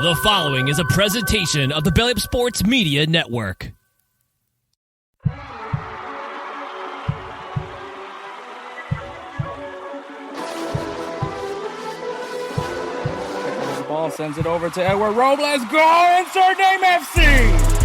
The following is a presentation of the BellyUpSports Media Network. The ball sends it over to Edward Robles. Goal! Insert name FC!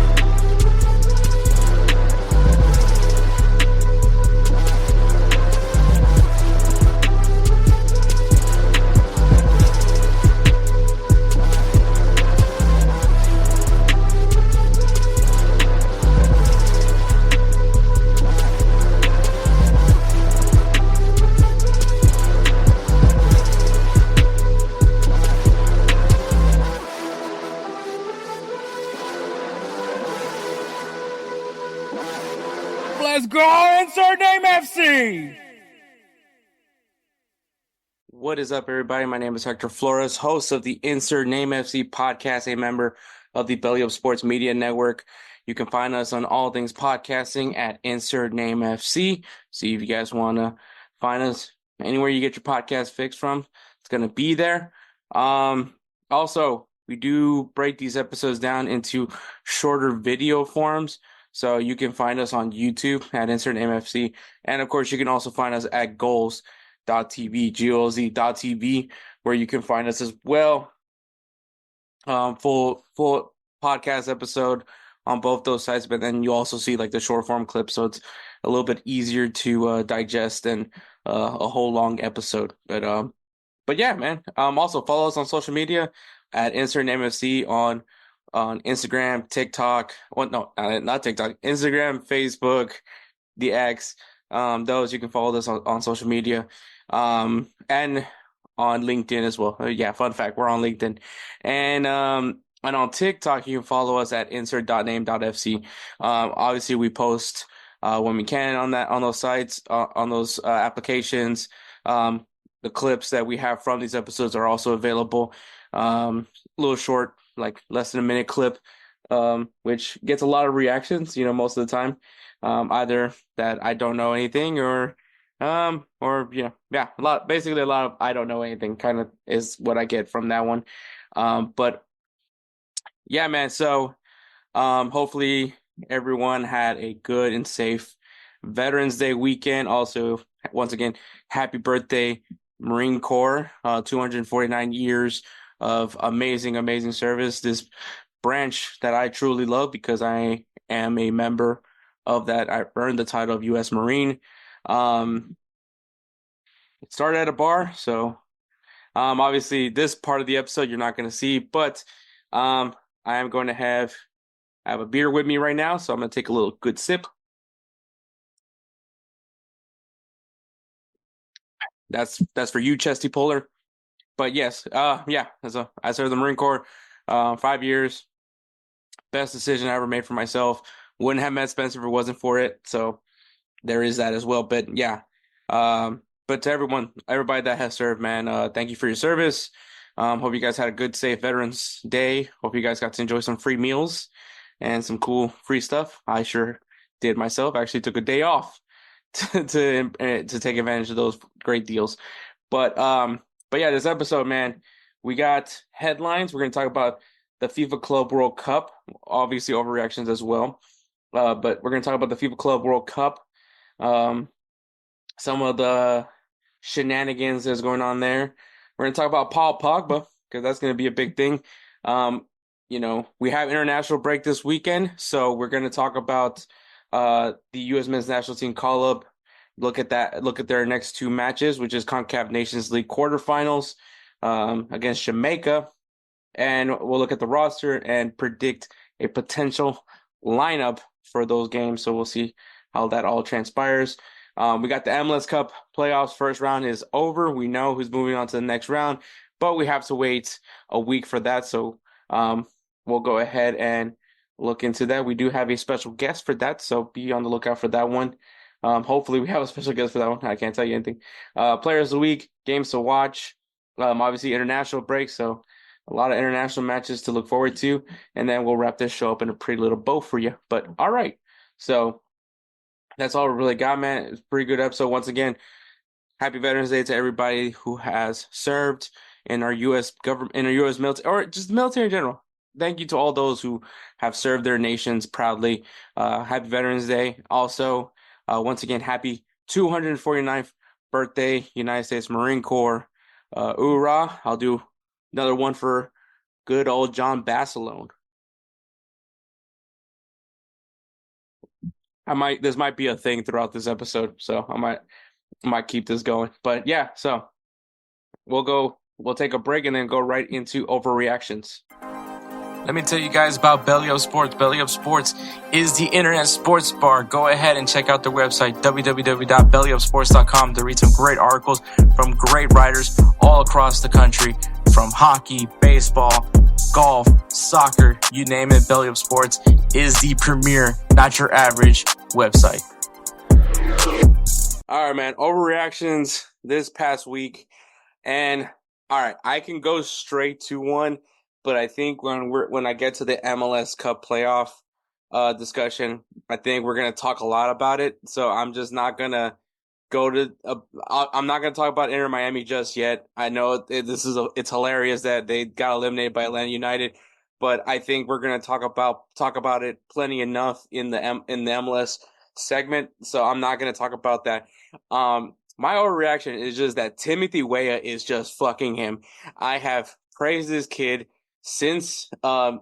Let's go! Insert name FC! What is up, everybody? My name is Hector Flores, host of the Insert Name FC podcast, a member of the BellyUpSports Media Network. You can find us on all things podcasting at Insert Name FC. See if you guys want to find us anywhere you get your podcast fix from. It's going to be there. Also, we do break these episodes down into shorter video forms. So you can find us on YouTube at Insert Name FC. And of course, you can also find us at GolzTV, GolzTV, where you can find us as well. Full podcast episode on both those sites, but then you also see like the short form clips, so it's a little bit easier to digest than a whole long episode. But yeah, man. Also follow us on social media at Insert Name FC on Instagram, TikTok. Well, no, not TikTok. Instagram, Facebook, the X. Those you can follow us on social media, and on LinkedIn as well. Yeah, fun fact, we're on LinkedIn, and on TikTok you can follow us at insert.name.fc. Obviously we post when we can on those sites, on those applications. The clips that we have from these episodes are also available. A little short, like less than a minute clip, which gets a lot of reactions, most of the time. Either that I don't know anything or a lot of I don't know anything kind of is what I get from that one. But yeah, man. So, hopefully everyone had a good and safe Veterans Day weekend. Also, once again, happy birthday, Marine Corps, 249 years of amazing service. This branch that I truly love because I am a member of that. I earned the title of U.S. Marine. It started at a bar, so obviously this part of the episode you're not going to see, but I am going to have a beer with me right now, so I'm going to take a little good sip. That's for you, Chesty Polar. But yes, I served the Marine Corps 5 years. Best decision I ever made for myself. Wouldn't have met Spencer if it wasn't for it. So there is that as well. But yeah, but to everybody that has served, man, thank you for your service. Hope you guys had a good, safe Veterans Day. Hope you guys got to enjoy some free meals and some cool free stuff. I sure did myself. I actually took a day off to take advantage of those great deals. But yeah, this episode, man, we got headlines. We're going to talk about the FIFA Club World Cup, obviously overreactions as well. But we're going to talk about the FIFA Club World Cup, some of the shenanigans that's going on there. We're going to talk about Paul Pogba because that's going to be a big thing. We have international break this weekend, so we're going to talk about the U.S. men's national team call-up. Look at their next two matches, which is CONCACAF Nations League quarterfinals against Jamaica. And we'll look at the roster and predict a potential lineup for those games. So we'll see how that all transpires. We got the MLS Cup Playoffs. First round is over. We know who's moving on to the next round, but we have to wait a week for that. So we'll go ahead and look into that. We do have a special guest for that, so be on the lookout for that one. Hopefully we have a special guest for that one. I can't tell you anything. Players of the week, games to watch, obviously international break, so a lot of international matches to look forward to, and then we'll wrap this show up in a pretty little bow for you. But all right, so that's all we really got, man. It's a pretty good episode. Once again, happy Veterans Day to everybody who has served. in our U.S. government, in our U.S. military, or just military in general. Thank you to all those who have served their nations proudly. Happy Veterans Day. Also, once again, happy 249th birthday, United States Marine Corps. Hoorah. I'll do another one for good old John Basilone. This might be a thing throughout this episode, so I might keep this going. But yeah, so we'll take a break and then go right into overreactions. Let me tell you guys about BellyUpSports. BellyUpSports is the internet sports bar. Go ahead and check out their website, www.bellyupsports.com, to read some great articles from great writers all across the country, from hockey, baseball, golf, soccer, you name it. BellyUpSports is the premier, not your average website. All right, man. Overreactions this past week. And all right, I can go straight to one. But I think when I get to the MLS Cup Playoff discussion, I think we're gonna talk a lot about it. So I'm just not gonna I'm not gonna talk about Inter Miami just yet. I know it's hilarious that they got eliminated by Atlanta United, but I think we're gonna talk about it plenty enough in the MLS segment. So I'm not gonna talk about that. My overreaction is just that Timothy Weah is just fucking him. I have praised this kid since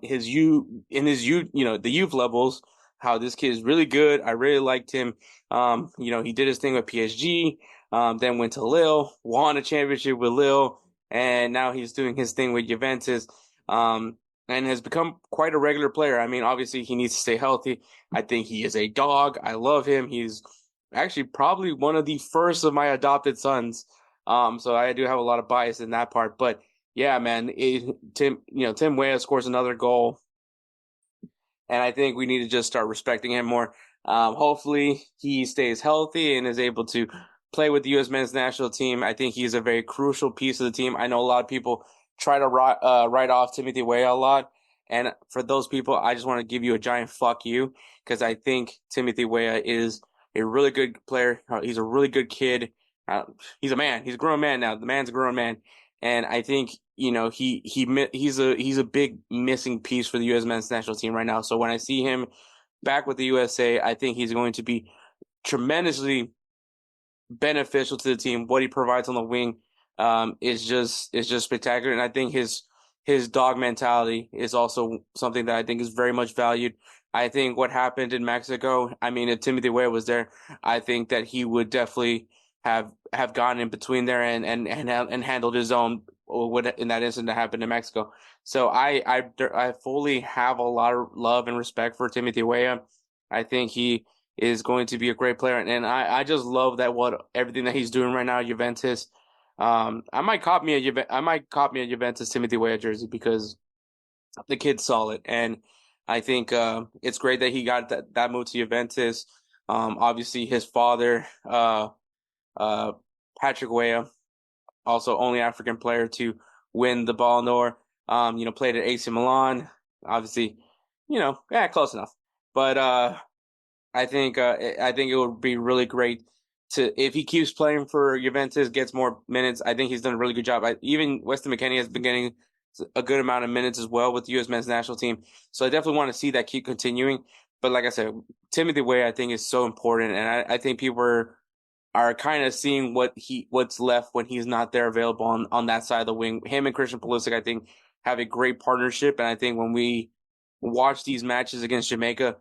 his youth, the youth levels, how this kid is really good. I really liked him. He did his thing with PSG, then went to Lille, won a championship with Lille, and now he's doing his thing with Juventus, and has become quite a regular player. I mean, obviously he needs to stay healthy. I think he is a dog. I love him. He's actually probably one of the first of my adopted sons. So I do have a lot of bias in that part, but yeah, man, Tim Weah scores another goal, and I think we need to just start respecting him more. Hopefully, he stays healthy and is able to play with the U.S. men's national team. I think he's a very crucial piece of the team. I know a lot of people try to write off Timothy Weah a lot, and for those people, I just want to give you a giant fuck you, because I think Timothy Weah is a really good player. He's a really good kid. He's a man. He's a grown man now. The man's a grown man. And I think, he's a big missing piece for the U.S. men's national team right now. So when I see him back with the USA, I think he's going to be tremendously beneficial to the team. What he provides on the wing is just spectacular. And I think his dog mentality is also something that I think is very much valued. I think what happened in Mexico, I mean, if Timothy Weah was there, I think that he would definitely have gone in between there and handled his own in that incident that happened in Mexico. So I fully have a lot of love and respect for Timothy Weah. I think he is going to be a great player, and I just love that everything that he's doing right now at Juventus. I might cop me a Juventus Timothy Weah jersey, because the kid's solid, and I think it's great that he got that move to Juventus. Obviously his father, Patrick Weah, also only African player to win the Ballon d'Or. Played at AC Milan. Obviously, close enough. But I think it would be really great if he keeps playing for Juventus, gets more minutes. I think he's done a really good job. Even Weston McKennie has been getting a good amount of minutes as well with the U.S. men's national team. So I definitely want to see that keep continuing. But like I said, Timothy Weah, I think, is so important, and I think people are kind of seeing what's left when he's not there available on that side of the wing. Him and Christian Pulisic, I think, have a great partnership, and I think when we watch these matches against Jamaica,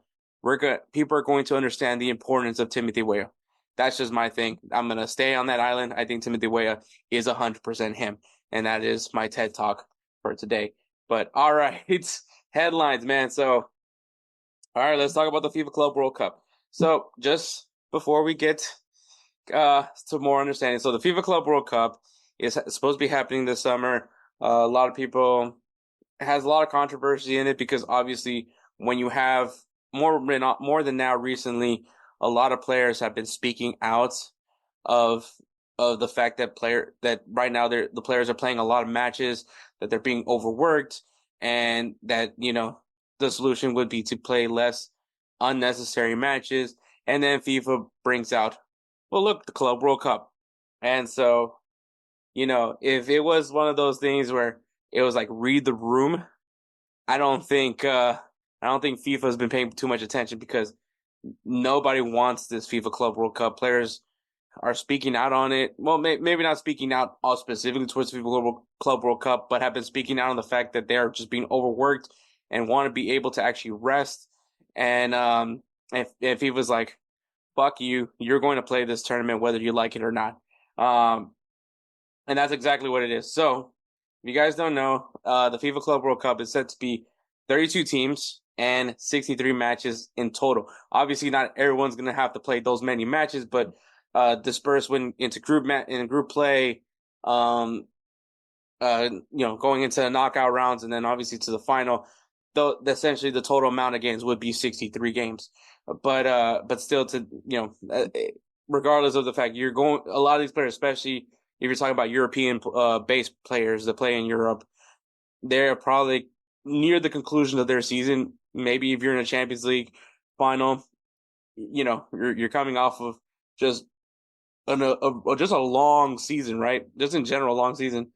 people are going to understand the importance of Timothy Weah. That's just my thing. I'm gonna stay on that island. I think Timothy Weah is 100% him, and that is my TED Talk for today. But all right, it's headlines, man. So, all right, let's talk about the FIFA Club World Cup. So, just before we get to more understanding, so the FIFA Club World Cup is supposed to be happening this summer. A lot of people has a lot of controversy in it, because obviously when you have more than now recently, a lot of players have been speaking out of the fact that right now the players are playing a lot of matches, that they're being overworked, and that the solution would be to play less unnecessary matches. And then FIFA brings out, well, look, the Club World Cup. And so if it was one of those things where it was like read the room, I don't think FIFA has been paying too much attention because nobody wants this FIFA Club World Cup. Players are speaking out on it. Well, maybe not speaking out all specifically towards the FIFA Club World Cup, but have been speaking out on the fact that they're just being overworked and want to be able to actually rest. And if he was like, "Fuck you, you're going to play this tournament whether you like it or not," um, and that's exactly what it is. So, if you guys don't know, the FIFA Club World Cup is set to be 32 teams and 63 matches in total. Obviously, not everyone's going to have to play those many matches, but dispersed into group play, um, going into the knockout rounds, and then obviously to the final. Though essentially the total amount of games would be 63 games, but still regardless of the fact you're going, a lot of these players, especially if you're talking about European based players that play in Europe, they're probably near the conclusion of their season. Maybe if you're in a Champions League final, you're coming off of just just a long season, right? Just in general, long season,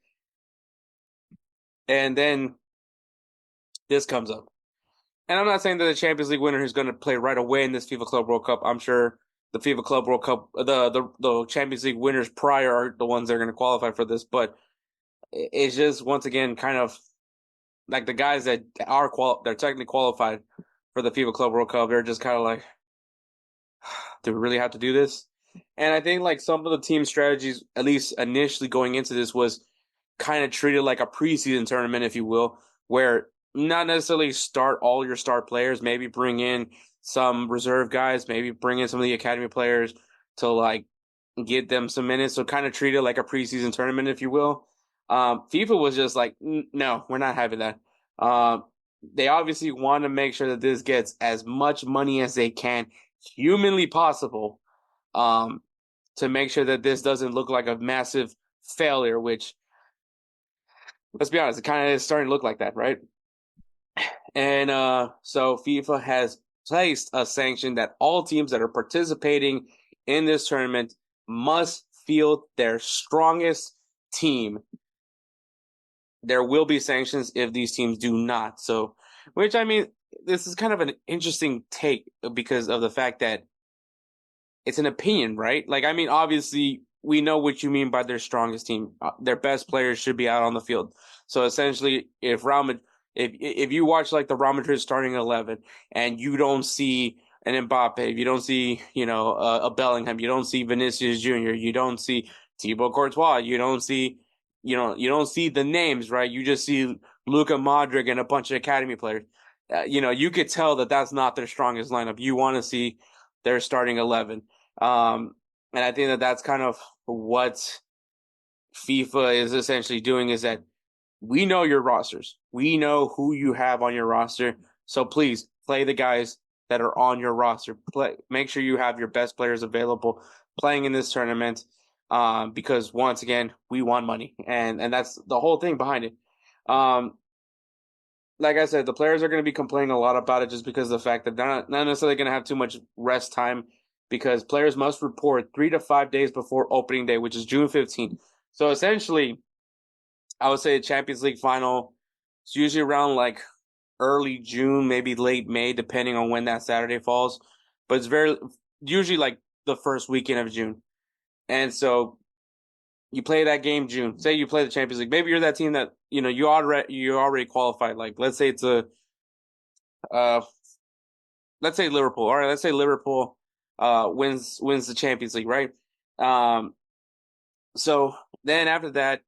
and then this comes up. And I'm not saying that the Champions League winner is going to play right away in this FIFA Club World Cup. I'm sure the FIFA Club World Cup, the Champions League winners prior are the ones that are going to qualify for this. But it's just once again kind of like the guys that they're technically qualified for the FIFA Club World Cup. They're just kind of like, do we really have to do this? And I think like some of the team strategies, at least initially going into this, was kind of treated like a preseason tournament, if you will, where not necessarily start all your star players, maybe bring in some reserve guys, maybe bring in some of the academy players to like get them some minutes. So kind of treat it like a preseason tournament, if you will. FIFA was just like, no, we're not having that. They obviously want to make sure that this gets as much money as they can, humanly possible, to make sure that this doesn't look like a massive failure, which, let's be honest, it kind of is starting to look like that, right? And so FIFA has placed a sanction that all teams that are participating in this tournament must field their strongest team. There will be sanctions if these teams do not. So, which I mean, this is kind of an interesting take because of the fact that it's an opinion, right? Like, I mean, obviously, we know what you mean by their strongest team. Their best players should be out on the field. So essentially, if you watch like the Real Madrid starting 11 and you don't see an Mbappe, if you don't see a Bellingham, you don't see Vinicius Jr., you don't see Thibaut Courtois, you don't see the names, right? You just see Luka Modric and a bunch of academy players. You could tell that that's not their strongest lineup. You want to see their starting 11. And I think that that's kind of what FIFA is essentially doing, is that we know your rosters. We know who you have on your roster. So please play the guys that are on your roster. Make sure you have your best players available playing in this tournament. Because once again, we want money, and that's the whole thing behind it. Like I said, the players are going to be complaining a lot about it just because of the fact that they're not necessarily going to have too much rest time, because players must report 3 to 5 days before opening day, which is June 15th. So essentially, I would say a Champions League final is usually around like early June, maybe late May, depending on when that Saturday falls. But it's usually like the first weekend of June. And so you play that game June. Say you play the Champions League. Maybe you're that team that you already qualified. Like let's say it's let's say Liverpool. All right, let's say Liverpool wins the Champions League, right? So then after that,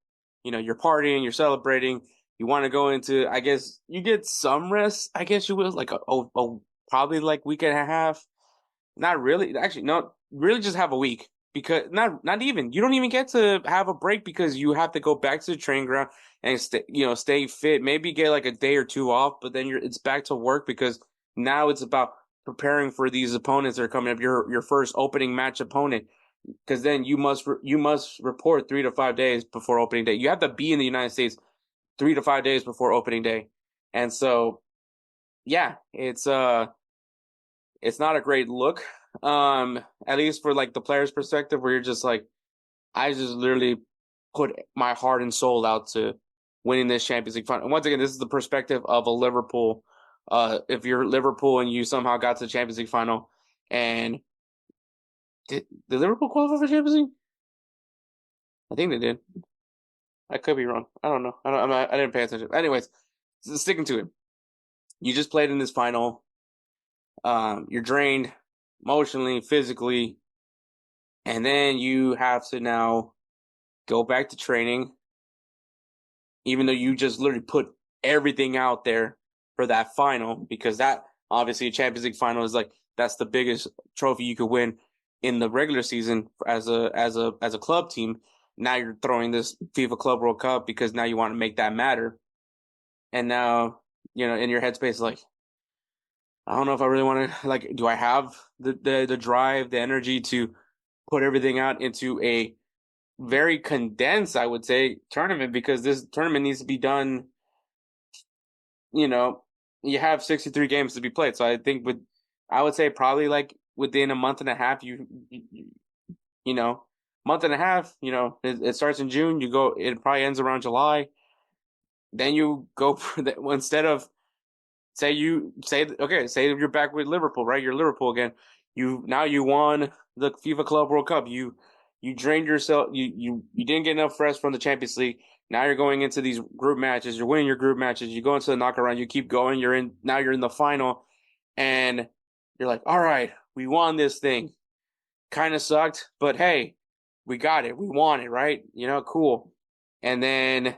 you're partying, you're celebrating. You want to go into, I guess you get some rest. I guess you will, like probably like week and a half. Not really, actually, no, really just have a week. Because not even, you don't even get to have a break because you have to go back to the training ground and stay fit. Maybe get like a day or two off, but then it's back to work, because now it's about preparing for these opponents that are coming up. Your first opening match opponent, because then you must report 3 to 5 days before opening day. You have to be in the United States 3 to 5 days before opening day, and so yeah, it's not a great look. At least for like the player's perspective, where you're just like, I just literally put my heart and soul out to winning this Champions League final. And once again, this is the perspective of a Liverpool. If you're Liverpool and you somehow got to the Champions League final, and did Liverpool qualify for Champions League? I think they did. I could be wrong. I don't know. I didn't pay attention. Anyways, sticking to it. You just played in this final. You're drained emotionally, physically, and then you have to now go back to training, even though you just literally put everything out there for that final, because that obviously a Champions League final is like that's the biggest trophy you could win in the regular season as a club team. Now you're throwing this FIFA Club World Cup because now you want to make that matter. And now, in your headspace, like, I don't know if I really want to, like, do I have the drive, the energy to put everything out into a very condensed, I would say, tournament, because this tournament needs to be done, you have 63 games to be played. So I think I would say probably like within a month and a half, month and a half, it starts in June, it probably ends around July. Then you go instead of say you're back with Liverpool, right? You're Liverpool again. You won the FIFA Club World Cup. You drained yourself. You didn't get enough rest from the Champions League. Now you're going into these group matches. You're winning your group matches. You go into the knockout round. You keep going. You're in the final, and you're like, all right, we won this thing. Kind of sucked, but hey, we got it. We won it, right? Cool. And then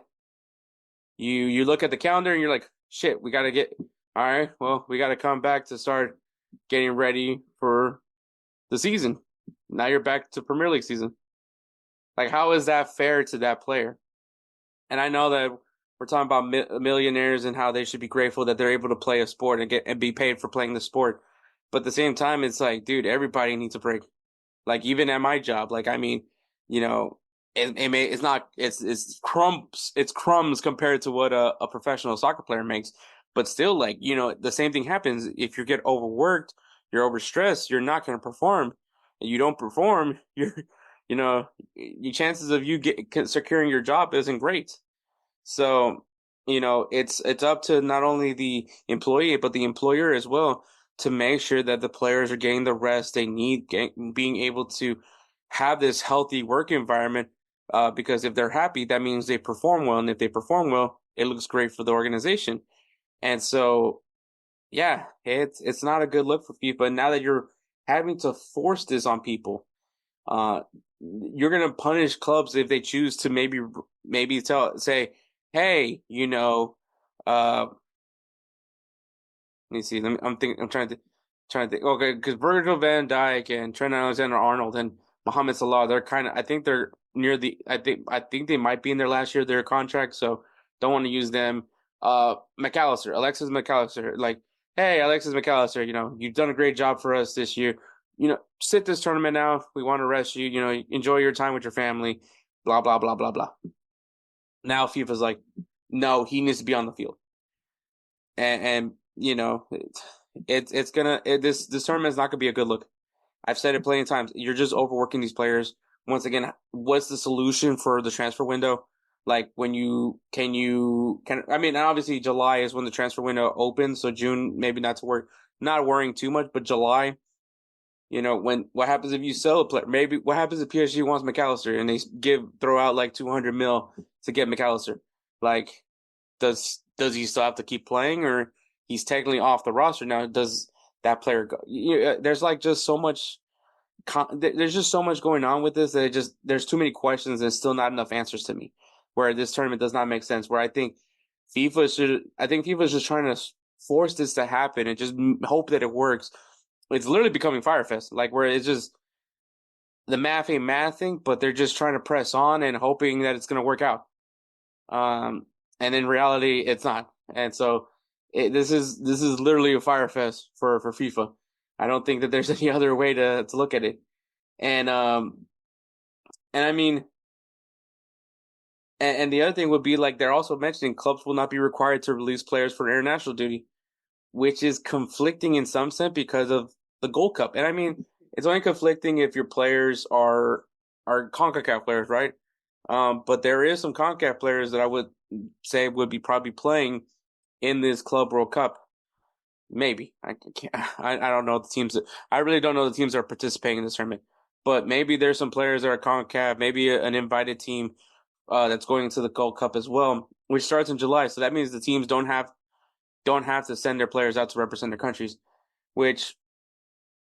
you look at the calendar and you're like, shit, we got to get. All right, well, we got to come back to start getting ready for the season. Now you're back to Premier League season. Like, how is that fair to that player? And I know that we're talking about millionaires and how they should be grateful that they're able to play a sport and be paid for playing the sport. But at the same time, it's like, dude, everybody needs a break. Like, even at my job, like, I mean, it's crumbs compared to what a professional soccer player makes. But still, like, the same thing happens if you get overworked, you're overstressed, you're not going to perform. And you don't perform, your chances of you securing your job isn't great. So, it's up to not only the employee but the employer as well to make sure that the players are getting the rest they need, being able to have this healthy work environment. Because if they're happy, that means they perform well, and if they perform well, it looks great for the organization. And so, yeah, it's not a good look for FIFA. Now that you're having to force this on people, you're gonna punish clubs if they choose to maybe say, hey, let me see. I'm trying to think. Okay, because Virgil van Dijk and Trent Alexander-Arnold and Mohamed Salah, they're kind of. I think they're near the. I think they might be in their last year of their contract, so don't want to use them. Alexis McAllister, like, hey, Alexis McAllister, you've done a great job for us this year. Sit this tournament now. We want to rest you. Enjoy your time with your family. Blah blah blah blah blah. Now FIFA's like, no, he needs to be on the field, and this tournament is not gonna be a good look. I've said it plenty of times. You're just overworking these players. Once again, what's the solution for the transfer window? Like, I mean, obviously July is when the transfer window opens, so June maybe not worrying too much, but July, what happens if you sell a player? Maybe what happens if PSG wants McAllister and they throw out like 200 mil to get McAllister? Like, does he still have to keep playing, or he's technically off the roster now? Does that player go? There's like just so much. There's just so much going on with this that there's too many questions and still not enough answers to me. Where this tournament does not make sense. Where I think FIFA is just trying to force this to happen and just hope that it works. It's literally becoming Firefest, like, where it's just the math ain't mathing, but they're just trying to press on and hoping that it's going to work out. And in reality, it's not. And so this is literally a Firefest for FIFA. I don't think that there's any other way to look at it. And I mean, and the other thing would be, like, they're also mentioning clubs will not be required to release players for international duty, which is conflicting in some sense because of the Gold Cup. And I mean, it's only conflicting if your players are CONCACAF players, right? But there is some CONCACAF players that I would say would be probably playing in this Club World Cup. Maybe I can't. I don't know the teams. I really don't know the teams that are participating in this tournament. But maybe there's some players that are CONCACAF. Maybe an invited team that's going into the Gold Cup as well, which starts in July. So that means the teams don't have to send their players out to represent their countries. Which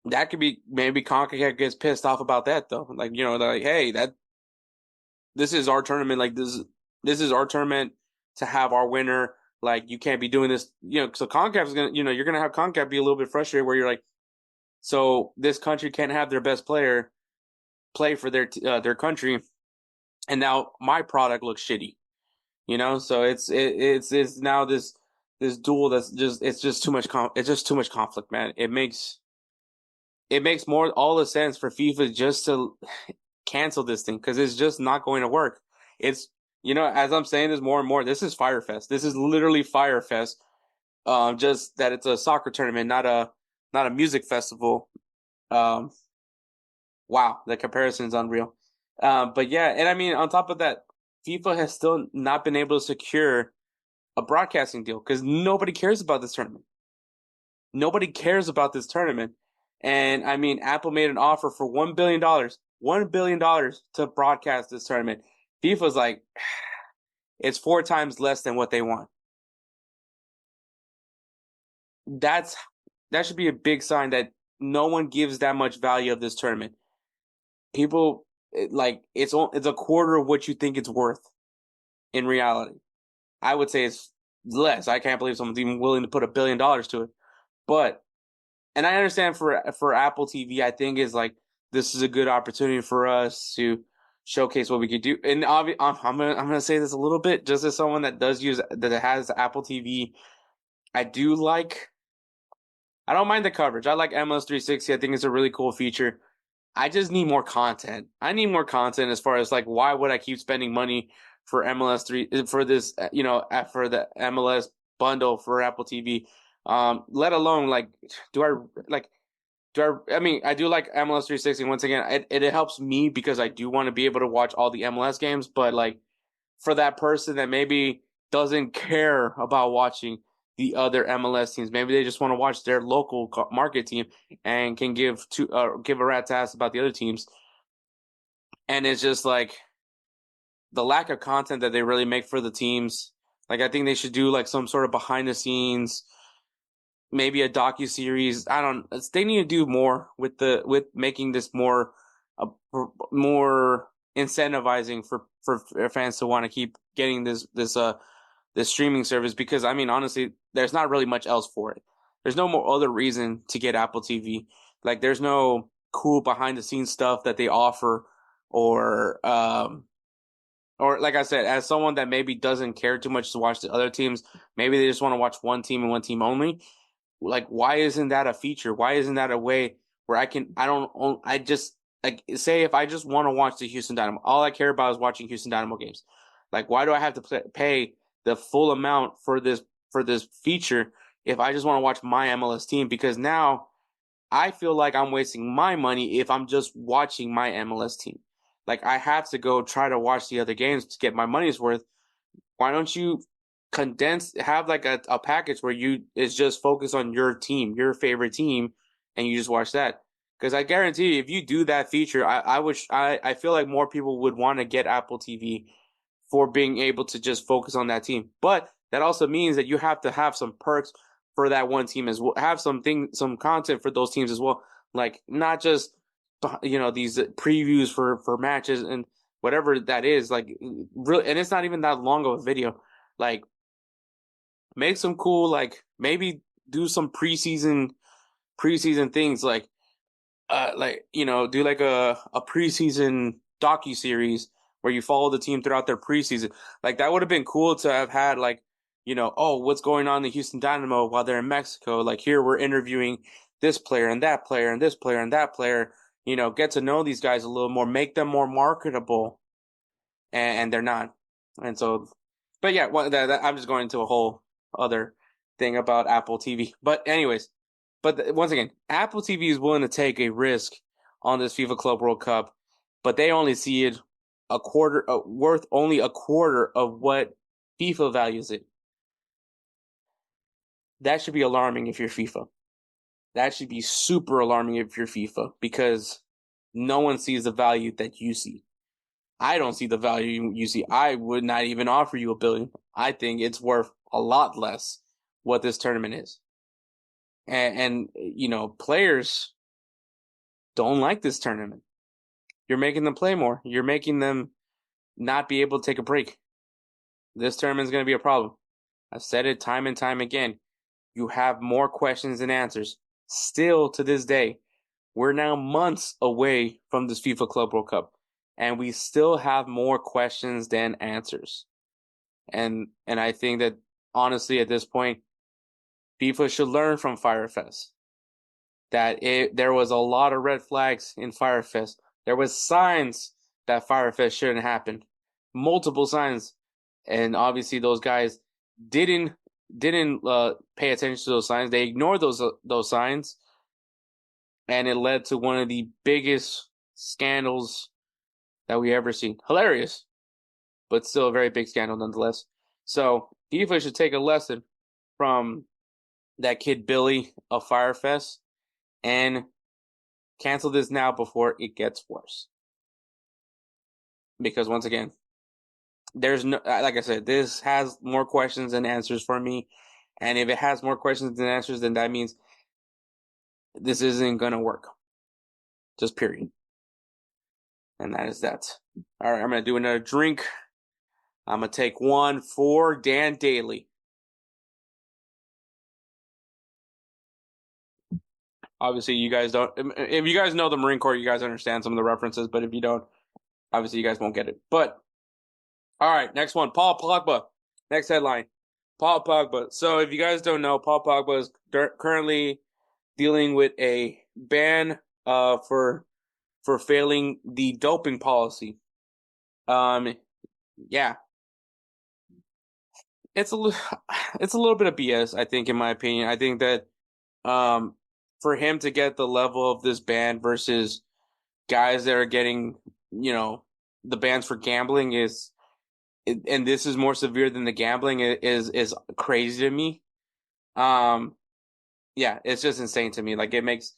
that could be maybe CONCACAF gets pissed off about that though. Like they're like, hey, this is our tournament. Like this is our tournament to have our winner. Like you can't be doing this. So CONCACAF is gonna you're gonna have CONCACAF be a little bit frustrated where you're like, so this country can't have their best player play for their country, and now my product looks shitty. So it's now this duel that's just too much it's just too much conflict, man. It makes more all the sense for FIFA just to cancel this thing because it's just not going to work. It's as I'm saying this more and more, this is Firefest. This is literally Firefest. Just that it's a soccer tournament, not a music festival. Um, wow, the comparison is unreal. But yeah, and I mean on top of that, FIFA has still not been able to secure a broadcasting deal because nobody cares about this tournament. Nobody cares about this tournament. And I mean, Apple made an offer for $1 billion, $1 billion to broadcast this tournament. FIFA's like, it's 4 times less than what they want. That should be a big sign that no one gives that much value of this tournament. People it's a quarter of what you think it's worth in reality. I would say it's less. I can't believe someone's even willing to put $1 billion to it. But and I understand for Apple TV, I think is like this is a good opportunity for us to showcase what we could do. And I'm gonna say this a little bit just as someone that has Apple TV. I don't mind the coverage. I like MLS 360. I think it's a really cool feature. I just need more content. I need more content as far as like why would I keep spending money for MLS 3 for this for the MLS bundle for Apple TV? Let alone like I mean I do like MLS 360 once again. It helps me because I do want to be able to watch all the MLS games, but like for that person that maybe doesn't care about watching the other MLS teams. Maybe they just want to watch their local market team and can give a rat's ass about the other teams. And it's just like the lack of content that they really make for the teams. Like I think they should do like some sort of behind the scenes, maybe a docu-series. They need to do more with making this more incentivizing for fans to want to keep getting this streaming service because I mean honestly there's not really much else for it. There's no more other reason to get Apple TV. Like there's no cool behind the scenes stuff that they offer or like I said, as someone that maybe doesn't care too much to watch the other teams, maybe they just want to watch one team and one team only. Like why isn't that a feature? Why isn't that a way where I just like say if I just want to watch the Houston Dynamo, all I care about is watching Houston Dynamo games. Like why do I have to pay the full amount for this feature if I just want to watch my MLS team? Because now I feel like I'm wasting my money if I'm just watching my MLS team. Like I have to go try to watch the other games to get my money's worth. Why don't you have like a package where it's just focused on your team, your favorite team, and you just watch that? Because I guarantee you, if you do that feature, I feel like more people would want to get Apple TV for being able to just focus on that team. But that also means that you have to have some perks for that one team as well. Have some content for those teams as well. Like not just these previews for matches and whatever that is. Like really, and it's not even that long of a video. Like make some cool like maybe do some preseason things like do like a preseason docu-series where you follow the team throughout their preseason. Like that would have been cool to have had like, oh, what's going on in the Houston Dynamo while they're in Mexico? Like here we're interviewing this player and that player and this player and that player, get to know these guys a little more, make them more marketable. And they're not. And so, but yeah, I'm just going into a whole other thing about Apple TV. But anyways, once again, Apple TV is willing to take a risk on this FIFA Club World Cup, but they only see it worth only a quarter of what FIFA values it. That should be alarming if you're FIFA. That should be super alarming if you're FIFA, because no one sees the value that you see. I don't see the value you see. I would not even offer you $1 billion. I think it's worth a lot less what this tournament is. And players don't like this tournament. You're making them play more. You're making them not be able to take a break. This tournament is going to be a problem. I've said it time and time again. You have more questions than answers. Still to this day, we're now months away from this FIFA Club World Cup, and we still have more questions than answers. And I think that honestly, at this point, FIFA should learn from Firefest that there was a lot of red flags in Firefest. There was signs that Firefest shouldn't happen, multiple signs, and obviously those guys didn't pay attention to those signs. They ignored those signs, and it led to one of the biggest scandals that we ever seen. Hilarious, but still a very big scandal nonetheless. So FIFA should take a lesson from that kid Billy of Firefest and cancel this now before it gets worse. Because once again, there's no, like I said, this has more questions than answers for me. And if it has more questions than answers, then that means this isn't going to work. Just period. And that is that. All right, I'm going to do another drink. I'm going to take one for Dan Daly. Obviously, you guys don't. If you guys know the Marine Corps, you guys understand some of the references. But if you don't, obviously, you guys won't get it. But, all right, next one. Paul Pogba. Next headline. Paul Pogba. So, if you guys don't know, Paul Pogba is currently dealing with a ban for failing the doping policy. Yeah. It's a little bit of BS, I think, in my opinion. I think that for him to get the level of this ban versus guys that are getting, the bans for gambling and this is more severe than the gambling is crazy to me. Yeah, it's just insane to me. Like, it makes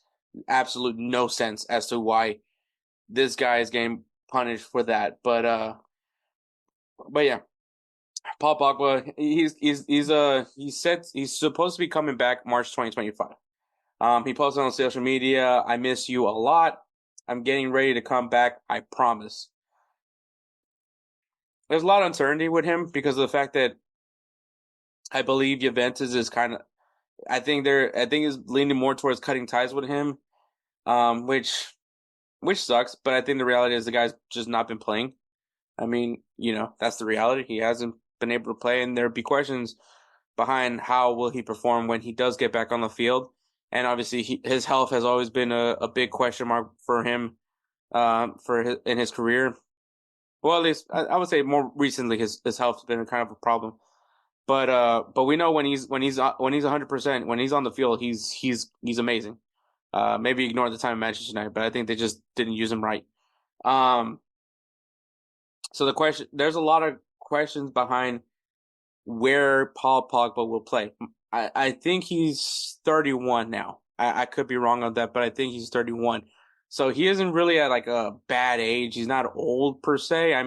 absolute no sense as to why this guy is getting punished for that. But yeah, Paul Pogba, he's supposed to be coming back March 2025. He posted on social media, "I miss you a lot. I'm getting ready to come back. I promise." There's a lot of uncertainty with him because of the fact that I believe Juventus is I think is leaning more towards cutting ties with him, which sucks. But I think the reality is the guy's just not been playing. I mean, that's the reality. He hasn't been able to play, and there'd be questions behind how will he perform when he does get back on the field. And obviously, his health has always been a big question mark for him in his career. Well, at least I would say more recently, his health has been kind of a problem. But we know when he's 100%, when he's on the field, he's amazing. Maybe ignore the time in Manchester United, but I think they just didn't use him right. So there's a lot of questions behind where Paul Pogba will play. I think he's 31 now. I could be wrong on that, but I think he's 31. So he isn't really at like a bad age. He's not old per se. I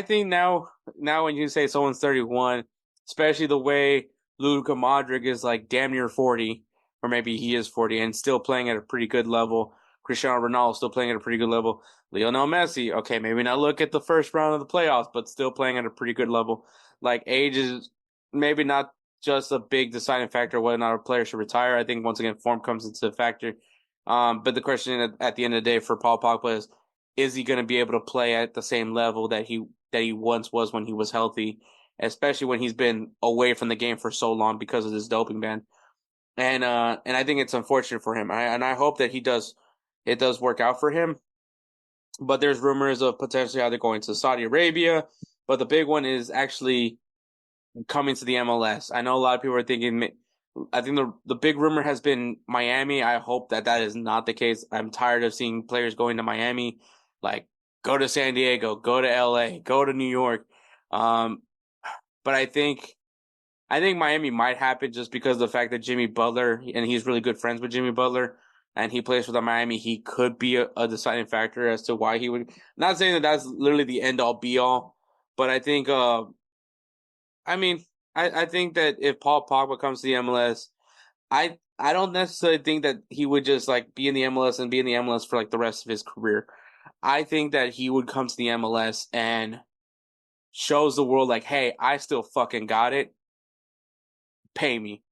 think now when you say someone's 31, especially the way Luka Modric is like damn near 40, or maybe he is 40 and still playing at a pretty good level. Cristiano Ronaldo still playing at a pretty good level. Lionel Messi, okay, maybe not look at the first round of the playoffs, but still playing at a pretty good level. Like, age is maybe not just a big deciding factor whether or not a player should retire. I think once again form comes into factor. But the question at the end of the day for Paul Pogba is he going to be able to play at the same level that he once was when he was healthy, especially when he's been away from the game for so long because of this doping ban. And I think it's unfortunate for him. I hope that it does work out for him. But there's rumors of potentially either going to Saudi Arabia, but the big one is actually coming to the MLS. I know a lot of people are thinking, I think the big rumor has been Miami. I hope that is not the case. I'm tired of seeing players going to Miami. Like, go to San Diego, go to LA, go to New York. Um, but I think Miami might happen just because of the fact that Jimmy Butler, and he's really good friends with Jimmy Butler, and he plays for the Miami. He could be a deciding factor as to why he would. Not saying that that's literally the end all be all, but I think. I mean, I think that if Paul Pogba comes to the MLS, I don't necessarily think that he would just like be in the MLS and be in the MLS for like the rest of his career. I think that he would come to the MLS and shows the world like, hey, I still fucking got it. Pay me.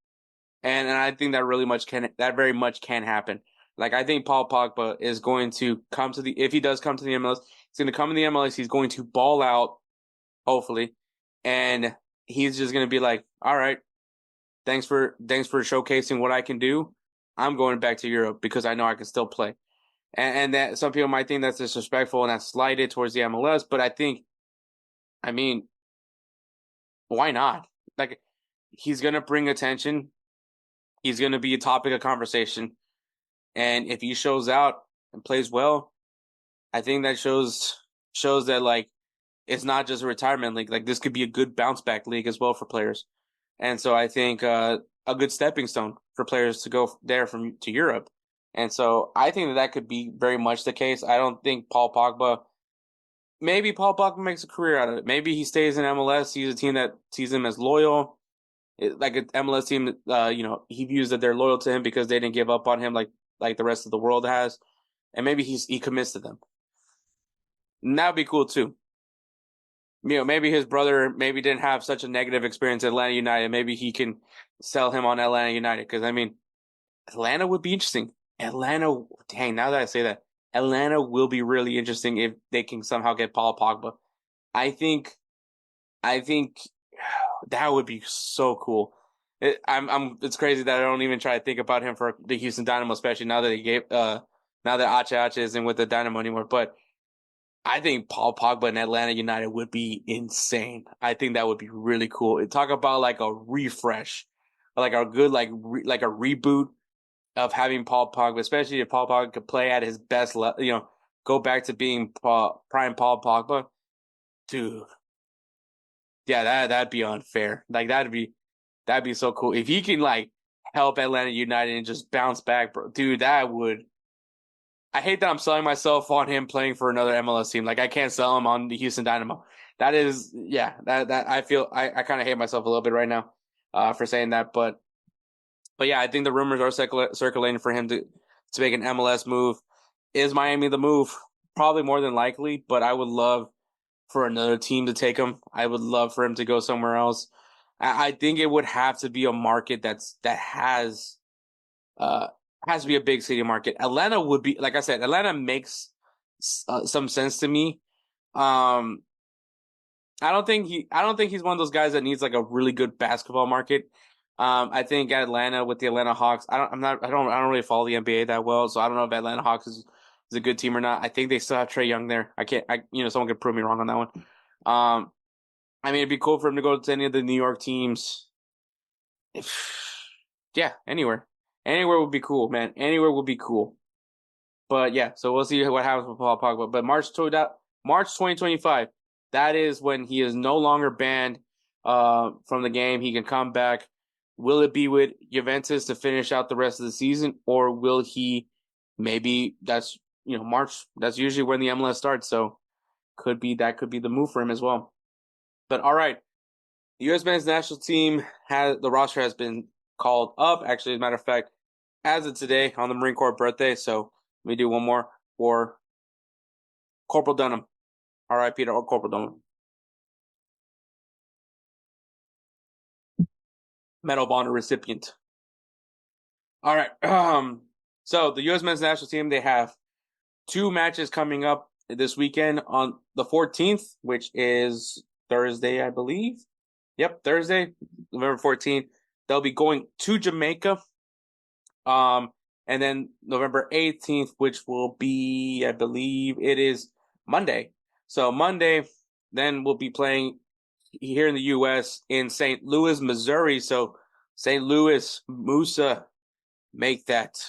And I think that very much can happen. Like I think Paul Pogba is going to come to the if he does come to the MLS, he's going to come to the MLS. He's going to ball out, hopefully, and he's just going to be like, all right, thanks for showcasing what I can do. I'm going back to Europe because I know I can still play. And that some people might think that's disrespectful and that's slighted towards the MLS, but I mean, why not? Like he's going to bring attention. He's going to be a topic of conversation. And if he shows out and plays well, I think that shows that like it's not just a retirement league. Like this could be a good bounce back league as well for players. And so I think a good stepping stone for players to go there from to Europe. And so I think that could be very much the case. I don't think maybe Paul Pogba makes a career out of it. Maybe he stays in MLS. He's a team that sees him as loyal. Like an MLS team, he views that they're loyal to him because they didn't give up on him like the rest of the world has. And maybe he commits to them. And that'd be cool too. Maybe his brother maybe didn't have such a negative experience at Atlanta United. Maybe he can sell him on Atlanta United because I mean, Atlanta would be interesting. Atlanta, dang, now that I say that, Atlanta will be really interesting if they can somehow get Paul Pogba. I think, I think that would be so cool. It's crazy that I don't even try to think about him for the Houston Dynamo, especially now that now that Ache Ache isn't with the Dynamo anymore. But I think Paul Pogba and Atlanta United would be insane. I think that would be really cool. Talk about like a refresh, like a good like a reboot of having Paul Pogba, especially if Paul Pogba could play at his best level, go back to being prime Paul Pogba. Dude, yeah, that'd be unfair. Like that'd be so cool if he can like help Atlanta United and just bounce back, bro. Dude, that would. I hate that I'm selling myself on him playing for another MLS team. Like I can't sell him on the Houston Dynamo. That is, yeah, that I feel I kind of hate myself a little bit right now, for saying that. But yeah, I think the rumors are circulating for him to make an MLS move. Is Miami the move? Probably more than likely, but I would love for another team to take him. I would love for him to go somewhere else. I think it would have to be a market that has to be a big city market. Atlanta would be, like I said, Atlanta makes some sense to me. I don't think he's one of those guys that needs like a really good basketball market. I think Atlanta with the Atlanta Hawks. I don't really follow the NBA that well, so I don't know if Atlanta Hawks is a good team or not. I think they still have Trae Young there. Someone could prove me wrong on that one. I mean, it'd be cool for him to go to any of the New York teams. Yeah, anywhere. Anywhere would be cool, man. Anywhere would be cool. But yeah, so we'll see what happens with Paul Pogba. But March 2025, that is when he is no longer banned from the game. He can come back. Will it be with Juventus to finish out the rest of the season, or will he maybe that's March? That's usually when the MLS starts, so could be the move for him as well. But all right, the U.S. men's national team the roster has been called up. Actually, as a matter of fact, as of today on the Marine Corps birthday. So let me do one more for Corporal Dunham. R.I.P. to Corporal Dunham. Medal of Honor recipient. All right. So the U.S. men's national team, they have 2 matches coming up this weekend on the 14th, which is Thursday, I believe. Yep, Thursday, November 14th. They'll be going to Jamaica. And then November 18th, which will be, I believe it is Monday. So Monday, then we'll be playing here in the U.S. in St. Louis, Missouri. So St. Louis, Moussa, make it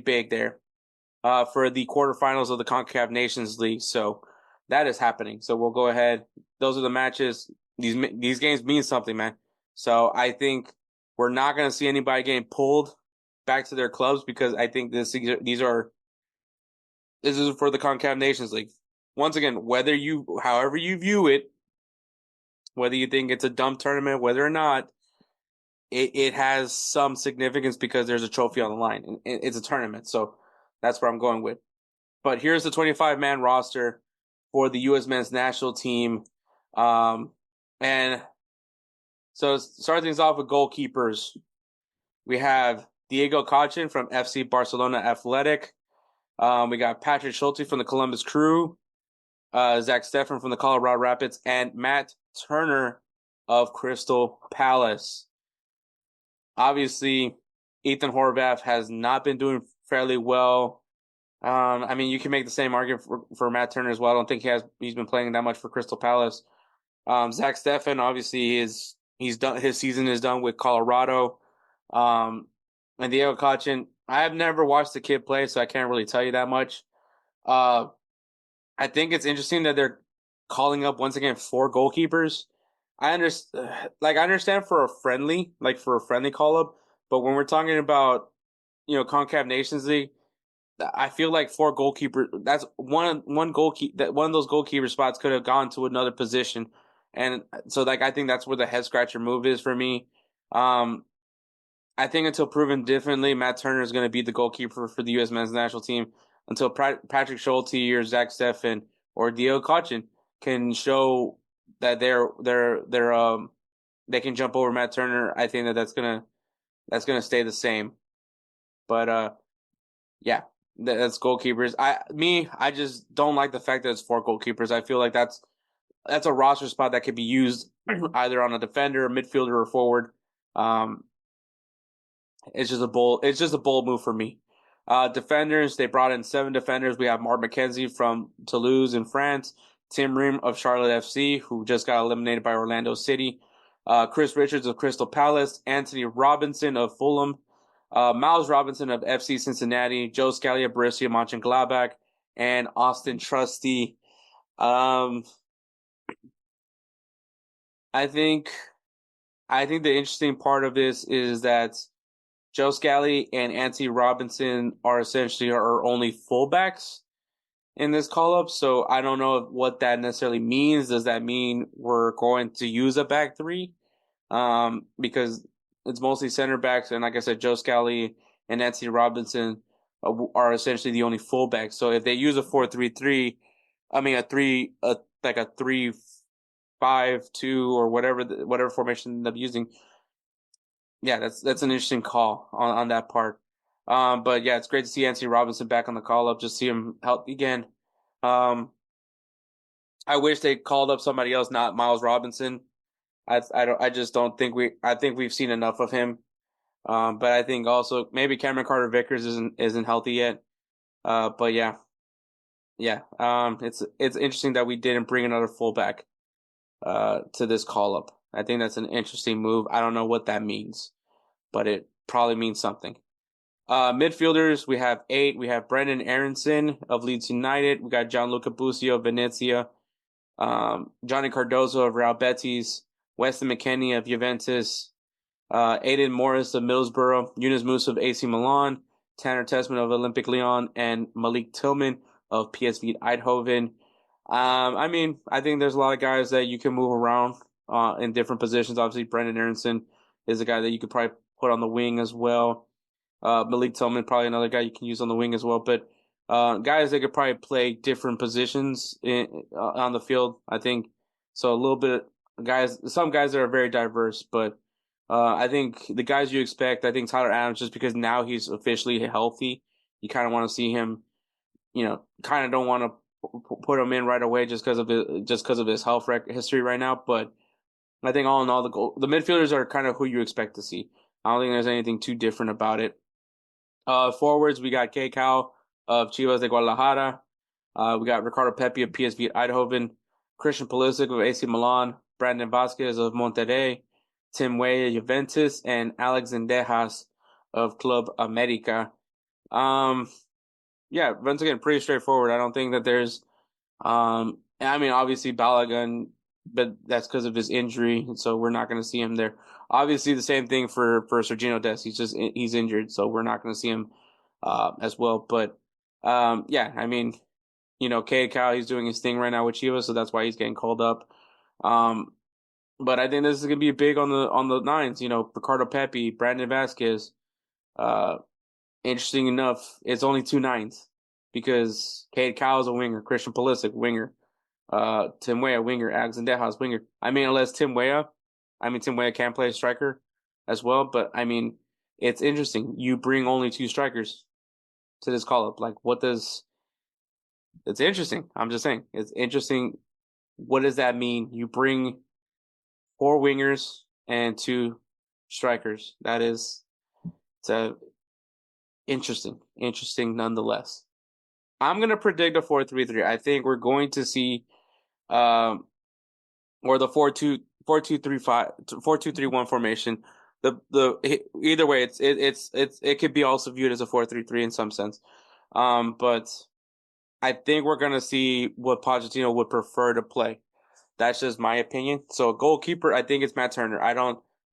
big there. for the quarterfinals of the CONCACAF Nations League. So that is happening. So we'll go ahead. Those are the matches. These games mean something, man. So I think we're not going to see anybody getting pulled back to their clubs because I think this is for the CONCACAF Nations League. Once again, however you view it, whether you think it's a dumb tournament, whether or not, it has some significance because there's a trophy on the line. And it's a tournament, so that's where I'm going with. But here's the 25-man roster for the U.S. men's national team. And so start things off with goalkeepers. We have Diego Cochin from FC Barcelona Athletic. We got Patrick Schulte from the Columbus Crew. Zach Steffen from the Colorado Rapids. And Matt Turner of Crystal Palace. Obviously, Ethan Horvath has not been doing fairly well. I mean, you can make the same argument for Matt Turner as well. I don't think he's been playing that much for Crystal Palace. Zach Steffen, obviously, he's done, his season is done with Colorado. And Diego Cochin, I have never watched the kid play, so I can't really tell you that much. I think it's interesting that they're calling up once again 4 goalkeepers. I understand for a friendly call up, but when we're talking about CONCACAF Nations League, I feel like 4 goalkeepers. That's one goalkeeper. That one of those goalkeeper spots could have gone to another position, and so I think that's where the head scratcher move is for me. I think until proven differently, Matt Turner is going to be the goalkeeper for the U.S. men's national team until Patrick Schulte or Zach Steffen or Diego Cochin can show that they can jump over Matt Turner. I think that's gonna stay the same. But yeah, that's goalkeepers. I just don't like the fact that it's 4 goalkeepers. I feel like that's a roster spot that could be used either on a defender, a midfielder, or forward. It's just a bold move for me. Defenders, they brought in 7 defenders. We have Mark McKenzie from Toulouse in France, Tim Ream of Charlotte FC, who just got eliminated by Orlando City, Chris Richards of Crystal Palace, Anthony Robinson of Fulham, Miles Robinson of FC Cincinnati, Joe Scally of Borussia Mönchengladbach, and Austin Trusty. I think the interesting part of this is that Joe Scally and Anthony Robinson are essentially our only fullbacks in this call-up, so I don't know what that necessarily means. Does that mean we're going to use a back 3? Because it's mostly center backs, and like I said, Joe Scally and Anthony Robinson are essentially the only fullbacks. So if they use a 4-3-3, I mean a 3-5-2 or whatever formation they end up using. Yeah, that's an interesting call on that part. But yeah, it's great to see Anthony Robinson back on the call up. Just see him healthy again. I wish they called up somebody else, not Miles Robinson. I just don't think I think we've seen enough of him. But I think also maybe Cameron Carter Vickers isn't healthy yet. But yeah. It's interesting that we didn't bring another fullback to this call up. I think that's an interesting move. I don't know what that means, but it probably means something. Midfielders, we have 8. We have Brendan Aronson of Leeds United. We got Gianluca Busio of Venezia. Johnny Cardozo of Real Betis. Weston McKennie of Juventus. Aiden Morris of Middlesbrough. Yunus Moussa of AC Milan. Tanner Tessman of Olympic Lyon. And Malik Tillman of PSV Eindhoven. I mean, I think there's a lot of guys that you can move around in different positions. Obviously, Brendan Aronson is a guy that you could probably put on the wing as well. Malik Tillman, probably another guy you can use on the wing as well. But guys that could probably play different positions on the field, I think. So a little bit some guys that are very diverse. But I think the guys you expect, I think Tyler Adams, just because now he's officially healthy, you kind of want to see him, kind of don't want to put him in right away just because of his health history right now. But I think all in all, the midfielders are kind of who you expect to see. I don't think there's anything too different about it. Forwards, we got Kay Cal of Chivas de Guadalajara. We got Ricardo Pepi of PSV Eindhoven. Christian Pulisic of AC Milan. Brandon Vasquez of Monterrey. Tim Weah of Juventus. And Alex Zendejas of Club America. Yeah, once again, pretty straightforward. I don't think that there's I mean, obviously Balogun, but that's because of his injury, and so we're not going to see him there. Obviously, the same thing for Sergino Dest. He's injured, so we're not going to see him as well. But yeah, I mean, Cade Cowell, he's doing his thing right now with Chivas, so that's why he's getting called up. Um, but I think this is going to be big on the nines. Ricardo Pepi, Brandon Vasquez. Uh, Interesting enough, it's only two nines because Cade Cowell's a winger, Christian Pulisic winger. Tim Weah, winger, Alexander winger. I mean, Tim Weah can play striker as well, but I mean, it's interesting. You bring only two strikers to this call up. Like, it's interesting. I'm just saying, it's interesting. What does that mean? You bring four wingers and two strikers. It's a interesting nonetheless. I'm going to predict a 4-3-3. I think we're going to see, or the 4-2-3-5, 4-2-3-1 formation. Either way, it could be also viewed as a 4-3-3 in some sense. But I think we're gonna see what Pochettino would prefer to play. That's just my opinion. So goalkeeper, I think it's Matt Turner.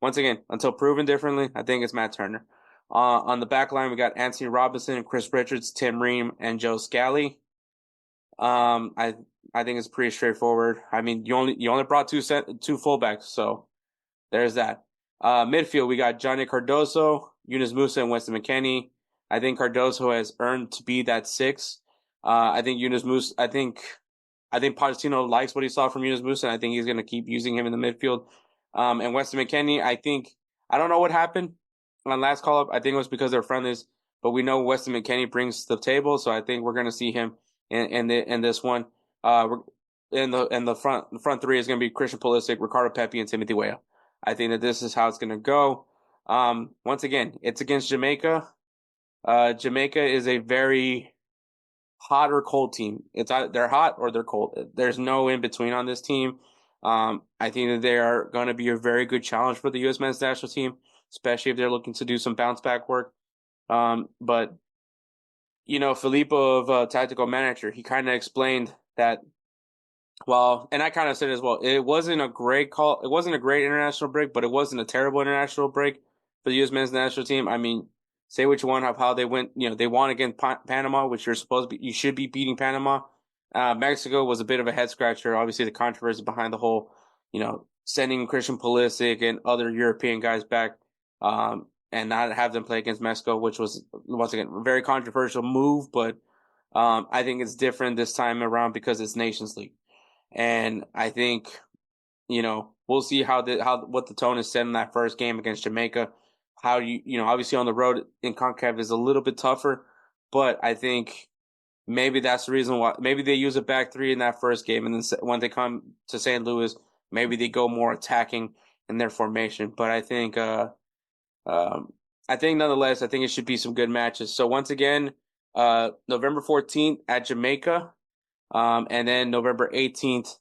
Once again, until proven differently, I think it's Matt Turner. On the back line, we got Anthony Robinson, Chris Richards, Tim Ream, and Joe Scally. I think it's pretty straightforward. I mean, you only brought two fullbacks, so there's that. Midfield, we got Johnny Cardoso, Yunus Moussa, and Weston McKennie. I think Cardoso has earned to be that six. I think Yunus Moussa. I think Pochettino likes what he saw from Yunus Moussa, and I think he's going to keep using him in the midfield. And Weston McKennie, I don't know what happened on last call up. I think it was because they're friendlies, but we know Weston McKennie brings to the table, so I think we're going to see him in this one. In the front three is going to be Christian Pulisic, Ricardo Pepi, and Timothy Weah. I think that this is how it's going to go. Once again, it's against Jamaica. Jamaica is a very hot or cold team. They're hot or they're cold. There's no in between on this team. I think that they are going to be a very good challenge for the U.S. men's national team, especially if they're looking to do some bounce back work. But Filippo of Tactical Manager, he kind of explained that. Well, and I kind of said as well, it wasn't a great call. It wasn't a great international break, but it wasn't a terrible international break for the U.S. men's national team. I mean, say what you want of how they went. They won against Panama, which you should be beating Panama. Mexico was a bit of a head scratcher. Obviously, the controversy behind the whole, sending Christian Pulisic and other European guys back, and not have them play against Mexico, which was once again a very controversial move. But I think it's different this time around because it's Nations League. And I think, we'll see what the tone is set in that first game against Jamaica. How obviously on the road in CONCACAF is a little bit tougher, but I think maybe that's the reason why. Maybe they use a back three in that first game, and then when they come to St. Louis, maybe they go more attacking in their formation. But I think nonetheless, I think it should be some good matches. So once again, November 14th at Jamaica. And then November 18th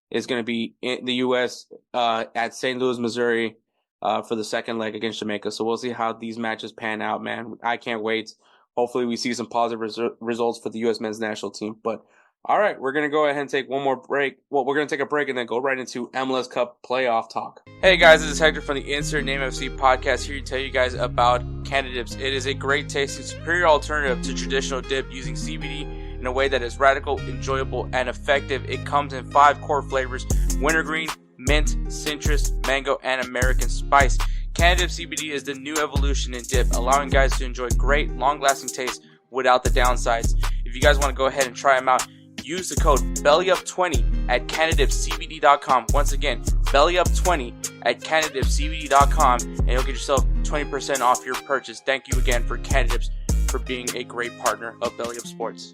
is going to be in the U.S. At St. Louis, Missouri, for the second leg against Jamaica. So we'll see how these matches pan out, man. I can't wait. Hopefully we see some positive results for the U.S. men's national team. But all right, we're going to go ahead and take one more break. Well, we're going to take a break and then go right into MLS Cup playoff talk. Hey guys, this is Hector from the Insert Name FC podcast here to tell you guys about Canada Dips. It is a great tasting, superior alternative to traditional dip using CBD in a way that is radical, enjoyable, and effective. It comes in 5 core flavors: wintergreen, mint, citrus, mango, and American spice. Canada Dip CBD is the new evolution in dip, allowing guys to enjoy great, long-lasting taste without the downsides. If you guys want to go ahead and try them out, use the code BellyUp20 at CanadaDipCBD.com. Once again, BellyUp20 at CanadaDipCBD.com, and you'll get yourself 20% off your purchase. Thank you again for Canada Dips for being a great partner of BellyUpSports.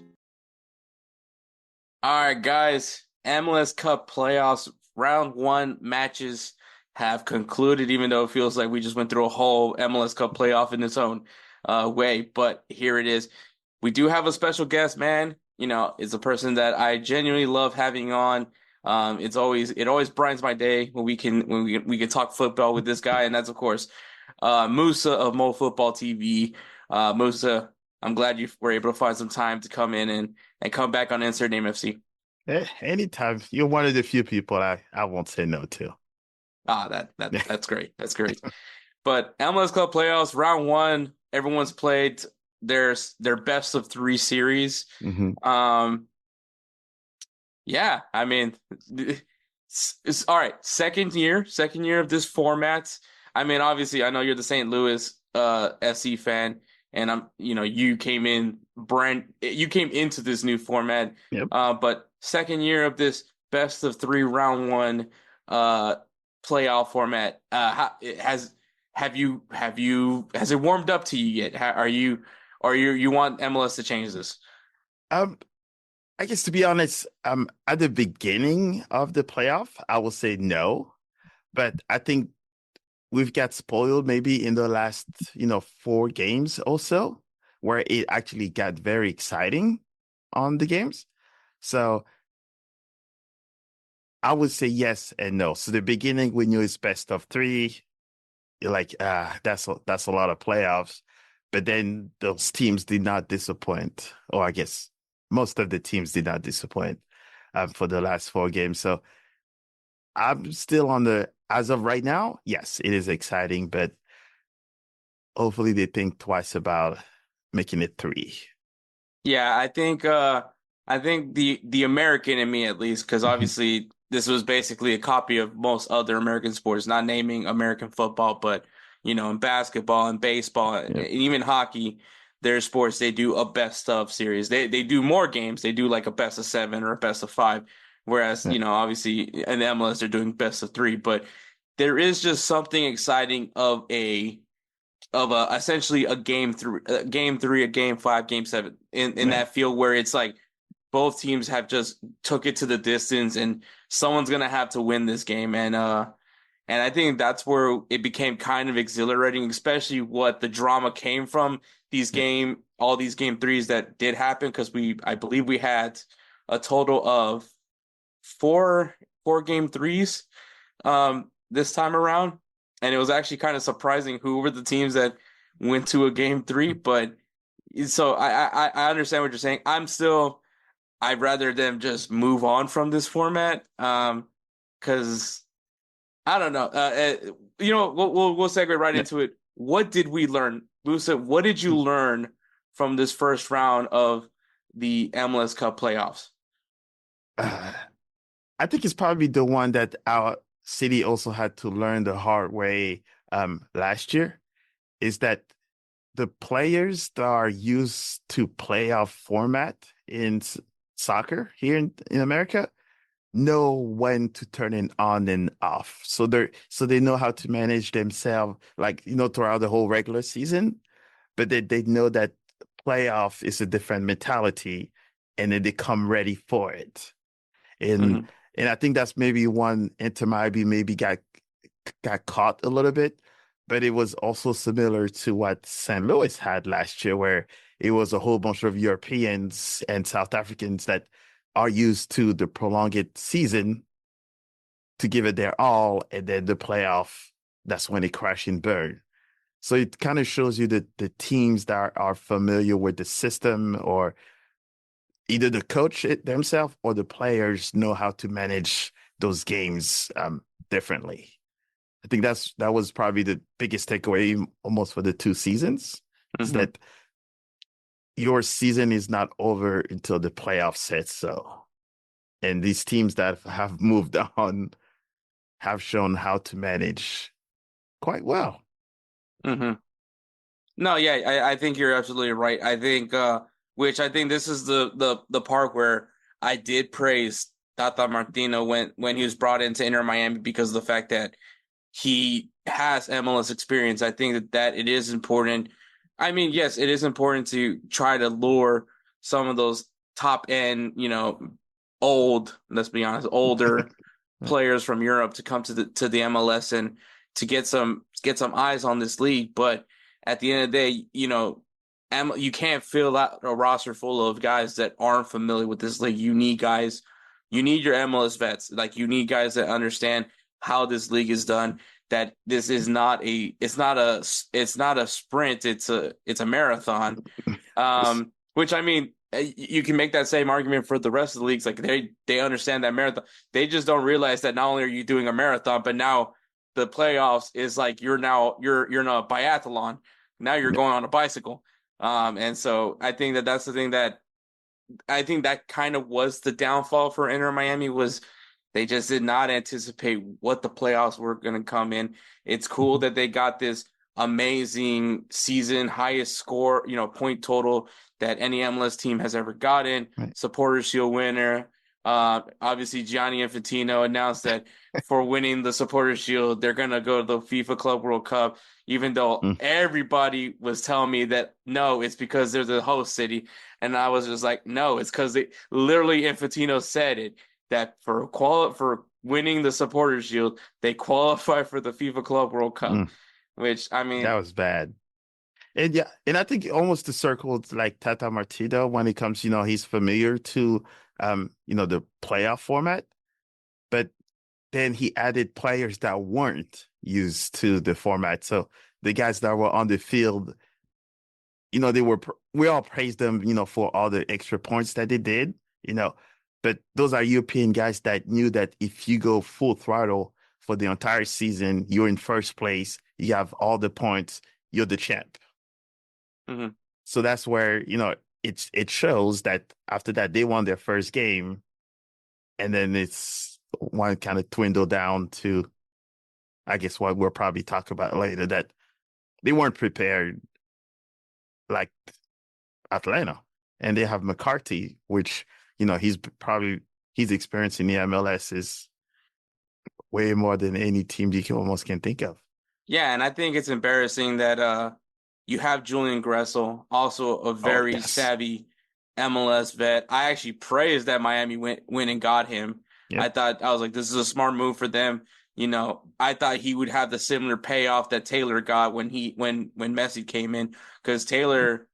All right, guys, MLS Cup playoffs, round 1 matches have concluded, even though it feels like we just went through a whole MLS Cup playoff in its own way. But here it is. We do have a special guest, man. It's a person that I genuinely love having on. It always brightens my day when we can talk football with this guy, and that's of course Moussa of Futbol TV. Moussa, I'm glad you were able to find some time to come in and come back on Insert Name FC. Anytime. You're one of the few people I won't say no to. Ah, that's great. That's great. But MLS Cup Playoffs, round one, everyone's played their best of three series. hmm Um, yeah, I mean, it's all right. Second year of this format. I mean, obviously, I know you're the St. Louis SC fan, and you came into this new format. Yep. But second year of this best of three round one uh playoff format. Has it warmed up to you yet? You want MLS to change this? Um, I guess to be honest, at the beginning of the playoff, I will say no, but I think we've got spoiled maybe in the last, 4 games or so, where it actually got very exciting on the games. So I would say yes and no. So the beginning, we knew it's best of three. You're like, that's a lot of playoffs. But then those teams did not disappoint, or I guess most of the teams did not disappoint for the last 4 games. So I'm still as of right now, yes, it is exciting, but hopefully they think twice about making it three. Yeah, I think the American in me at least, because obviously this was basically a copy of most other American sports, not naming American football, but in basketball and baseball and Yep. even hockey, their sports they do a best of series. They do more games. They do like a best of seven or a best of five, whereas Yeah. obviously in the MLS they're doing best of three. But there is just something exciting of essentially a game three, a game five, game seven in Yeah. that field where it's like both teams have just took it to the distance and someone's gonna have to win this game and I think that's where it became kind of exhilarating, especially what the drama came from Yeah. all these game threes that did happen because I believe we had a total of four game threes this time around. And it was actually kind of surprising who were the teams that went to a game three. But so I understand what you're saying. I'd rather them just move on from this format. Because I don't know. We'll segue right Yeah. into it. What did we learn, Moussa? What did you learn from this first round of the MLS Cup playoffs? Uh, I think it's probably the one that our city also had to learn the hard way last year is that the players that are used to playoff format in soccer here in America know when to turn it on and off. So they know how to manage themselves like throughout the whole regular season, but they know that playoff is a different mentality and then they come ready for it. And Hmm. and I think that's maybe one Inter Miami maybe got caught a little bit, but it was also similar to what St. Louis had last year, where it was a whole bunch of Europeans and South Africans that are used to the prolonged season to give it their all, and then the playoff, that's when it crash and burn. So it kind of shows you that the teams that are familiar with the system, or either the coach themselves or the players know how to manage those games differently. I think that was probably the biggest takeaway almost for the 2 seasons is Hmm. that your season is not over until the playoffs hit. So, and these teams that have moved on have shown how to manage quite well. Hmm. No, yeah, I think you're absolutely right. I think which I think this is the part where I did praise Tata Martino when he was brought into Inter Miami because of the fact that he has MLS experience. I think that it is important. I mean, yes, it is important to try to lure some of those top end, let's be honest, older players from Europe to come to the MLS and to get some eyes on this league. But at the end of the day, you can't fill out a roster full of guys that aren't familiar with this league. You need guys, you need your MLS vets. Like you need guys that understand how this league is done. that this is not a sprint, it's a marathon. Which I mean, you can make that same argument for the rest of the leagues. Like they understand that marathon. They just don't realize that not only are you doing a marathon, but now the playoffs is like you're in a biathlon. Now you're going on a bicycle. And so I think that's the thing that I think that kind of was the downfall for Inter Miami was they just did not anticipate what the playoffs were going to come in. It's cool that they got this amazing season, highest score, point total that any MLS team has ever gotten. Right. Supporters Shield winner. Obviously, Gianni Infantino announced that for winning the Supporters Shield, they're going to go to the FIFA Club World Cup, even though everybody was telling me that, no, it's because they're the host city. And I was just like, no, it's because literally Infantino said it, that for winning the Supporters Shield, they qualify for the FIFA Club World Cup, which, I mean... That was bad. And yeah, and I think almost the circle like Tata Martino when it comes, he's familiar to, the playoff format, but then he added players that weren't used to the format. So the guys that were on the field, we all praised them, for all the extra points that they did, but those are European guys that knew that if you go full throttle for the entire season, you're in first place, you have all the points, you're the champ. Mm-hmm. So that's where, it shows that after that, they won their first game. And then it's one kind of dwindled down to, I guess, what we'll probably talk about later, that they weren't prepared like Atlanta. And they have McCarthy, which, he's experience in the MLS is way more than any team you can think of. Yeah, and I think it's embarrassing that you have Julian Gressel, also a very savvy MLS vet. I actually praised that Miami went and got him. Yep. I was like, this is a smart move for them. I thought he would have the similar payoff that Taylor got when Messi came in, because Taylor,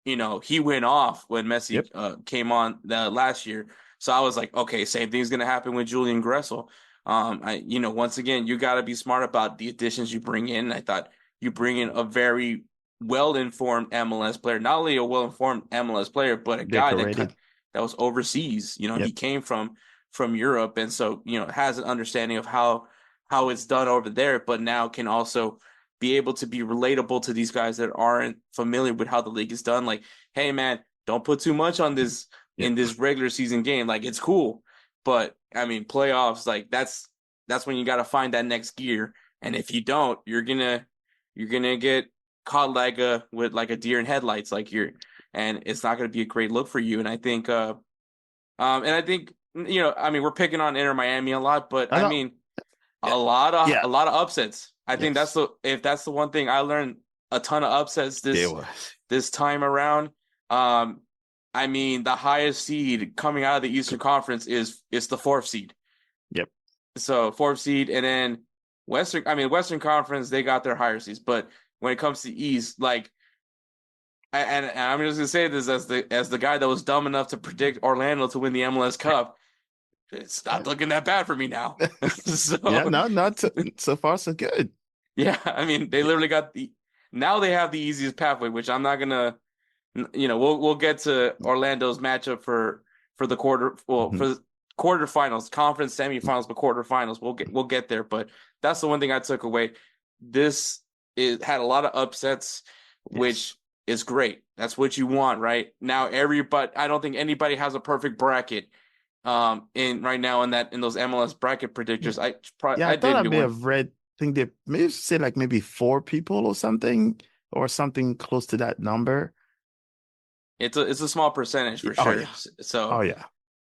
he went off when Messi came on last year. So I was like, okay, same thing's gonna happen with Julian Gressel. Once again, you got to be smart about the additions you bring in. I thought you bring in a very well-informed MLS player, not only a well-informed MLS player, but a guy that was overseas. He came from Europe, and so has an understanding of how it's done over there, but now can also be able to be relatable to these guys that aren't familiar with how the league is done. Like, hey man, don't put too much on this in this regular season game. Like, it's cool, but I mean, playoffs, like that's when you got to find that next gear, and if you don't, you're gonna get caught with a deer in headlights, and it's not gonna be a great look for you. And I think, we're picking on Inter Miami a lot, but I mean, a lot of upsets. I think that's the one thing I learned, a ton of upsets this time around. I mean, the highest seed coming out of the Eastern Conference is the fourth seed. Yep. So fourth seed, and then Western Conference, they got their higher seeds, but when it comes to East, like, and I'm just gonna say this as the guy that was dumb enough to predict Orlando to win the MLS Cup, it's not looking that bad for me now. So, so far so good. Yeah, I mean, they literally now they have the easiest pathway, which I'm not gonna. We'll get to Orlando's matchup for the for the quarterfinals, conference semifinals, but quarterfinals. We'll get there. But that's the one thing I took away. This had a lot of upsets, which is great. That's what you want, right? Now I don't think anybody has a perfect bracket in right now in those MLS bracket predictors. I thought I may have read. I think they may say like maybe 4 people or something close to that number. It's a small percentage for sure. Yeah. So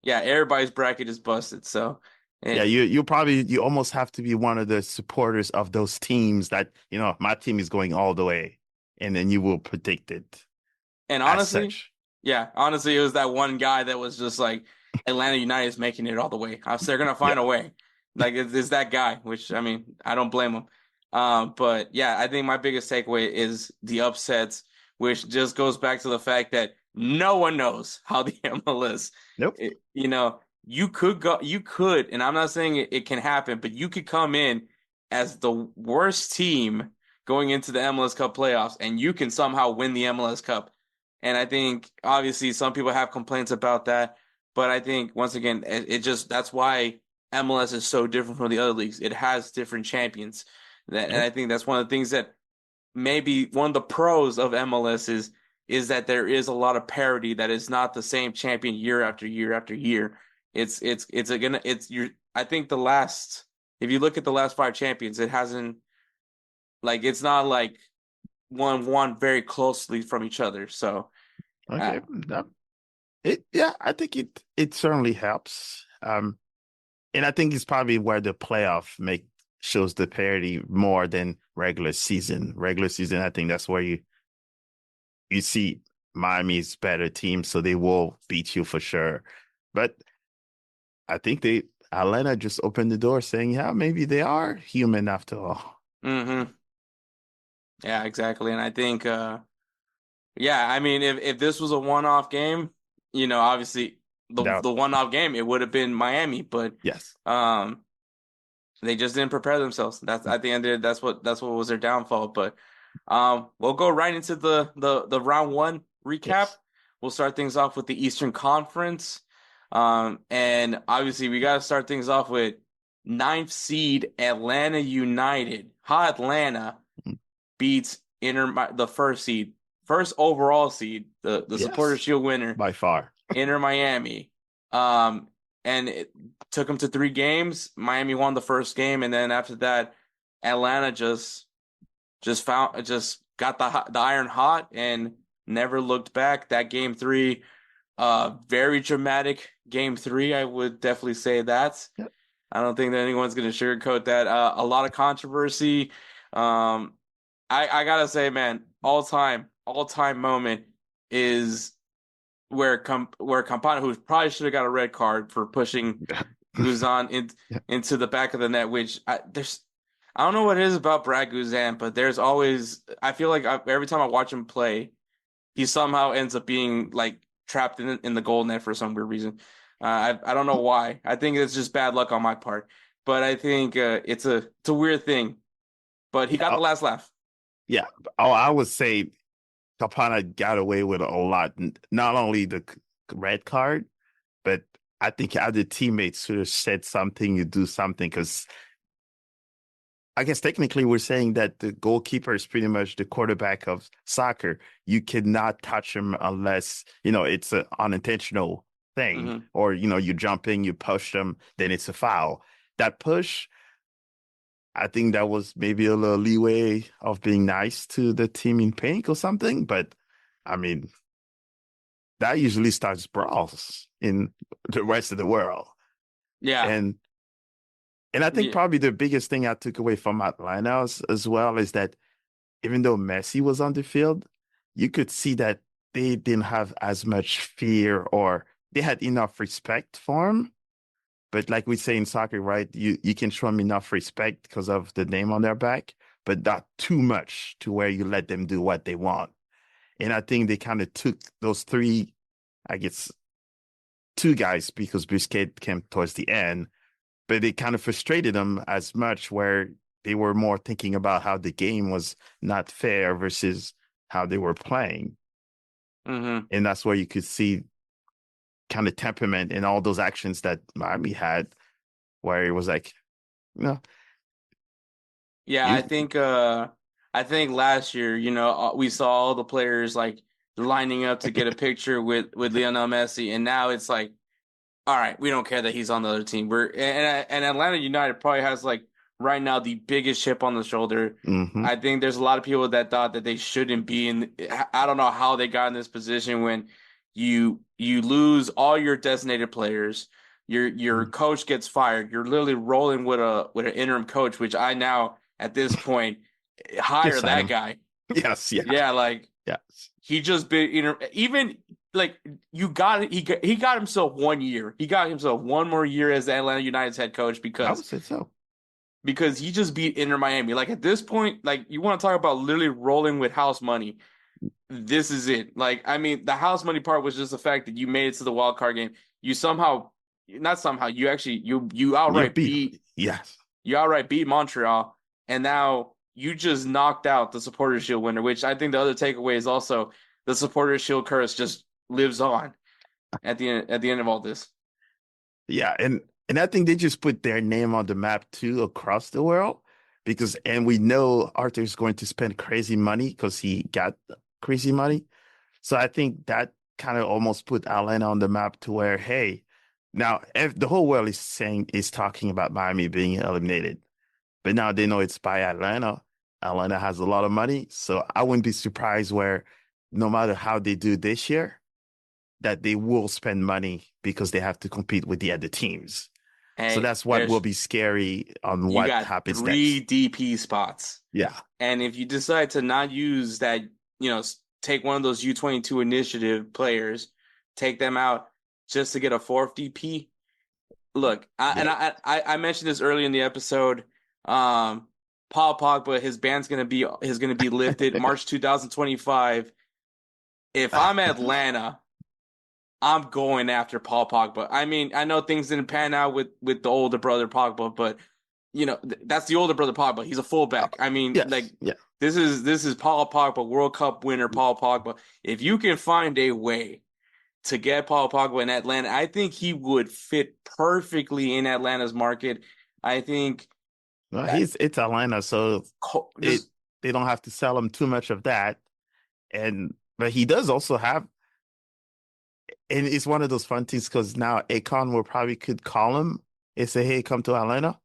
everybody's bracket is busted. So you almost have to be one of the supporters of those teams that my team is going all the way, and then you will predict it. And honestly, it was that one guy that was just like, Atlanta United is making it all the way. They're gonna find a way. Like, it's that guy, which, I mean, I don't blame him. But yeah, I think my bigged takeaway is the upsets, which just goes back to the fact that no one knows how the MLS. Nope. You could, and I'm not saying it can happen, but you could come in as the worst team going into the MLS Cup playoffs, and you can somehow win the MLS Cup. And I think obviously some people have complaints about that, but I think once again, it just that's why MLS is so different from the other leagues. It has different champions. And I think that's one of the things that maybe one of the pros of MLS is that there is a lot of parity, that is not the same champion year after year after year. I think if you look at the last 5 champions, it hasn't, like, it's not like one very closely from each other. So Okay. I think it certainly helps. And I think it's probably where the playoff shows the parity more than regular season. Regular season, I think that's where you see Miami's better team, so they will beat you for sure. But I think Atlanta just opened the door saying, yeah, maybe they are human after all. Mm-hmm. Yeah, exactly. And I think yeah, I mean, if this was a one-off game, obviously the one-off game, it would have been Miami, but yes, they just didn't prepare themselves. That's at the end of it, that's what was their downfall. But we'll go right into the round one recap. yes. We'll start things off with the Eastern Conference. And obviously we got to start things off with 9th seed Atlanta United. How Atlanta beats the first overall seed, the Yes. Supporters Shield winner By far. Inter Miami. And it took them to 3 games. Miami won the first game, and then after that, Atlanta just got the iron hot and never looked back. That game 3, very dramatic game 3. I would definitely say that. Yep. I don't think that anyone's going to sugarcoat that. A lot of controversy. I gotta say, man, all time moment is where Campana, who probably should have got a red card for pushing Guzan into the back of the net, which I don't know what it is about Brad Guzan, but there's always, I feel like every time I watch him play, he somehow ends up being like trapped in the goal net for some weird reason. I don't know why. I think it's just bad luck on my part, but I think it's a weird thing. But he got the last laugh. Yeah. Oh, I would say Campana got away with a lot. Not only the red card, but I think other teammates should have said something, you do something, because I guess technically we're saying that the goalkeeper is pretty much the quarterback of soccer. You cannot touch him unless, it's an unintentional thing, or, you're jumping, you push them, then it's a foul. That push, I think that was maybe a little leeway of being nice to the team in pink or something. But, I mean, that usually starts brawls in the rest of the world. Yeah. And I think probably the biggest thing I took away from Atlanta as well is that even though Messi was on the field, you could see that they didn't have as much fear, or they had enough respect for him. But like we say in soccer, right, you can show them enough respect because of the name on their back, but not too much to where you let them do what they want. And I think they kind of took those 3, I guess, 2 guys, because Busquets came towards the end, but they kind of frustrated them as much where they were more thinking about how the game was not fair versus how they were playing. Mm-hmm. And that's where you could see kind of temperament in all those actions that Miami had, where it was like, Yeah, I think last year, we saw all the players like lining up to get a picture with Lionel Messi, and now it's like, all right, we don't care that he's on the other team. And Atlanta United probably has, like, right now the biggest chip on the shoulder. Mm-hmm. I think there's a lot of people that thought that they shouldn't be in. I don't know how they got in this position when you lose all your designated players. Your coach gets fired. You're literally rolling with an interim coach, which I now at this point hire that guy. Yes, yeah, yeah, like yes. He just been even like he got himself 1 year. He got himself 1 more year as the Atlanta United's head coach because I would say so. Because he just beat Inter Miami. Like, at this point, like, you want to talk about literally rolling with house money. This is it. Like, I mean, the house money part was just the fact that you made it to the wild card game. You outright beat Yes. You outright beat Montreal. and now you just knocked out the Supporters Shield winner, which I think the other takeaway is also the Supporters Shield curse just lives on at the end of all this. Yeah, and I think they just put their name on the map too across the world because and we know Arthur's going to spend crazy money because he got crazy money. So I think that kind of almost put Atlanta on the map to where, hey, now if the whole world is talking about Miami being eliminated, but now they know it's by Atlanta. Atlanta has a lot of money, so I wouldn't be surprised where no matter how they do this year, that they will spend money because they have to compete with the other teams. So Hey, that's what will be scary on you what got happens three next. DP spots. Yeah. And if you decide to not use that, take one of those U22 initiative players, take them out just to get a fourth DP. Look, Yeah. I mentioned this early in the episode. Paul Pogba, his ban's is gonna be lifted March 2025. If I'm Atlanta, I'm going after Paul Pogba. I mean, I know things didn't pan out with the older brother Pogba, but that's the older brother Pogba. He's a fullback. I mean, like Yes. Yeah. this is Paul Pogba, World Cup winner Paul Pogba. If you can find a way to get Paul Pogba in Atlanta, I think he would fit perfectly in Atlanta's market. I think Well, that it's Atlanta, so it just they don't have to sell him too much of that. And but he does also have, and it's one of those fun things because now Akon will probably could call him and say, "Hey, come to Atlanta."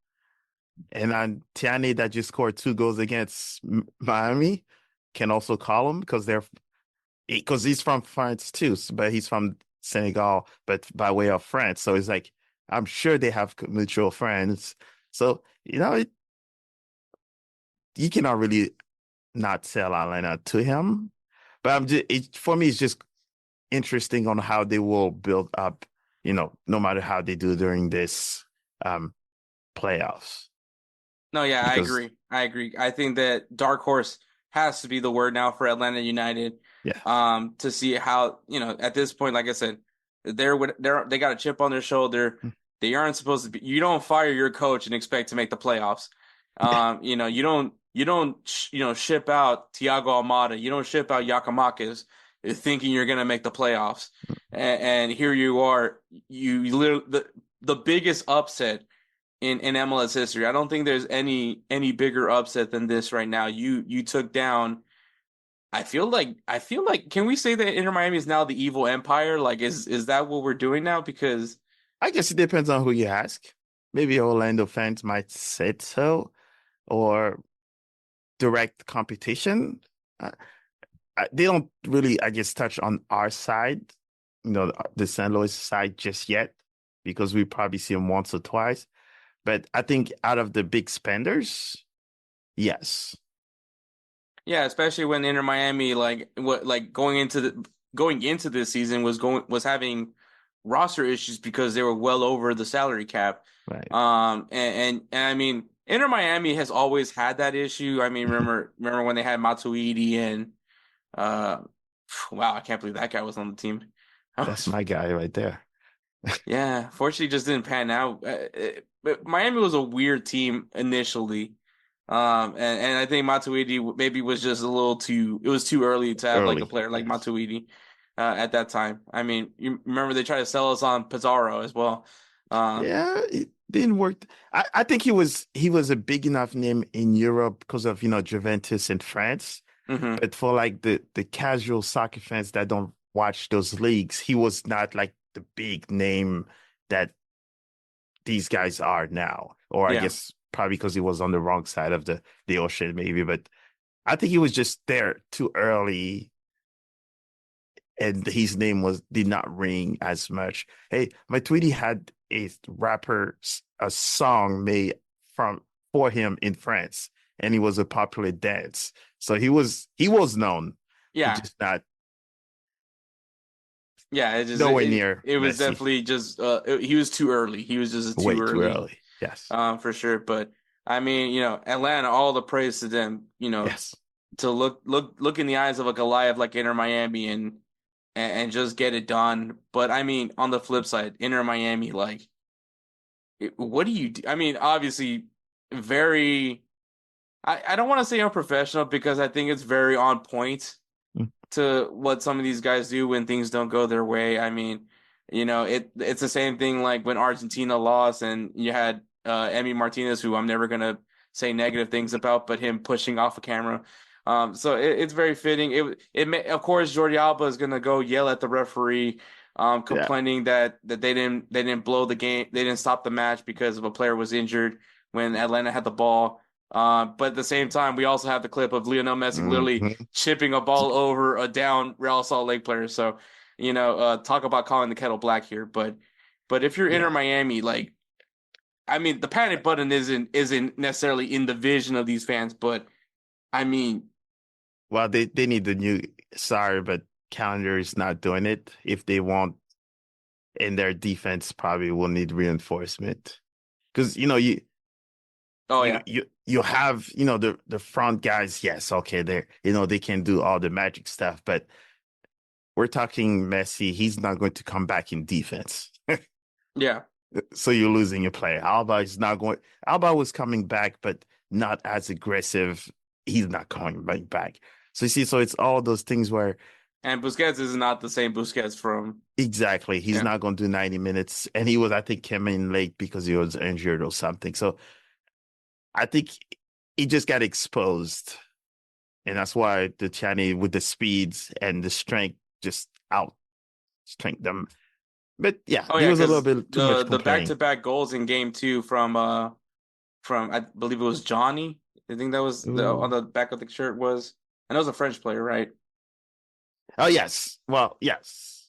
And then Tiani that just scored 2 goals against Miami can also call him because he's from France too, but he's from Senegal, but by way of France. So it's like I'm sure they have mutual friends. So you cannot really not sell Atlanta to him. But for me, it's just interesting on how they will build up. No matter how they do during this um, playoffs, no, yeah, I because agree. I agree. I think that dark horse has to be the word now for Atlanta United. yeah, To see how, at this point, like I said, they got a chip on their shoulder. They aren't supposed to be. You don't fire your coach and expect to make the playoffs. You don't ship out Thiago Almada. You don't ship out Giakoumakis thinking you're gonna make the playoffs. And here you are. You literally the biggest upset in MLS history. I don't think there's any bigger upset than this right now. You took down. I feel like can we say that Inter Miami is now the evil empire? Like is that what we're doing now? Because I guess it depends on who you ask. Maybe Orlando fans might say so, or direct competition. Uh, they don't really, I guess, touch on our side, the St. Louis side just yet, because we probably see them once or twice. But I think out of the big spenders, yes. yeah, especially when Inter Miami going into this season was having roster issues because they were well over the salary cap. Right. And I mean Inter Miami has always had that issue. I mean remember when they had Matuidi and uh wow, I can't believe that guy was on the team. That's my guy right there. Yeah, fortunately, it just didn't pan out. But Miami was a weird team initially, and I think Matuidi maybe was just a little too. It was too early to have like a Early. player like Yes. Matuidi at that time. I mean, you remember they tried to sell us on Pizarro as well. Um, Yeah, it didn't work. I think he was a big enough name in Europe because of, Juventus and France. mhm. But for like the casual soccer fans that don't watch those leagues, he was not like the big name that these guys are now. Or I Yeah, guess probably because he was on the wrong side of the ocean, maybe. But I think he was just there too early, and his name did not ring as much. Hey, my Tweety had a song made from for him in France, and he was a popular dance. So he was known. He yeah, just not yeah. nowhere near It was Messi. definitely just he was too early. He was just too Way too early, early. Yes. for sure. But I mean, Atlanta, all the praise to them. Yes. To look in the eyes of a Goliath like Inter Miami and just get it done. But I mean, on the flip side, Inter Miami, like, what do you do? I mean, obviously, very I don't want to say unprofessional because I think it's very on point Mm. to what some of these guys do when things don't go their way. I mean, it's the same thing like when Argentina lost and you had Emi Martinez, who I'm never gonna say negative things about, but him pushing off a camera. So it's very fitting. Of course Jordi Alba is gonna go yell at the referee, Yeah. complaining that they didn't blow the game, they didn't stop the match because of a player was injured when Atlanta had the ball. But at the same time, we also have the clip of Lionel Messi literally Hmm. chipping a ball over a down Real Salt Lake player. So, talk about calling the kettle black here. But if you're Inter Yeah. Miami, like, I mean, the panic button isn't necessarily in the vision of these fans, but I mean, Well, they need the new. Sorry, but calendar is not doing it. If they want, and their defense probably will need reinforcement because oh you yeah, you you have the front guys. Yes, okay, they can do all the magic stuff, but we're talking Messi. He's not going to come back in defense. yeah. So you're losing a player. Alba is not going. Alba was coming back, but not as aggressive. He's not coming back. So you see, so it's all those things where And Busquets is not the same Busquets from exactly he's yeah. not going to do 90 minutes, and he was I think came in late because he was injured or something. So I think he just got exposed, and that's why the Chinese with the speeds and the strength just out strength them. But yeah, Oh there yeah, was a little because bit too much the complaining. back-to-back goals in game two from I believe it was Johnny. I think that was on Ooh. the back of the shirt was, and that was a French player, right? Oh yes, well yes.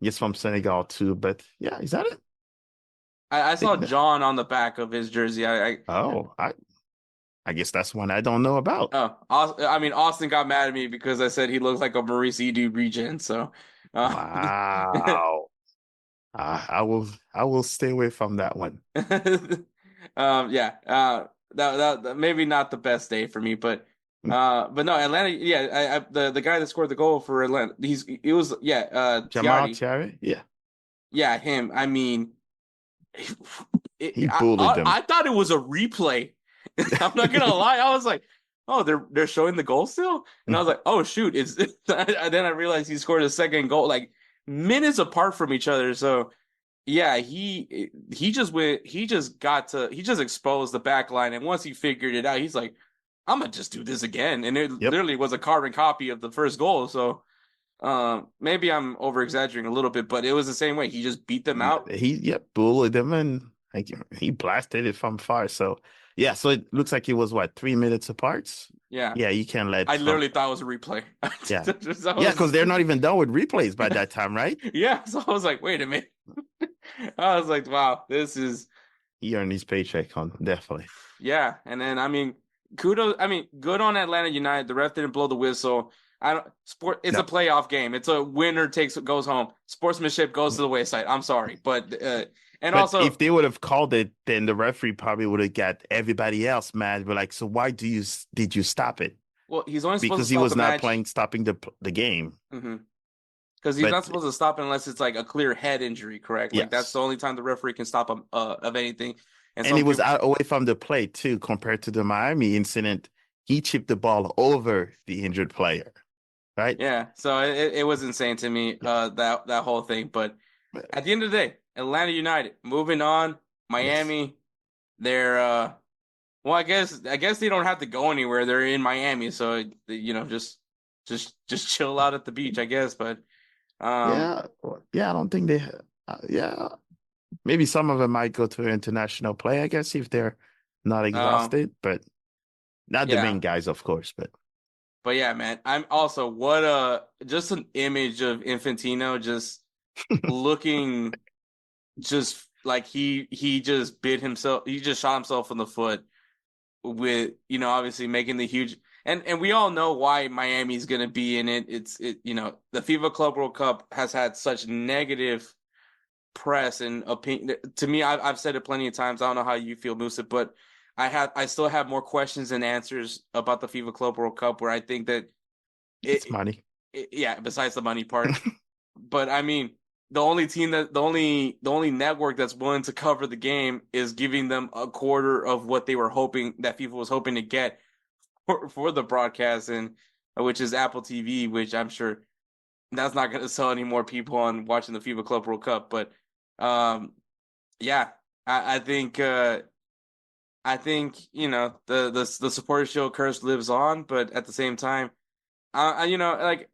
Yes, from Senegal too, but yeah, is that it? I Think saw John on the back of his jersey. oh, I guess that's one I don't know about. I mean, Austin got mad at me because I said he looks like a Maurice Edu regen. So, uh, Wow. I will stay away from that one. yeah, that maybe not the best day for me, but no, Atlanta. Yeah, the guy that scored the goal for Atlanta, it was yeah, Jamal Tiardi. Thierry, yeah, Yeah, him. I mean, he bullied them. I thought it was a replay. I'm not gonna lie. I was like, oh, they're showing the goal still, and I was like, oh shoot, it's. And then I realized he scored a second goal like minutes apart from each other. So yeah, he just went. He just exposed the back line, and once he figured it out, he's like, I'm gonna just do this again, and it Yep. literally was a carbon copy of the first goal. So. Maybe I'm over exaggerating a little bit, but it was the same way. He just beat them out. Yep, bullied them and like he blasted it from far. So yeah, so it looks like it was what 3 minutes apart. Yeah. Yeah, you can let I from literally thought it was a replay. yeah. That Yeah, because was, they're not even done with replays by that time, right? yeah. So I was like, wait a minute. I was like, wow, this is, He earned his paycheck on definitely. yeah. And then, I mean, kudos. I mean, good on Atlanta United. The ref didn't blow the whistle. It's No, a playoff game. It's a winner goes home. Sportsmanship goes to the wayside. I'm sorry. And but if also, they would have called it, then the referee probably would have got everybody else mad. But like, so why did you stop it? well, he's only supposed to Because he stop was the not match. playing, stopping the game. Mm-hmm. Because he's not But supposed to stop it unless it's like a clear head injury, correct? Like that's the yes, only time the referee can stop him of anything. And and some he was people, out away from the play too, compared to the Miami incident. He chipped the ball over the injured player, right? yeah. So it was insane to me, Yeah. that whole thing. But But at the end of the day, Atlanta United moving on. yes, Miami, they're well, I guess they don't have to go anywhere. They're in Miami, so just chill out at the beach, I guess. But um, yeah. I don't think they. Yeah, maybe some of them might go to international play. I guess if they're not um, exhausted, but not the yeah. main guys, of course. But But yeah, man, I'm also what just an image of Infantino just looking just like he just bit himself, he just shot himself in the foot with obviously making the huge and we all know why Miami's gonna be in it. The FIFA Club World Cup has had such negative press and opinion. To me, I've said it plenty of times. I don't know how you feel, Moussa, but I still have more questions than answers about the FIFA Club World Cup where I think that it's it, money. yeah, besides the money part. But I mean, the only network that's willing to cover the game is giving them a quarter of what they were hoping that FIFA was hoping to get for the broadcast, and which is Apple TV, which I'm sure that's not going to sell any more people on watching the FIFA Club World Cup. But um, yeah, I think the supporter shield curse lives on, but at the same time, like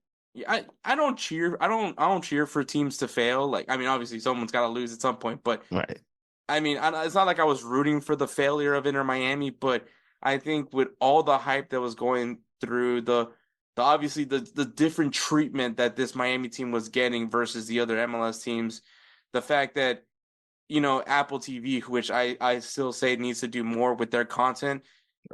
I don't cheer I don't cheer for teams to fail. Like I mean, obviously someone's got to lose at some point, but Right. I mean, it's not like I was rooting for the failure of Inter Miami, but I think with all the hype that was going through the obviously the different treatment that this Miami team was getting versus the other MLS teams, the fact that Apple TV, which I still say needs to do more with their content.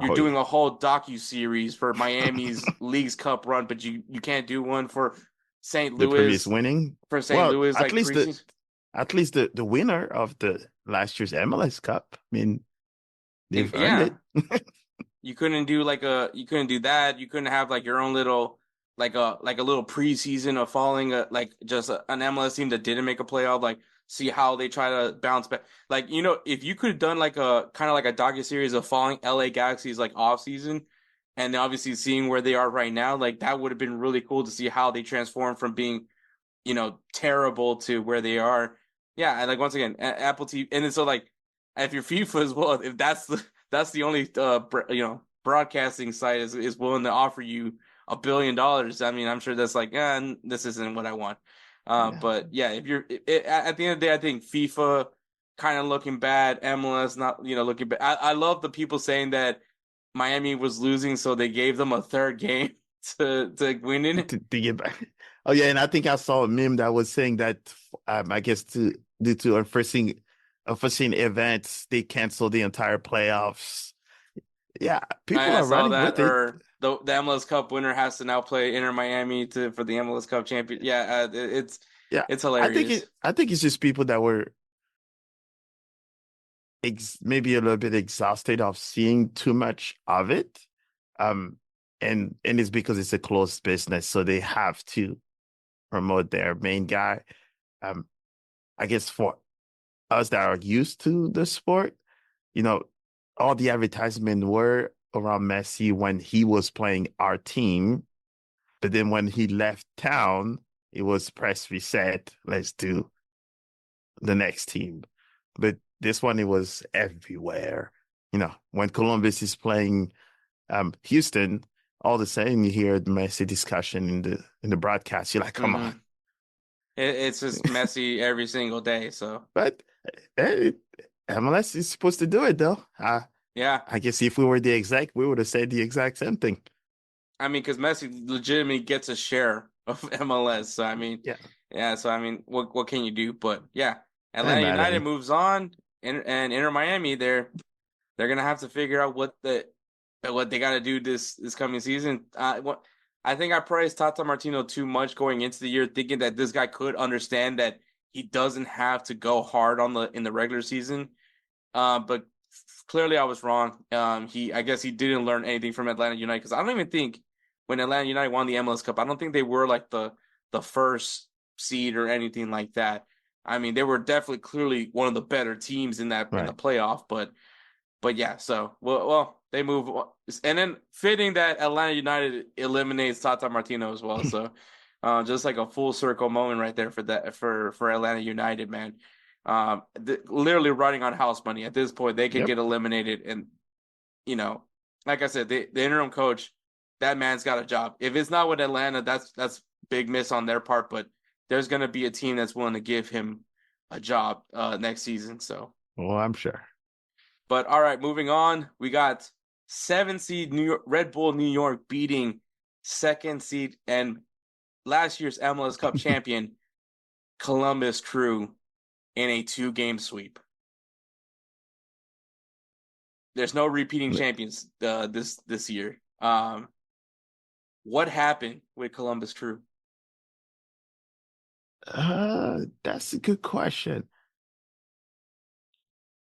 You're Oh, yeah. doing a whole docu-series for Miami's Leagues Cup run, but you can't do one for St. The previous Louis winning. for St. Well, Louis like preseason. at least the winner of the last year's MLS Cup. I mean, they've earned Yeah, it. you couldn't do that. You couldn't have like your own little like a little preseason of following like just an MLS team that didn't make a playoff, like see how they try to bounce back. Like, if you could have done like a kind of like a docuseries of following LA Galaxy's like off season and then obviously seeing where they are right now, like that would have been really cool to see how they transform from being, terrible to where they are. Yeah, and like once again, Apple TV, and then so like if your FIFA as well, if that's the only broadcasting site is willing to offer you $1 billion. I mean, I'm sure that's like, this isn't what I want. Yeah. But yeah, if at the end of the day, I think FIFA kind of looking bad, MLS not looking bad. I love the people saying that Miami was losing, so they gave them a third game to win it. To get back. Oh yeah, and I think I saw a meme that was saying that I guess due to unforeseen events, they canceled the entire playoffs. Yeah, people I are saw running that, with it. or the MLS Cup winner has to now play Inter Miami for the MLS Cup champion. Yeah, Yeah, it's hilarious. I think it's just people that were maybe a little bit exhausted of seeing too much of it. Um, and it's because it's a closed business, so they have to promote their main guy. Um, I guess for us that are used to the sport, you know, all the advertisement were around Messi when he was playing our team, but then when he left town, it was press reset. Let's do the next team. But this one, it was everywhere. When Columbus is playing Houston, all of a sudden you hear the Messi discussion in the broadcast. You're like, come on. Hmm it's just messy every single day. So But hey, MLS is supposed to do it though. yeah, I guess if we were the exec, we would have said the exact same thing. I mean, because Messi legitimately gets a share of MLS. So I mean, Yeah. yeah. So I mean, what can you do? But yeah, I'm Atlanta mad at United him. moves on, and Inter Miami, they're gonna have to figure out what they got to do this coming season. I think I praised Tata Martino too much going into the year, thinking that this guy could understand that he doesn't have to go hard in the regular season. But clearly I was wrong. I guess he didn't learn anything from Atlanta United because I don't even think when Atlanta United won the MLS Cup, I don't think they were like the first seed or anything like that. I mean, they were definitely clearly one of the better teams in the Right. playoff, but yeah, so well they move, and then fitting that Atlanta United eliminates Tata Martino as well. So, just like a full circle moment right there for Atlanta United, man. Literally running on house money at this point. They could Yep. get eliminated, and you know, like I said, the interim coach, that man's got a job. If it's not with Atlanta, that's big miss on their part. But there's gonna be a team that's willing to give him a job next season. So. Well, I'm sure. But all right, moving on. We got 7 seed New York Red Bull New York beating 2nd seed and last year's MLS Cup champion Columbus Crew in a 2-game sweep. There's no repeating champions this year. What happened with Columbus Crew? That's a good question.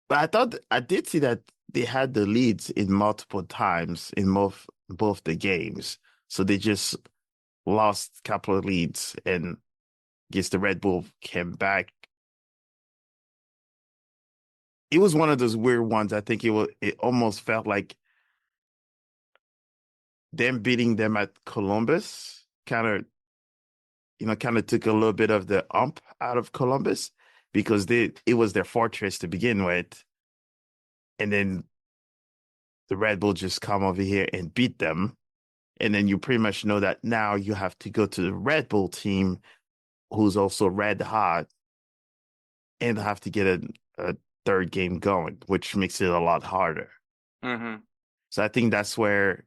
But I did see that they had the leads in multiple times in both the games. So they just lost a couple of leads and guess the Red Bull came back. It was one of those weird ones. I think it almost felt like them beating them at Columbus kind of took a little bit of the out of Columbus because it was their fortress to begin with. And then the Red Bull just come over here and beat them. And then you pretty much know that now you have to go to the Red Bull team who's also red hot and have to get a third game going, which makes it a lot harder. Mm-hmm. So I think that's where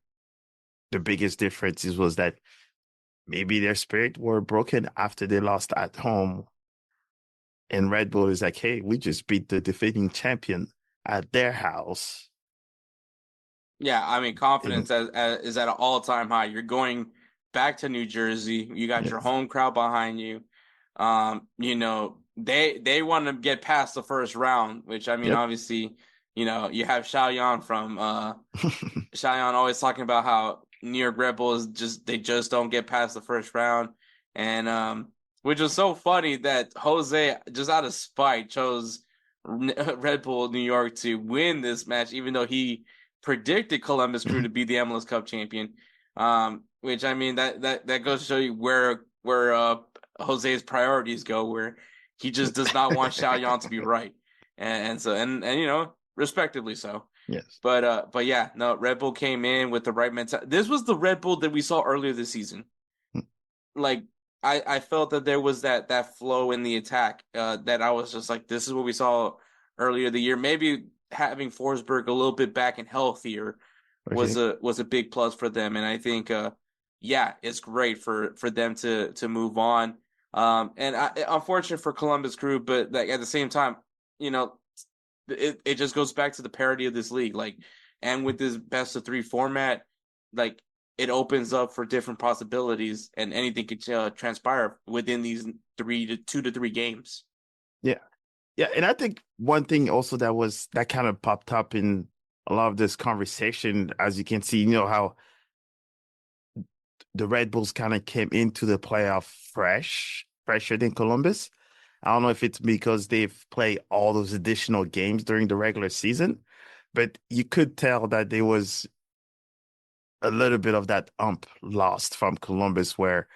the biggest difference was that maybe their spirit were broken after they lost at home. And Red Bull is like, hey, we just beat the defending champion at their house. Yeah, I mean, And confidence is at an all-time high. You're going back to New Jersey. You got your yes, home crowd behind you. They want to get past the first round, which I mean, yep. obviously, you have Xiaoyan from Xiaoyan always talking about how New York Red Bulls they just don't get past the first round, and which was so funny that Jose just out of spite chose Red Bull New York to win this match, even though he predicted Columbus Crew to be the MLS Cup champion. Which I mean that goes to show you where Jose's priorities go, where he just does not want Xiaoyan to be right, and so respectively so. Yes. But yeah, no, Red Bull came in with the right mentality. This was the Red Bull that we saw earlier this season. Like I felt that there was that flow in the attack that I was just like, this is what we saw earlier the year. Maybe having Forsberg a little bit back and healthier was Okay. a big plus for them, and I think yeah, it's great for them to move on. And unfortunate for Columbus Crew, but like at the same time, you know, it just goes back to the parity of this league, like, and with this best of three format, like it opens up for different possibilities, and anything could transpire within these 2 to 3 games. Yeah. Yeah. And I think one thing also that kind of popped up in a lot of this conversation, as you can see, how the Red Bulls kind of came into the playoff fresher than Columbus. I don't know if it's because they've played all those additional games during the regular season, but you could tell that there was a little bit of that lost from Columbus, where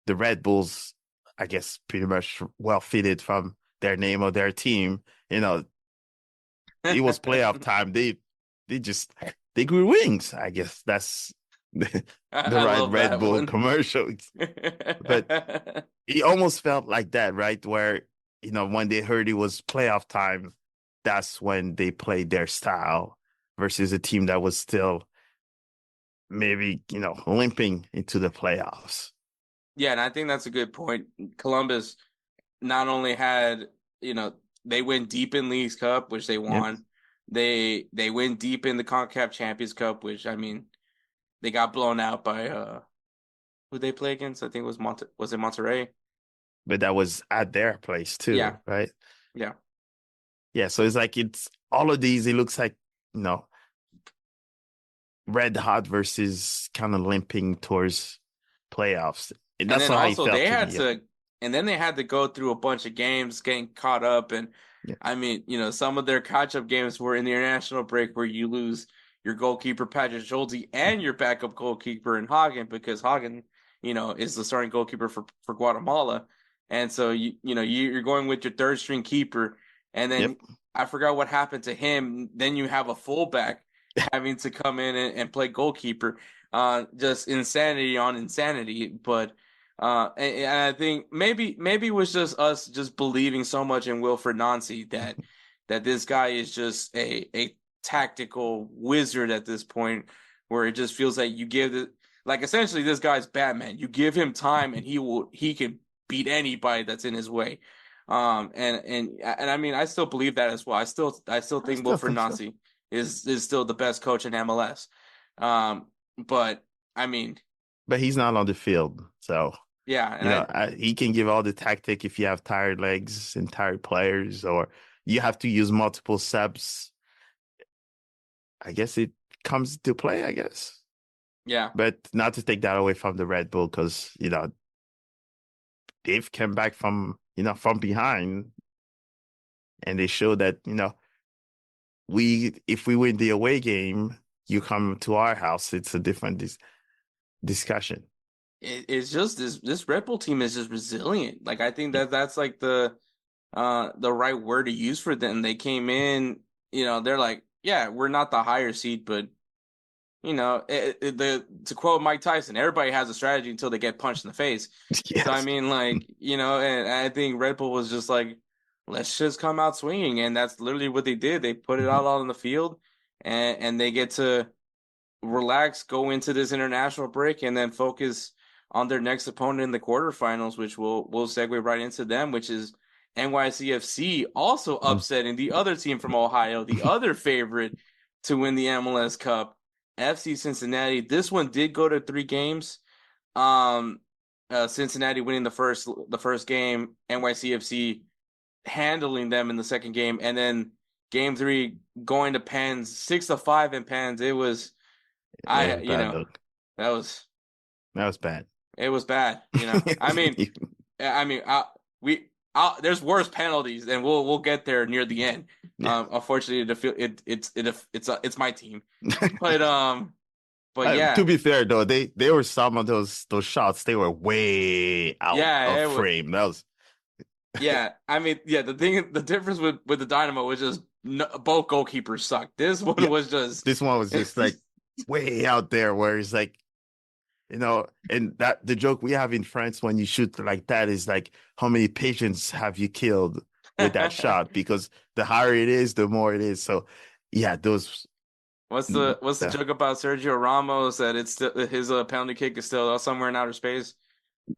the Red Bulls, I guess, pretty much well fitted from their name of their team. It was playoff time. They grew wings. I guess that's the I right love Red that Bull one. commercial. But it almost felt like that, right? Where, when they heard it was playoff time, that's when they played their style versus a team that was still maybe, limping into the playoffs. Yeah, and I think that's a good point. Columbus not only had, you know, they went deep in Leagues Cup, which they Yep. won. They went deep in the CONCACAF Champions Cup, which I mean, they got blown out by who they play against? I think it was it Monterrey? But that was at their place Yeah, too, right? yeah. Yeah. So it's like it's all of these, it looks like, you know, red hot versus kind of limping towards playoffs. And And that's then how he also felt they to had me. Yeah. to and then they had to go through a bunch of games getting caught up, and Yeah. I mean, some of their catch-up games were in the international break where you lose your goalkeeper Patrick Schulte and your backup goalkeeper in Hagen, because Hagen, is the starting goalkeeper for Guatemala. And so you're going with your third string keeper, and Yep. then I forgot what happened to him. Then you have a fullback having to come in and play goalkeeper. Just insanity on insanity. But and I think maybe it was just us just believing so much in Wilfred Nancy that this guy is just a tactical wizard at this point, where it just feels like you give it, like, essentially this guy's Batman. You give him time and he can beat anybody that's in his way. And I mean, I still believe that as well. I still I think still Wilfred think so. Nancy is still the best coach in MLS. But I mean, But he's not on the field. So, yeah, and I he can give all the tactic if you have tired legs and tired players, or you have to use multiple subs. I guess it comes to play, I guess. yeah. But not to take that away from the Red Bull, because, they've come back from behind, and they show that, if we win the away game, you come to our house, it's a different. discussion. It's just this Red Bull team is just resilient. Like I think that's like the right word to use for them. They came in, they're like, yeah, we're not the higher seed, but to quote Mike Tyson, everybody has a strategy until they get punched in the face. So I Yes. mean, like, and I think Red Bull was just like, let's just come out swinging, and that's literally what they did. They put it Mhm. all out on the field, and they get to relax, go into this international break, and then focus on their next opponent in the quarterfinals, which we'll segue right into them, which is NYCFC, also upsetting the other team from Ohio, the other favorite to win the MLS Cup, FC Cincinnati. This one did go to 3 games. Um, Cincinnati winning the first game, NYCFC handling them in the second game, and then game 3 going to pens, 6-5 in pens. It was That I was you bad, know though. that was That was bad. it was bad. I mean, we there's worse penalties, and we'll get there near the end. Yeah. Unfortunately, it's my team, but To yeah, be fair, though, they were some of those shots. They were way out of yeah, frame. That was yeah. I mean, yeah. The difference with the Dynamo was just both goalkeepers sucked. This one yeah. was just This one was just like way out there, where it's like, and that the joke we have in France when you shoot like that is like, how many patients have you killed with that shot? Because the higher it is, the more it is. So, yeah, those. What's the The, joke about Sergio Ramos that it's still his penalty kick is still somewhere in outer space?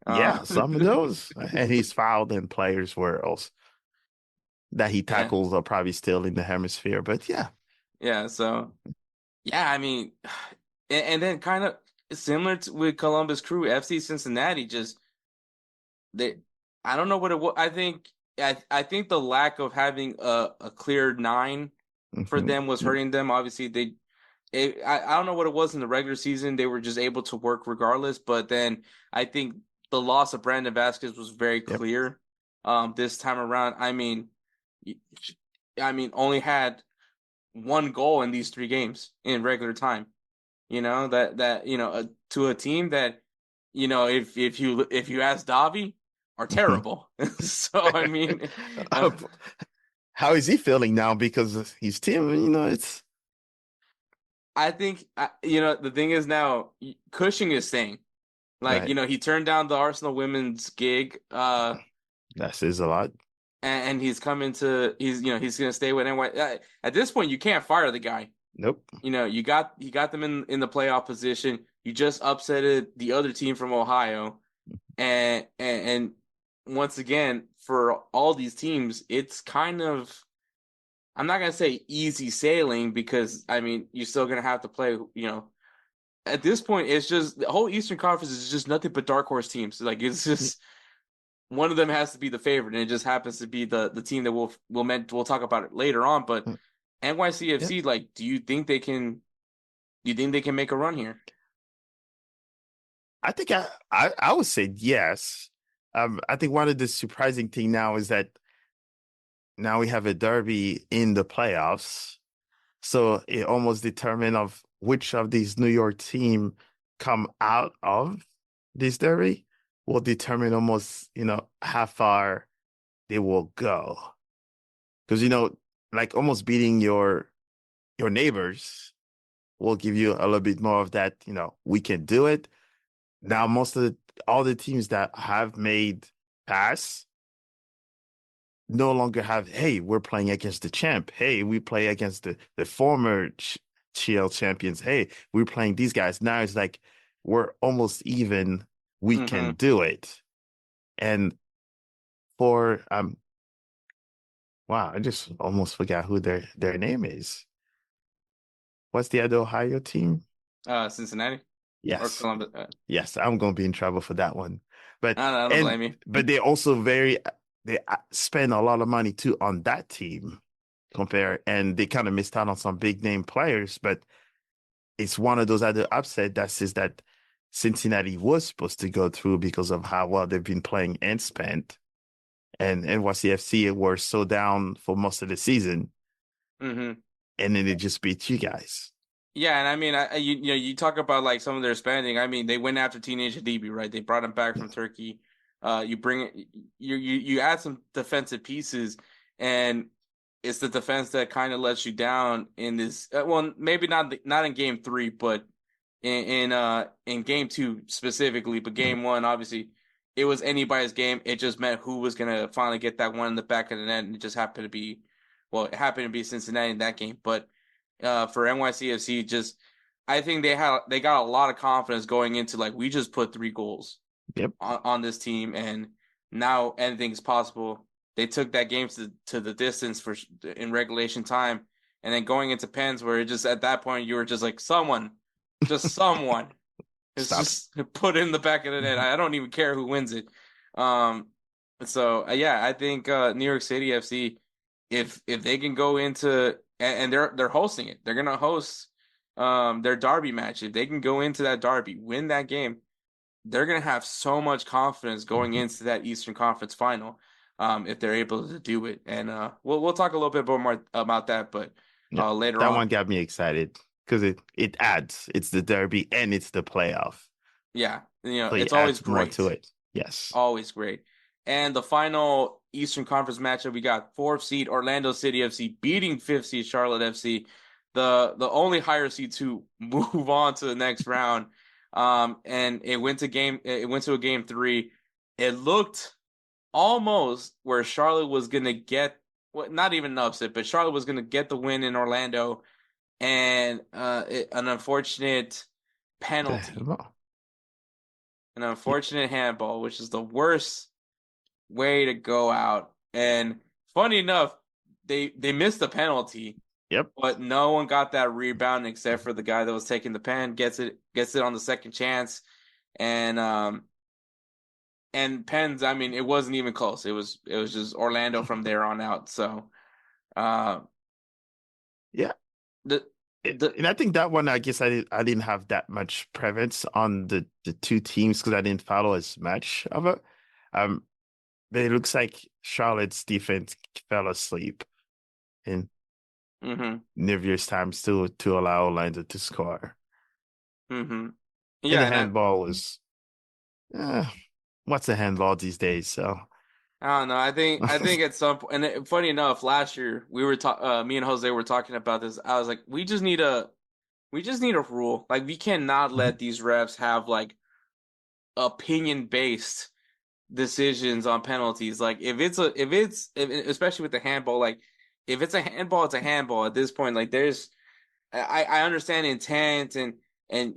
yeah, some of those, and he's fouled, and players were also that he Yeah, tackles are probably still in the hemisphere. But yeah, yeah. So yeah, I mean, and then kind of similar to with Columbus Crew, FC Cincinnati just they. I don't know what it was. I think the lack of having a clear nine for hmm them was hurting them. Obviously, I don't know what it was in the regular season. They were just able to work regardless. But then I think the loss of Brandon Vasquez was very yep. clear this time around. Only had 1 goal in these 3 games in regular time. To a team that if you ask Davi are terrible. So I mean, How is he feeling now? Because his team, it's I think the thing is now Cushing is staying. Like, right. he turned down the Arsenal women's gig, That says a lot. and he's gonna stay with NY. At this point, you can't fire the guy. Nope. You got them in the playoff position. You just upsetted the other team from Ohio, and once again, for all these teams, it's kind of, I'm not gonna say easy sailing because I mean you're still gonna have to play. At this point, it's just the whole Eastern Conference is just nothing but dark horse teams. Like it's just one of them has to be the favorite, and it just happens to be the team that we'll talk about it later on. But Yeah. NYCFC, like, do you think they can? Do you think they can make a run here? I think I would say yes. I think one of the surprising thing now is that now we have a derby in the playoffs. So it almost determine of which of these New York team come out of this derby will determine almost, how far they will go. Because, like almost beating your neighbors will give you a little bit more of that, we can do it. Now, all the teams that have made pass no longer have, hey, we're playing against the champ. Hey, we play against the former CL champions. Hey, we're playing these guys. Now it's like we're almost even. We can Mm-hmm. do it. And for wow, I just almost forgot who their name is. What's the other Ohio team? Cincinnati or Yes. Columbus? Yes, I'm gonna be in trouble for that one. But I don't blame you. they also they spend a lot of money too on that team and they kind of missed out on some big name players, but it's one of those other upset that says that Cincinnati was supposed to go through because of how well they've been playing and spent. And NYCFC were so down for most of the season, Mm-hmm. and then they just beat you guys. Yeah, and I mean, you talk about like some of their spending. I mean, they went after Teenage Adibi, right? They brought him back from Turkey. You bring it, you add some defensive pieces, and it's the defense that kind of lets you down in this. Well, maybe not in game three, but in game two specifically. But game one, obviously, it was anybody's game. It just meant who was gonna finally get that one in the back of the net, and it just happened to be, well, it happened to be Cincinnati in that game, but for NYCFC, just I think they got a lot of confidence going into like we just put 3 goals Yep. on this team, and now anything's possible. They took that game to the distance for in regulation time, and then going into pens where it just at that point you were just like just someone, it's Stop. just put it in the back of the net. I don't even care who wins it. Um, so yeah, I think New York City FC, if they can go into and they're hosting it, they're gonna host their derby match. If they can go into that derby, win that game, they're gonna have so much confidence going into that Eastern Conference final. If they're able to do it, and we'll talk a little bit more about that, but Yeah, later that on. one got me excited because it adds. It's the derby and it's the playoff, Yeah, so it it's always adds more to great. it. Yes. Always great. And the final Eastern Conference matchup, we got fourth seed Orlando City FC beating fifth seed Charlotte FC, the only higher seed to move on to the next round. And it went to a game three. It looked almost where Charlotte was gonna get, well, not even an upset, but Charlotte was gonna get the win in Orlando, and an unfortunate The penalty, hell? an unfortunate handball, which is the worst way to go out. And funny enough, they missed the penalty, Yep. but no one got that rebound except for the guy that was taking the pen, gets it on the second chance. And Pens, I mean, it wasn't even close. It was just Orlando from there on out. So uh Yeah. the the And I think that one, I guess I didn't have that much preference on the two teams because I didn't follow as much of it. Um, but it looks like Charlotte's defense fell asleep in mm-hmm, Nivier's time still to allow Orlando to score. mm-hmm. And Yeah, the and handball was, uh, what's a handball these days? So I don't know. I think at some point, and funny enough, last year me and Jose were talking about this. I was like, we just need a rule. Like we cannot let these refs have like opinion based decisions on penalties. Like especially with the handball, like if it's a handball, it's a handball at this point. Like I understand intent, and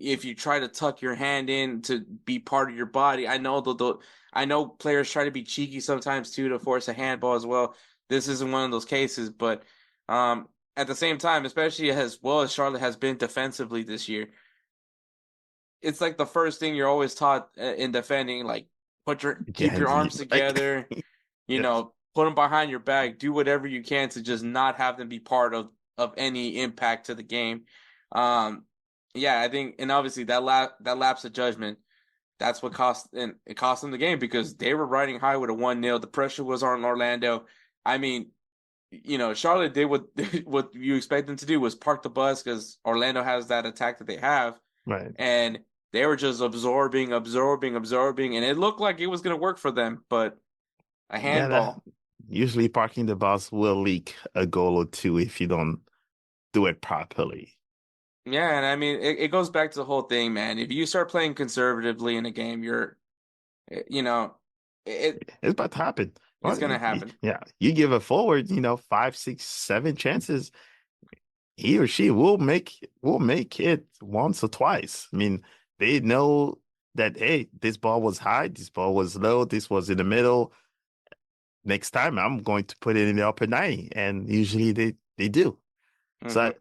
if you try to tuck your hand in to be part of your body, I know players try to be cheeky sometimes too to force a handball as well. This isn't one of those cases, but at the same time, especially as well as Charlotte has been defensively this year, it's like the first thing you're always taught in defending, like keep your Janzi, arms like, together, yes. put them behind your back, do whatever you can to just not have them be part of any impact to the game. Um, yeah, I think, and obviously that lapse of judgment, that's what it cost them the game because they were riding high with a 1-0. The pressure was on Orlando. I mean, Charlotte did what what you expect them to do was park the bus because Orlando has that attack that they have, Right. and they were just absorbing, and it looked like it was going to work for them, but a Yeah, handball. usually parking the bus will leak a goal or two if you don't do it properly. Yeah, and I mean, it goes back to the whole thing, man. If you start playing conservatively in a game, you know, it It's about to happen. it's Well, gonna happen. yeah, you give a forward, 5, 6, 7 chances, he or she will make it once or twice. I mean, they know that hey, this ball was high, this ball was low, this was in the middle. Next time, I'm going to put it in the upper 90, and usually they do. So Hmm.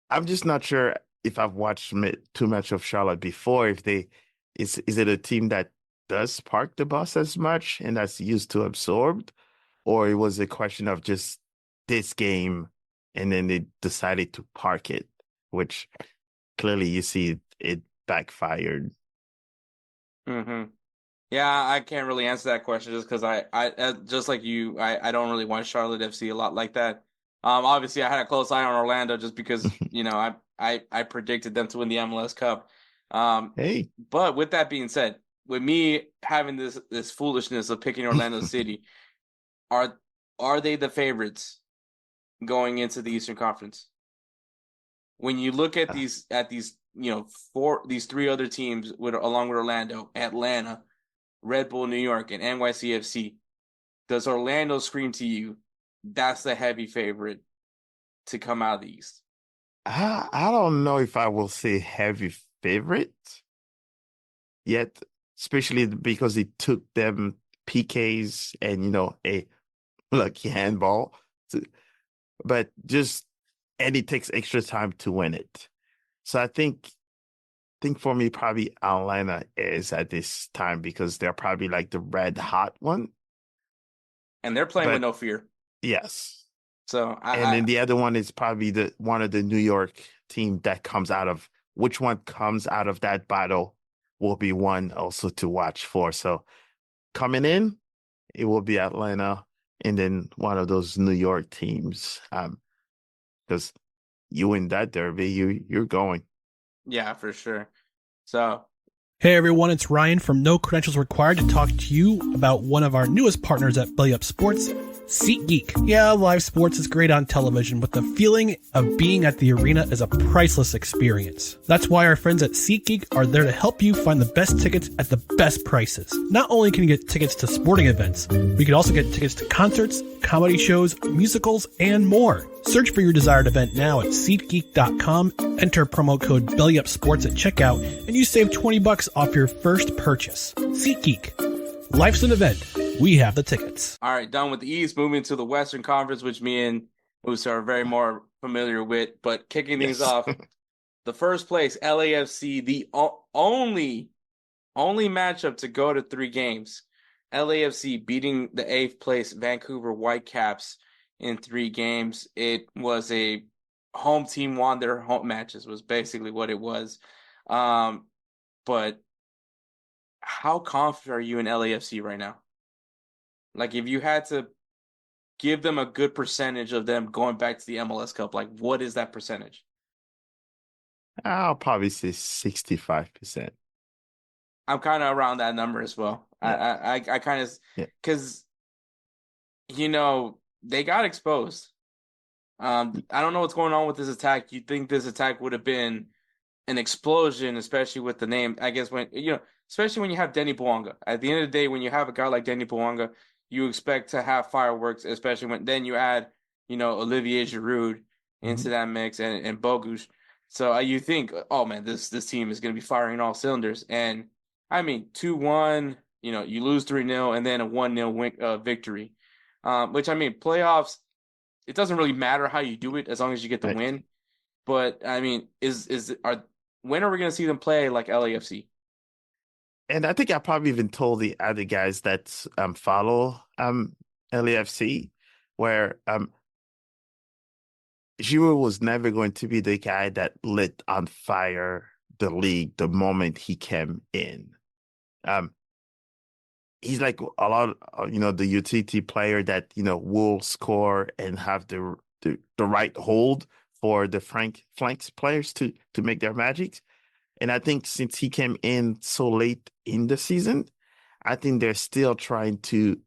I'm just not sure if I've watched too much of Charlotte before. If they is it a team that does park the bus as much and that's used to absorbed, or it was a question of just this game and then they decided to park it, which clearly you see it backfired. Hmm. Yeah, I can't really answer that question just because I just like you, I don't really watch Charlotte FC a lot like that. Obviously, I had a close eye on Orlando just because I predicted them to win the MLS Cup. Hey, But with that being said, with me having this foolishness of picking Orlando City, are are they the favorites going into the Eastern Conference? When you look at these these three other teams with along with Orlando, Atlanta, Red Bull New York, and NYCFC, does Orlando scream to you that's the heavy favorite to come out of the East? I don't know if I will say heavy favorite yet, especially because it took them PKs and a lucky handball, to, but just and it takes extra time to win it. So I think for me probably Atlanta is at this time because they're probably like the red hot one. And they're playing with But no fear. yes. So And I then the other one is probably the one of the New York team that comes out of which one comes out of that battle will be one also to watch for. So coming in, it will be Atlanta and then one of those New York teams. Because you win that derby, you're going. yeah, for sure. So Hey everyone, it's Ryan from No Credentials Required to talk to you about one of our newest partners at BellyUpSports, SeatGeek. Yeah, live sports is great on television, but the feeling of being at the arena is a priceless experience. That's why our friends at SeatGeek are there to help you find the best tickets at the best prices. Not only can you get tickets to sporting events, but you can also get tickets to concerts, comedy shows, musicals, and more. Search for your desired event now at SeatGeek.com, enter promo code BellyUpSports at checkout, and you save $20 off your first purchase. SeatGeek. Life's an event. We have the tickets. all right, done with the East, moving to the Western Conference, which me and Moussa are very more familiar with. But kicking things Yes. off, the first place, LAFC, the only matchup to go to 3 games. LAFC beating the 8th place Vancouver Whitecaps in 3 games. It was a home team won their home matches was basically what it was. But how confident are you in LAFC right now? Like if you had to give them a good percentage of them going back to the MLS Cup, like what is that percentage? I'll probably say 65%. I'm kind of around that number as well. Yeah. I kind of Yeah. because they got exposed. I don't know what's going on with this attack. You'd think this attack would have been an explosion, especially with the name. I guess especially when you have Denny Bouanga. At the end of the day, when you have a guy like Denny Bouanga, you expect to have fireworks, especially when then you add, Olivier Giroud into Mhm. that mix and Bogusz. So you think, oh man, this team is going to be firing all cylinders. And I mean, 2-1, you lose 3-0 and then a 1-0 victory. Which I mean, playoffs, it doesn't really matter how you do it as long as you get the Right. win. But I mean, when are we going to see them play like LAFC? And I think I probably even told the other guys that follow LAFC where Giroud was never going to be the guy that lit on fire the league the moment he came in. Um, he's like a lot, the utility player that will score and have the right hold for the flanks players to make their magic. And I think since he came in so late in the season, I think they're still trying to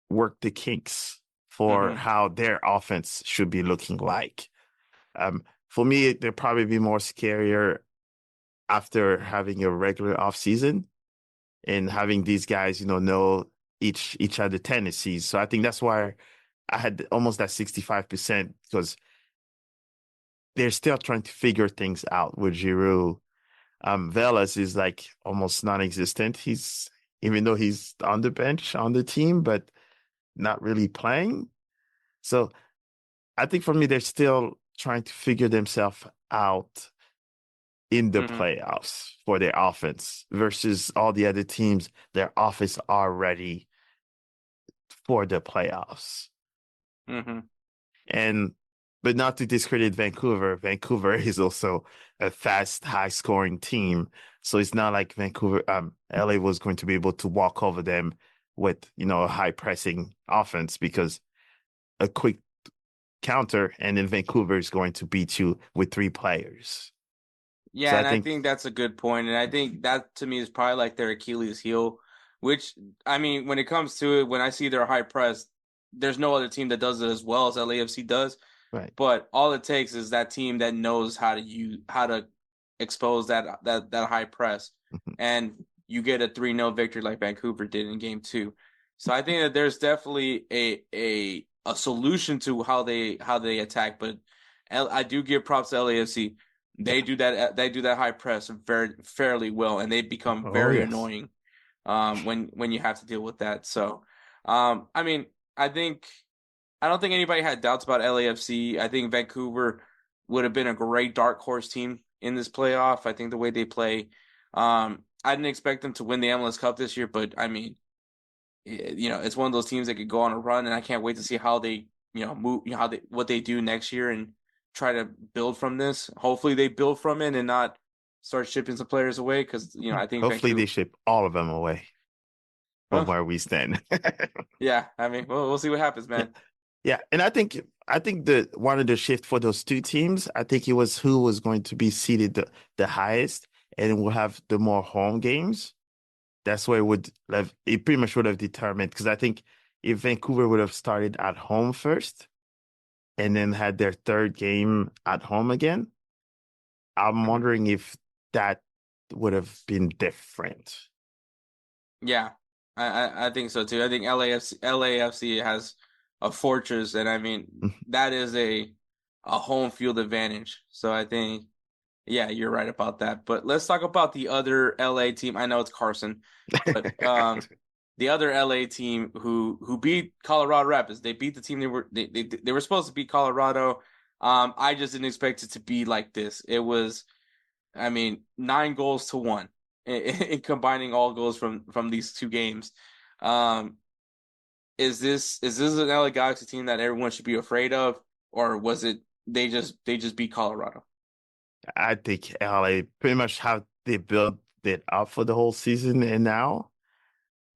work the kinks for Mm-hmm. how their offense should be looking like. For me, they'll probably be more scarier after having a regular off season and having these guys, know each other tendencies. So I think that's why I had almost that 65% because they're still trying to figure things out with Giroud. Velas is like almost non-existent. Even though he's on the bench on the team, but not really playing. So I think for me, they're still trying to figure themselves out in the Mm-hmm. playoffs for their offense versus all the other teams. Their offense are ready for the playoffs. Mm-hmm. And but not to discredit Vancouver. Vancouver is also a fast, high-scoring team. So it's not like LA was going to be able to walk over them with, a high pressing offense because a quick counter, and then Vancouver is going to beat you with 3 players. Yeah, So and I think that's a good point. And I think that to me is probably like their Achilles heel, which I mean, when it comes to it, when I see their high press, there's no other team that does it as well as LAFC does. right. But all it takes is that team that knows how to expose that high press, and you get a 3-0 victory like Vancouver did in game 2. So I think that there's definitely a solution to how they attack. But I do give props to LAFC. They do that high press fairly well, and they become very annoying when you have to deal with that. So I mean, I don't think anybody had doubts about LAFC. I think Vancouver would have been a great dark horse team in this playoff. I think the way they play, I didn't expect them to win the MLS Cup this year, but I mean, it's one of those teams that could go on a run, and I can't wait to see how they, move, what they do next year and try to build from this. Hopefully, they build from it and not start shipping some players away because I think Hopefully Vancouver, they ship all of them away from where we stand. Yeah, I mean, we'll see what happens, man. Yeah, and I think the one of the shift for those 2 teams, I think it was who was going to be seeded the highest, and will have the more home games. That's where it pretty much would have determined, because I think if Vancouver would have started at home first and then had their 3rd game at home again, I'm wondering if that would have been different. Yeah, I think so too. I think LAFC has a fortress, and I mean that is a home field advantage. So I think, yeah, you're right about that. But let's talk about the other LA team. I know it's Carson, but the other LA team who beat Colorado Rapids. They beat the team they were supposed to beat Colorado. I just didn't expect it to be like this. It was, I mean, 9-1 in combining all goals from these 2 games. Is this an LA Galaxy team that everyone should be afraid of, or was it they just beat Colorado? I think LA pretty much how they built it up for the whole season, and now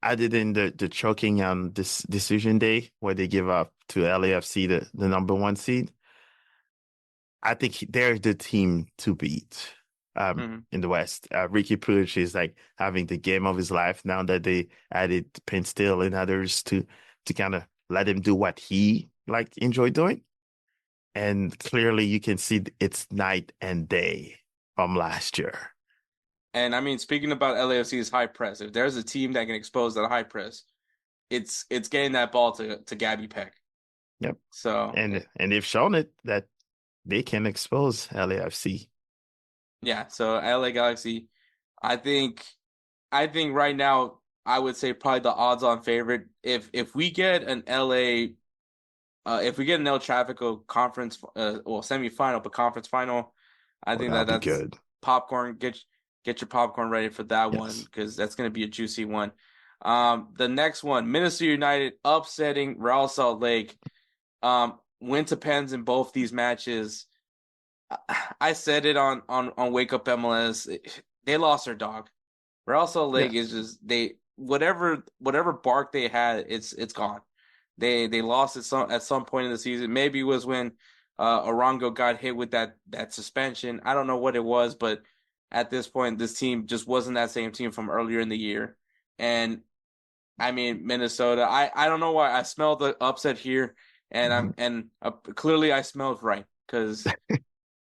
other than the choking on this decision day where they give up to LAFC the number 1 seed, I think they're the team to beat in the West. Ricky Puig is like having the game of his life now that they added Penn Steel and others to kind of let him do what he enjoyed doing. And clearly you can see it's night and day from last year. And I mean, speaking about LAFC's high press, if there's a team that can expose that high press, it's getting that ball to Gabby Peck. Yep. So and they've shown it that they can expose LAFC. Yeah. So LA Galaxy, I think right now I would say probably the odds-on favorite. If we get an LA, if we get an El Tráfico conference, semifinal, but conference final, I think that's good. Popcorn. Get your popcorn ready for that one, because that's going to be a juicy one. The next one, Minnesota United upsetting Real Salt Lake. Win to pens in both these matches. I said it on Wake Up MLS. They lost their dog. Real Salt Lake is just whatever bark they had, it's gone. They lost at some point in the season. Maybe it was when Arango got hit with that suspension. I don't know what it was, but at this point, this team just wasn't that same team from earlier in the year. And I mean, Minnesota, I don't know why I smelled the upset here, and clearly I smelled right, because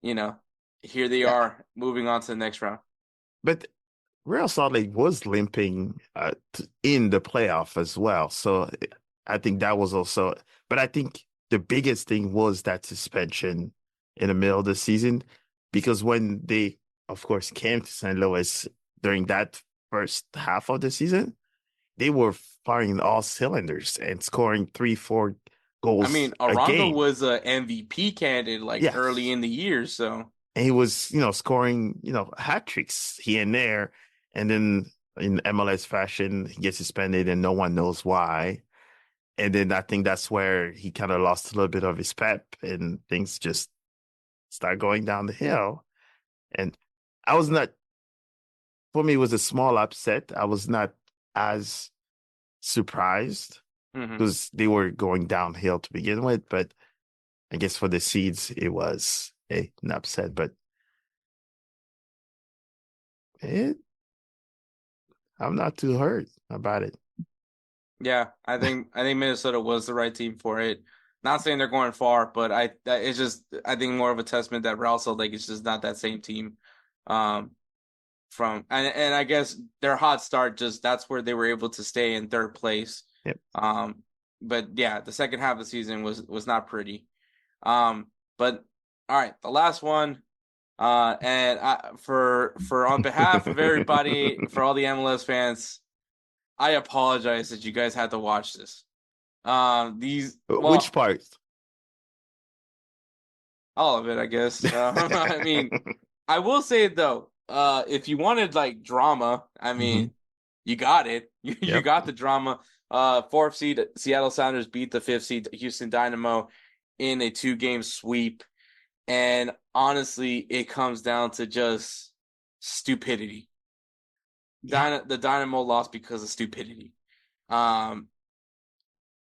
here they are moving on to the next round. But Real Salt Lake was limping in the playoff as well, so I think that was also. But I think the biggest thing was that suspension in the middle of the season, because when they, of course, came to St. Louis during that first half of the season, they were firing all cylinders and scoring 3-4 goals. I mean, Arango was an MVP candidate early in the year, so. And he was, scoring, hat tricks here and there. And then in MLS fashion, he gets suspended and no one knows why. And then I think that's where he kind of lost a little bit of his pep and things just start going down the hill. And for me, it was a small upset. I was not as surprised because they were going downhill to begin with. But I guess for the seeds, it was an upset, but I'm not too hurt about it. Yeah, I think Minnesota was the right team for it. Not saying they're going far, but it's just I think more of a testament that Real Salt Lake is just not that same team. Um, and I guess their hot start just that's where they were able to stay in third place. Yep. But yeah, the second half of the season was not pretty. But all right, the last one. For on behalf of everybody, for all the MLS fans, I apologize that you guys had to watch this. Which part? All of it, I guess. I mean, I will say though, if you wanted like drama, I mean, you got it. You got the drama. Fourth seed Seattle Sounders beat the fifth seed Houston Dynamo in a 2-game sweep, and honestly, it comes down to just stupidity. The Dynamo lost because of stupidity.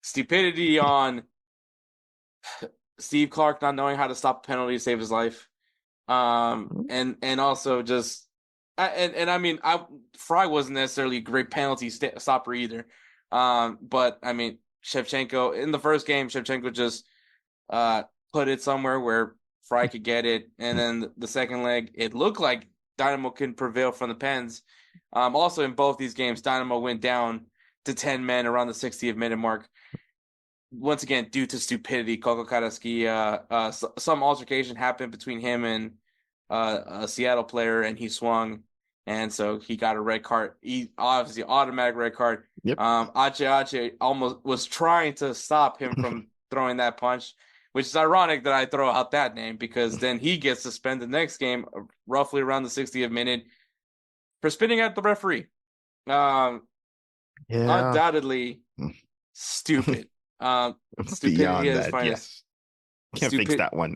Stupidity on Steve Clark not knowing how to stop a penalty to save his life. And also just I mean Fry wasn't necessarily a great penalty stopper either. But I mean Shevchenko in the first game, Shevchenko just put it somewhere where Fry could get it, and then the second leg it looked like Dynamo can prevail from the pens. Also in both these games, Dynamo went down to 10 men around the 60th minute mark. Once again, due to stupidity, Coco Karaski, some altercation happened between him and a Seattle player, and he swung, and so he got a red card. He obviously automatic red card. Yep. Ache almost was trying to stop him from throwing that punch, which is ironic that I throw out that name because then he gets suspended the next game, roughly around the 60th minute, for spitting at the referee. Undoubtedly stupid. Stupidity at its finest. Can't fix that one.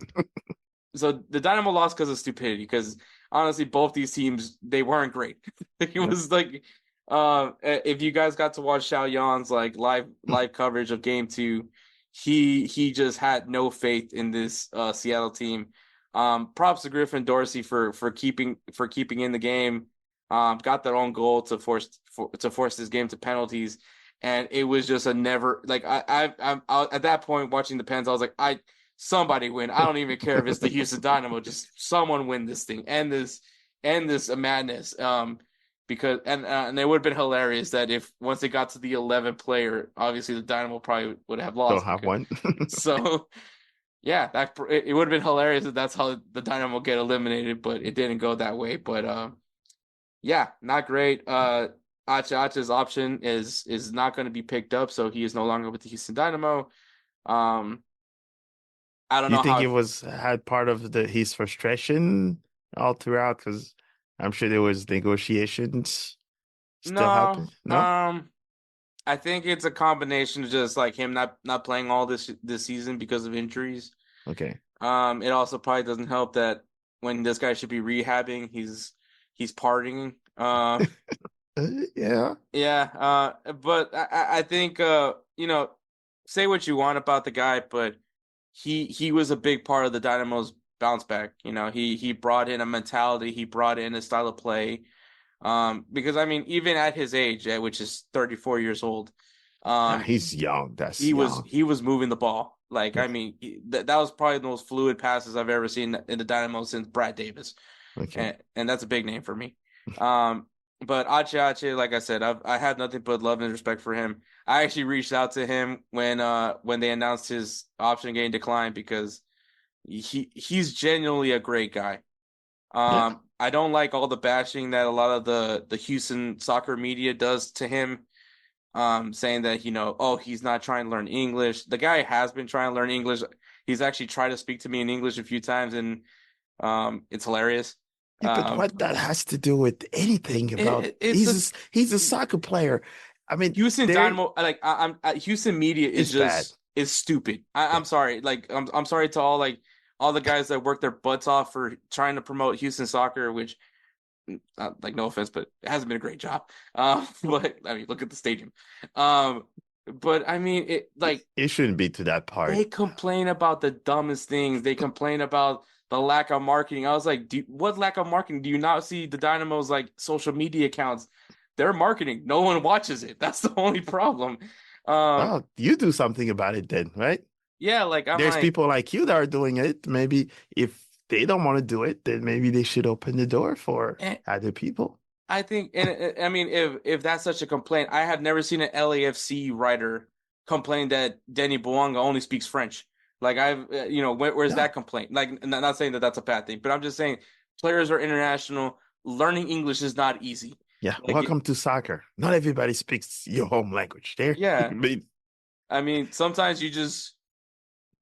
So the Dynamo lost because of stupidity. Because honestly, both these teams they weren't great. It was like, if you guys got to watch Xiao Yan's like live coverage of Game 2, he just had no faith in this Seattle team. Props to Griffin Dorsey for keeping in the game. Got their own goal to force this game to penalties. And it was just a never like I at that point watching the Pens, I was like, somebody win. I don't even care if it's the Houston Dynamo, just someone win this thing, end this madness. Because and it would have been hilarious that if once it got to the 11th player, obviously the Dynamo probably would have lost. Don't have one. So yeah, it would have been hilarious if that's how the Dynamo get eliminated, but it didn't go that way. But yeah, not great. Acha's option is not going to be picked up, so he is no longer with the Houston Dynamo. I don't know. You think it had part of his frustration all throughout? Because I'm sure there was negotiations still happening. No, I think it's a combination of just like him not playing all this season because of injuries. Okay. It also probably doesn't help that when this guy should be rehabbing, he's partying. Yeah. But I think say what you want about the guy, but he was a big part of the Dynamo's bounce back. He brought in a mentality, he brought in a style of play. Because I mean, even at his age, which is 34 years old, he's young. He was moving the ball. Like, I mean, that was probably the most fluid passes I've ever seen in the Dynamo since Brad Davis. Okay. And that's a big name for me. But Ache, like I said, I have nothing but love and respect for him. I actually reached out to him when they announced his option getting declined because he's genuinely a great guy. I don't like all the bashing that a lot of the Houston soccer media does to him, saying that he's not trying to learn English. The guy has been trying to learn English. He's actually tried to speak to me in English a few times, and it's hilarious. Yeah, but what that has to do with anything about he's a soccer player. I mean, Houston Dynamo, like Houston media is just bad. Is stupid. I'm sorry. Like I'm sorry to all the guys that work their butts off for trying to promote Houston soccer, which like no offense, but it hasn't been a great job. But I mean, look at the stadium. But I mean, it shouldn't be to that part. they complain about the dumbest things. They complain about the lack of marketing. I was like, what lack of marketing? Do you not see the Dynamo's like social media accounts? They're marketing. No one watches it. That's the only problem. Well, you do something about it then, right? Yeah, like I'm There's like, people like you that are doing it. Maybe if they don't want to do it, then maybe they should open the door for and other people. I think, and I mean, if that's such a complaint, I have never seen an LAFC writer complain that Denny Bouanga only speaks French. Like where's Yeah. that complaint? Like, not saying that that's a bad thing, but I'm just saying players are international. Learning English is not easy. Yeah. Like, Welcome to soccer. Not everybody speaks your home language there. yeah, I mean, sometimes you just,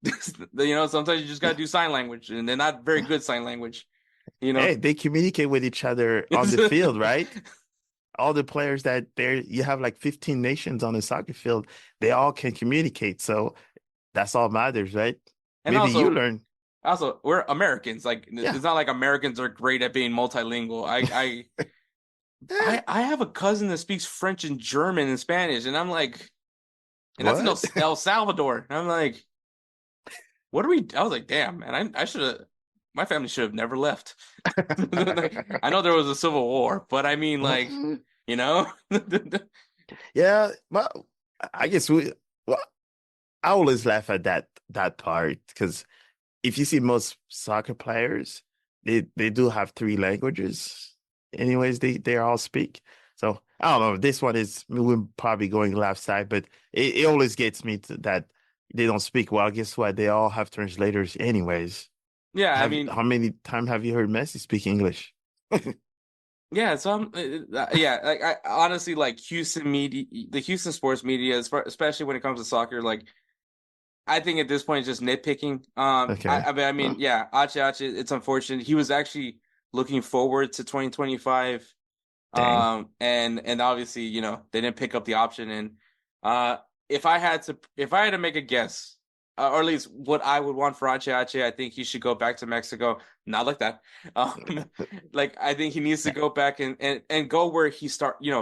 sometimes you just gotta do sign language, and they're not very good sign language. Hey, they communicate with each other on the field, right? All the players that there, you have like 15 nations on the soccer field. They all can communicate. So that's all matters, right? And Maybe you learn. also, we're Americans. Like, Yeah. it's not like Americans are great at being multilingual. I have a cousin that speaks French and German and Spanish, and I'm like, and that's in What? El Salvador. And I'm like, what are we? I was like, damn, man, I should have. My family should have never left. I know there was a civil war, but I mean, like, you know, Yeah, well, I guess well, I always laugh at that part because if you see most soccer players, they do have three languages. Anyways, they all speak. So I don't know. This one is we're probably going left side, but it always gets me to that they don't speak well. Guess what? They all have translators anyways. yeah. I mean, How many times have you heard Messi speak English? yeah. So yeah. Like, I honestly like Houston media, the Houston sports media, especially when it comes to soccer. Like, I think at this point it's just nitpicking. Okay. I mean, yeah, Ache, it's unfortunate. He was actually looking forward to 2025. Dang. And obviously, they didn't pick up the option. And uh, if I had to make a guess, or at least what I would want for Ache, I think he should go back to Mexico. Not like that. Like, I think he needs to go back and go where he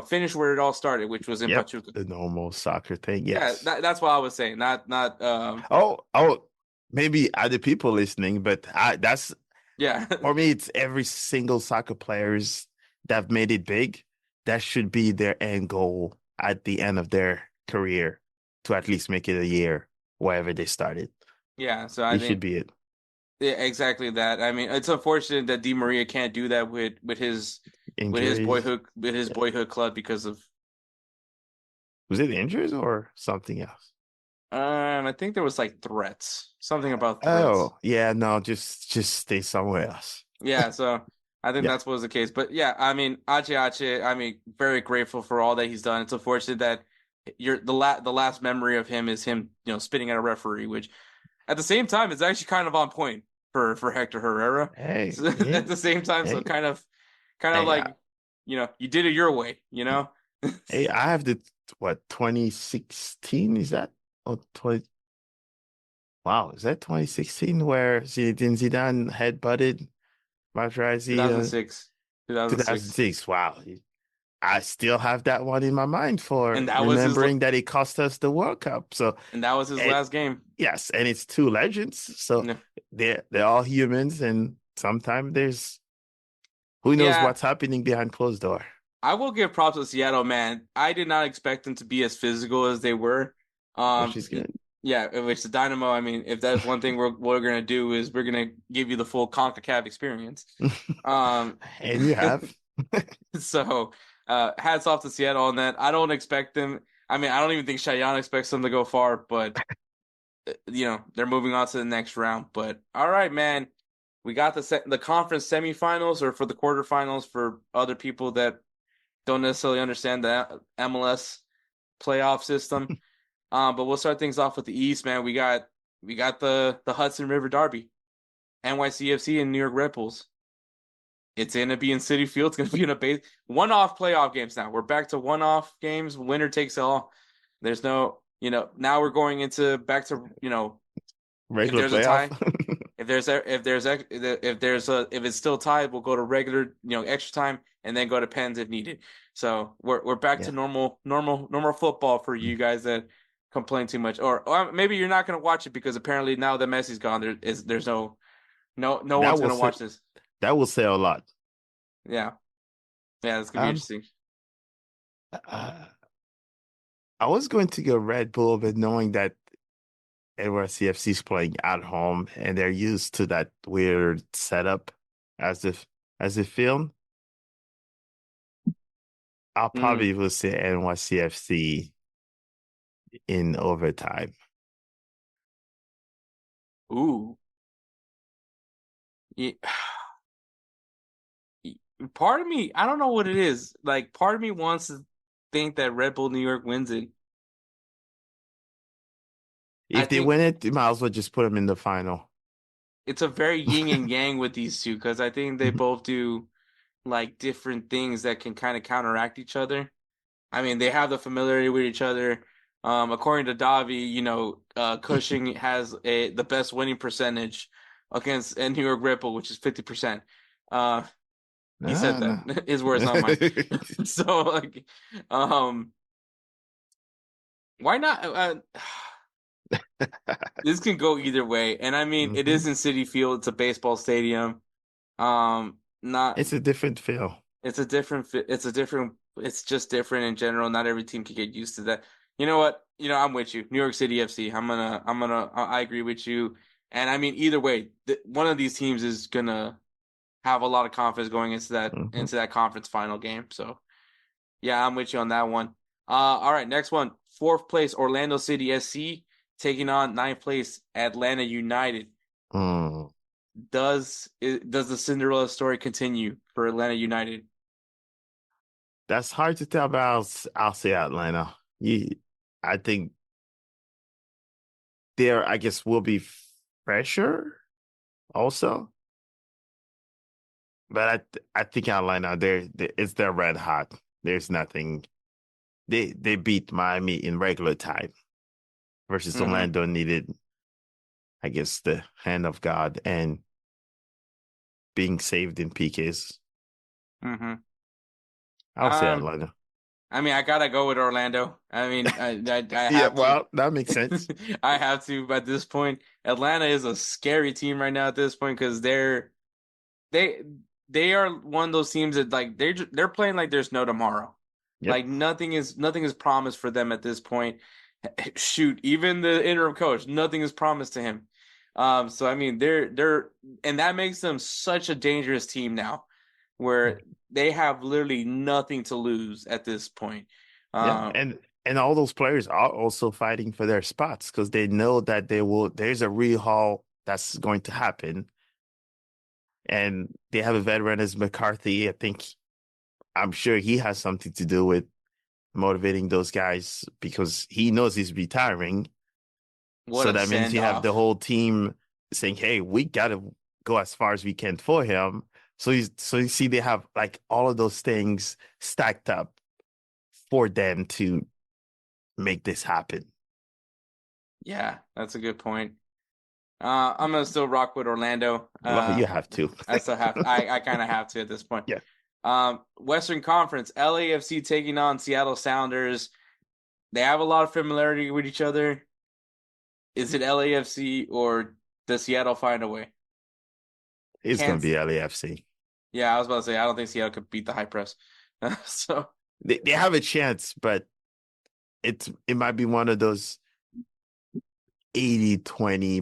finish where it all started, which was in Yep. Pachuca. The normal soccer thing. Yeah, Yes. that's what I was saying. Not Oh, maybe other people listening, but that's yeah. for me, it's every single soccer players that have made it big. That should be their end goal at the end of their career to at least make it a year wherever they started. Yeah, so I It should think be it. yeah, exactly that. I mean, it's unfortunate that Di Maria can't do that with his Injuries. boyhood club because of Was it injuries or something else? I think there was like threats, something about threats. Oh, yeah, no, just stay somewhere else. Yeah, so I think Yeah. that's what was the case. But yeah, I mean, Ache, I mean, very grateful for all that he's done. It's unfortunate that the last memory of him is him, spitting at a referee, which at the same time is actually kind of on point for Hector Herrera. Hey, So, yeah, at the same time, so hey, kind of hey, like, you did it your way. hey, I have the what 2016 is that? Oh, 20, wow, is that 2016 where Zinedine Zidane headbutted Materazzi 2006. 2006. 2006. Wow. I still have that one in my mind for And that was his remembering that it cost us the World Cup. So, and that was his and, last game. yes, and it's two legends. So Yeah. they're all humans, and sometimes there's who knows Yeah, what's happening behind closed door. I will give props to Seattle, man. I did not expect them to be as physical as they were. Which is good. Yeah, which the Dynamo, I mean, if that's one thing we're gonna do is we're gonna give you the full CONCACAF experience. Um, And you have. so hats off to Seattle on that. I don't expect them. I mean, I don't even think Cheyenne expects them to go far, but they're moving on to the next round. But all right, man, we got the conference semifinals, or for the quarterfinals for other people that don't necessarily understand the MLS playoff system. But we'll start things off with the East, man. We got the Hudson River Derby, NYCFC and New York Red Bulls. It's gonna be in Citi Field. It's gonna be in a base one-off playoff games now. We're back to one-off games. Winner takes all. There's no, now we're going into back to, if Regular there's a tie, playoff. if it's still tied, we'll go to regular, extra time and then go to pens if needed. So we're back to Yeah. normal football for you guys that complain too much, or maybe you're not gonna watch it because apparently now that Messi's gone, there's no That one's will gonna say watch this. that will say a lot. Yeah, it's gonna be Um, interesting. uh, I was going to go Red Bull, but knowing that NYCFC is playing at home and they're used to that weird setup as if as a film, I'll Mm. probably will say NYCFC in overtime. Ooh, yeah. Part of me, I don't know what it is. Like, part of me wants to think that Red Bull New York wins it. I If they think win it, you might as well just put them in the final. it's a very yin and yang with these two because I think they Mhm. both do like different things that can kind of counteract each other. I mean, they have the familiarity with each other. According to Davi, Cushing has the best winning percentage against a New York Red Bull, which is 50%. Uh, he said No, no. that. His words, not mine. So, like, um, why not? This can go either way, and I mean, it Mhm. is in Citi Field. It's a baseball stadium. Not It's a different feel. It's a different it's just different in general. Not every team can get used to that. You know what? I'm with you. New York City FC. I agree with you. And I mean, either way, one of these teams is gonna have a lot of confidence going Mhm. into that conference final game. So yeah, I'm with you on that one. All right, next one. Fourth place, Orlando City SC taking on ninth place, Atlanta United. Mm. Does the Cinderella story continue for Atlanta United? That's hard to tell, but I'll say Atlanta. I think there, I guess, will be fresher also, but I think Atlanta, it's their red hot. There's nothing. They beat Miami in regular time versus Mm-hmm. Orlando needed, I guess, the hand of God and being saved in PKs. Mm-hmm. I'll say Um, Atlanta. I mean, I gotta go with Orlando. I mean, I Yeah, have to. well, that makes sense. I have to. At this point, Atlanta is a scary team right now. At this point, because they they are one of those teams that like they're playing like there's no tomorrow. Yep. Like nothing is promised for them at this point. Shoot, even the interim coach, nothing is promised to him. So I mean, they're and that makes them such a dangerous team now, where they have literally nothing to lose at this point. Yeah, Uh, and all those players are also fighting for their spots because they know that there's a rehaul that's going to happen. And they have a veteran as McCarthy. I'm sure he has something to do with motivating those guys because he knows he's retiring. what So a that means send you have the off. whole team saying, "Hey, we gotta go as far as we can for him." So you see, they have like all of those things stacked up for them to make this happen. Yeah, that's a good point. I'm gonna still rock with Orlando. Well, you have to. I still have I kind of have to at this point. Yeah. Western Conference, LAFC taking on Seattle Sounders. They have a lot of familiarity with each other. Is it LAFC or does Seattle find a way? It's going to Can't. be LAFC. Yeah, I was about to say I don't think Seattle could beat the high press. So They have a chance, but it might be one of those 80-20,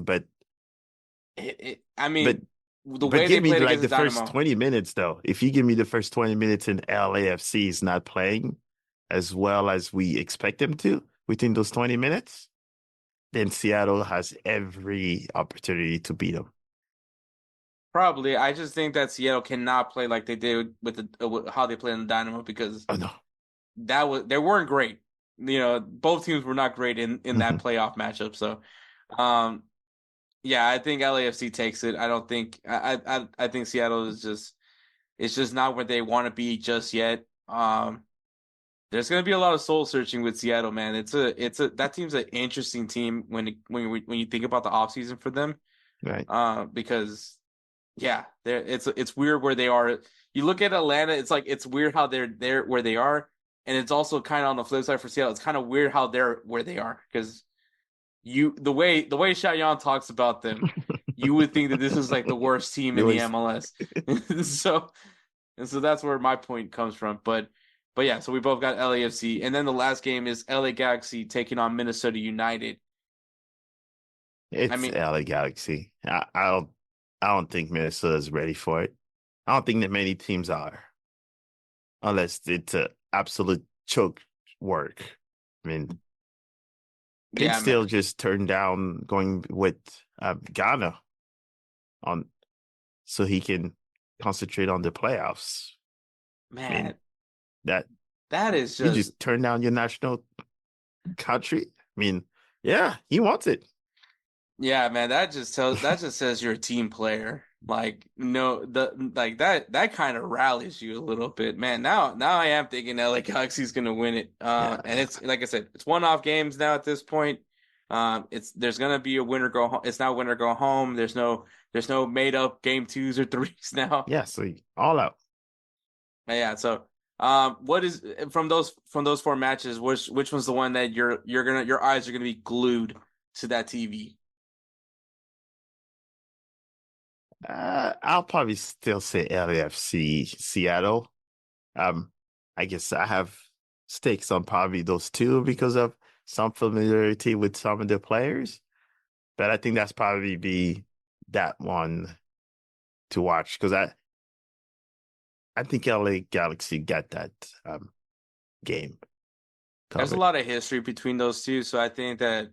I but mean, the but way they give me played like against the the first Dynamo. 20 minutes though. If you give me the first 20 minutes and LAFC is not playing as well as we expect them to within those 20 minutes, then Seattle has every opportunity to beat them. Probably, I just think that Seattle cannot play like they did with with how they played in the Dynamo because Oh no. they weren't great. Both teams were not great in that Mhm. playoff matchup. So, um, yeah, I think LAFC takes it. I don't think I think Seattle is just it's just not where they want to be just yet. There's gonna be a lot of soul searching with Seattle, man. It's a that team's an interesting team when you think about the offseason for them. Right. Because yeah, it's weird where they are. You look at Atlanta, it's like it's weird how they're there where they are, and it's also kind of on the flip side for Seattle. It's kind of weird how they're where they are because the way Shayan talks about them, you would think that this is like the worst team in the MLS. So that's where my point comes from. But yeah, so we both got LAFC, and then the last game is LA Galaxy taking on Minnesota United. It's LA Galaxy. I don't think Minnesota is ready for it. I don't think that many teams are, unless it's an absolute choke work. I mean, can still just turn down going with Ghana so he can concentrate on the playoffs. Man, I mean, that is just, you just turn down your national country. I mean, yeah, he wants it. Yeah, man, that just says you're a team player. Like, no, that kind of rallies you a little bit, man. Now I am thinking LA Galaxy's gonna win it. And it's like I said, it's one-off games now at this point. There's gonna be a winner go home. It's not winner go home. There's no made up game 2s or 3s now. Yeah, so all out. Yeah, so what is from those 4 matches? Which one's the one that your eyes are gonna be glued to that TV? I'll probably still say LAFC Seattle. I guess I have stakes on probably those 2 because of some familiarity with some of the players. But I think that's probably be that one to watch because I think LA Galaxy got that game covered. There's a lot of history between those 2, so I think that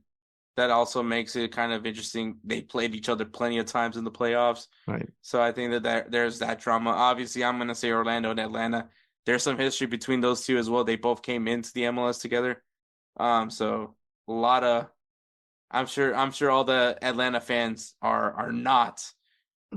also makes it kind of interesting. They played each other plenty of times in the playoffs. Right. So I think that there's that drama. Obviously, I'm going to say Orlando and Atlanta. There's some history between those 2 as well. They both came into the MLS together. So a lot of I'm sure all the Atlanta fans are not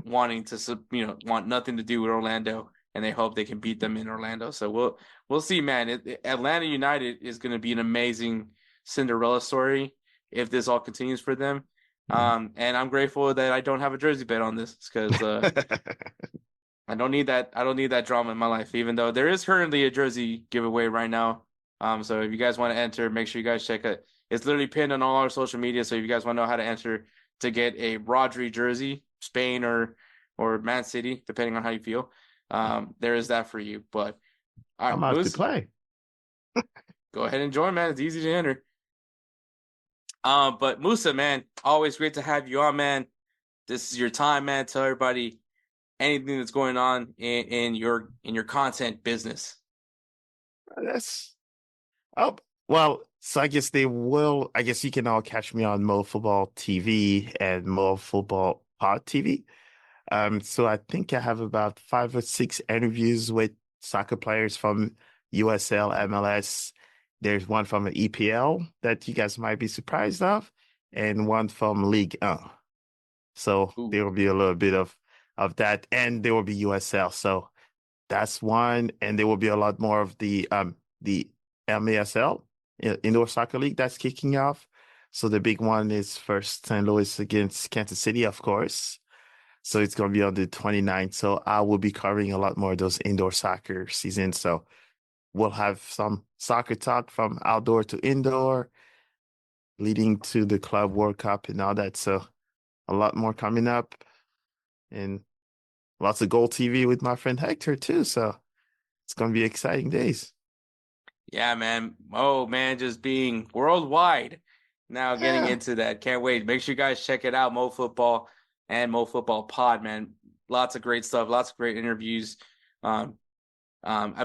wanting to, want nothing to do with Orlando, and they hope they can beat them in Orlando. So we'll see, man. Atlanta United is going to be an amazing Cinderella story if this all continues for them. And I'm grateful that I don't have a jersey bet on this because I don't need that drama in my life, even though there is currently a jersey giveaway right now. So if you guys want to enter, make sure you guys check it. It's literally pinned on all our social media. So if you guys want to know how to enter to get a Rodri jersey, Spain or Man City, depending on how you feel, there is that for you. But all right, I'm out to play. Go ahead and join, man. It's easy to enter. But Moussa, man, always great to have you on, man. This is your time, man. Tell everybody anything that's going on in your content business. So I guess you can all catch me on Futbol TV and Futbol TV. So I think I have about 5 or 6 interviews with soccer players from USL, MLS. There's one from the EPL that you guys might be surprised of, and one from Ligue 1. So there will be a little bit of that, and there will be USL. So that's one, and there will be a lot more of the MASL, Indoor Soccer League, that's kicking off. So the big one is first St. Louis against Kansas City, of course. So it's going to be on the 29th. So I will be covering a lot more of those indoor soccer seasons. So we'll have some soccer talk from outdoor to indoor, leading to the Club World Cup and all that. So a lot more coming up, and lots of GolzTV with my friend Hector too. So it's going to be exciting days. Yeah, man. Oh, man, just being worldwide now, getting into that. Can't wait. Make sure you guys check it out, Mo Football and Mo Football Pod, man. Lots of great stuff, lots of great interviews. I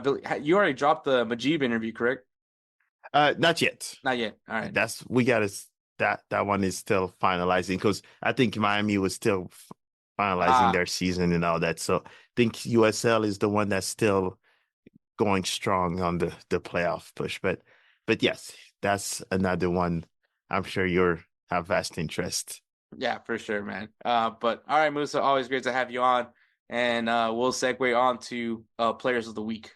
believe you already dropped the Majib interview, correct? Not yet. Not yet. All right. That one is still finalizing because I think Miami was still finalizing their season and all that. So I think USL is the one that's still going strong on the playoff push. But yes, that's another one. I'm sure you'll have vast interest. Yeah, for sure, man. But all right, Moussa, always great to have you on. And we'll segue on to Players of the Week.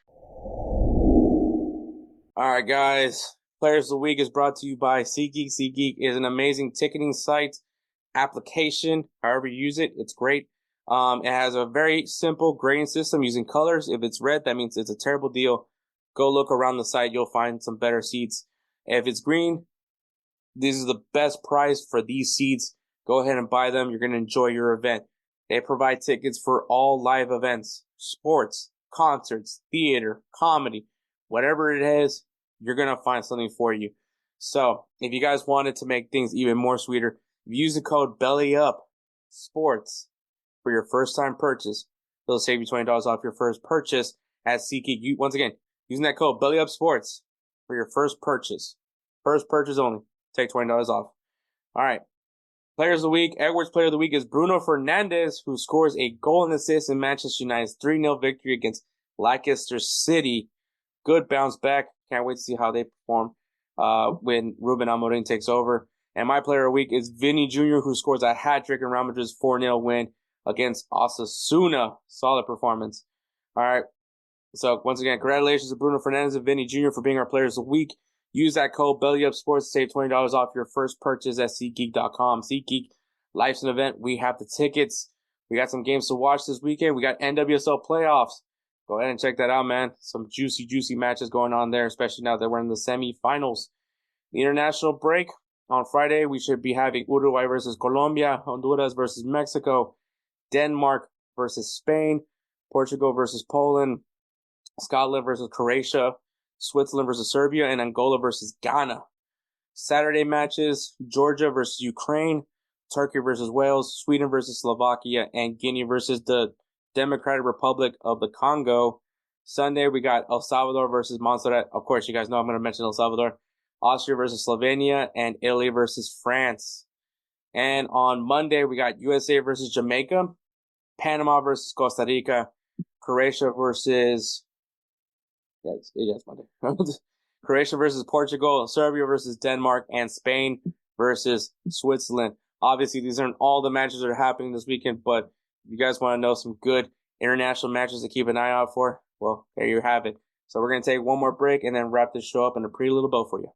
All right, guys. Players of the Week is brought to you by SeatGeek. SeatGeek is an amazing ticketing site, application, however you use it. It's great. It has a very simple grading system using colors. If it's red, that means it's a terrible deal. go look around the site. You'll find some better seats. If it's green, this is the best price for these seats. Go ahead and buy them. You're going to enjoy your event. They provide tickets for all live events, sports, concerts, theater, comedy, whatever it is, you're going to find something for you. So if you guys wanted to make things even more sweeter, use the code BellyUpSports for your first time purchase. It'll save you $20 off your first purchase at SeatGeek. Once again, using that code BellyUpSports for your first purchase. First purchase only. Take $20 off. All right. Players of the Week. Edwards Player of the Week is Bruno Fernandes, who scores a goal and assist in Manchester United's 3-0 victory against Leicester City. Good bounce back. Can't wait to see how they perform when Ruben Amorim takes over. And my player of the week is Vinny Jr., who scores a hat-trick in Real Madrid's 4-0 win against Osasuna. Solid performance. All right. So, once again, congratulations to Bruno Fernandes and Vinny Jr. for being our players of the week. Use that code BellyUpSports to save $20 off your first purchase at SeatGeek.com. SeatGeek, life's an event. We have the tickets. We got some games to watch this weekend. We got NWSL playoffs. Go ahead and check that out, man. Some juicy, juicy matches going on there, especially now that we're in the semifinals. The international break. On Friday, we should be having Uruguay versus Colombia, Honduras versus Mexico, Denmark versus Spain, Portugal versus Poland, Scotland versus Croatia, Switzerland versus Serbia, and Angola versus Ghana. Saturday matches, Georgia versus Ukraine, Turkey versus Wales, Sweden versus Slovakia, and Guinea versus the Democratic Republic of the Congo. Sunday, we got El Salvador versus Montserrat. Of course, you guys know I'm going to mention El Salvador. Austria versus Slovenia, and Italy versus France. And on Monday, we got USA versus Jamaica, Panama versus Costa Rica, Croatia versus... Yes, Monday. Croatia versus Portugal, Serbia versus Denmark, and Spain versus Switzerland. Obviously, these aren't all the matches that are happening this weekend, but if you guys want to know some good international matches to keep an eye out for, well, there you have it. So we're going to take one more break and then wrap this show up in a pretty little bow for you.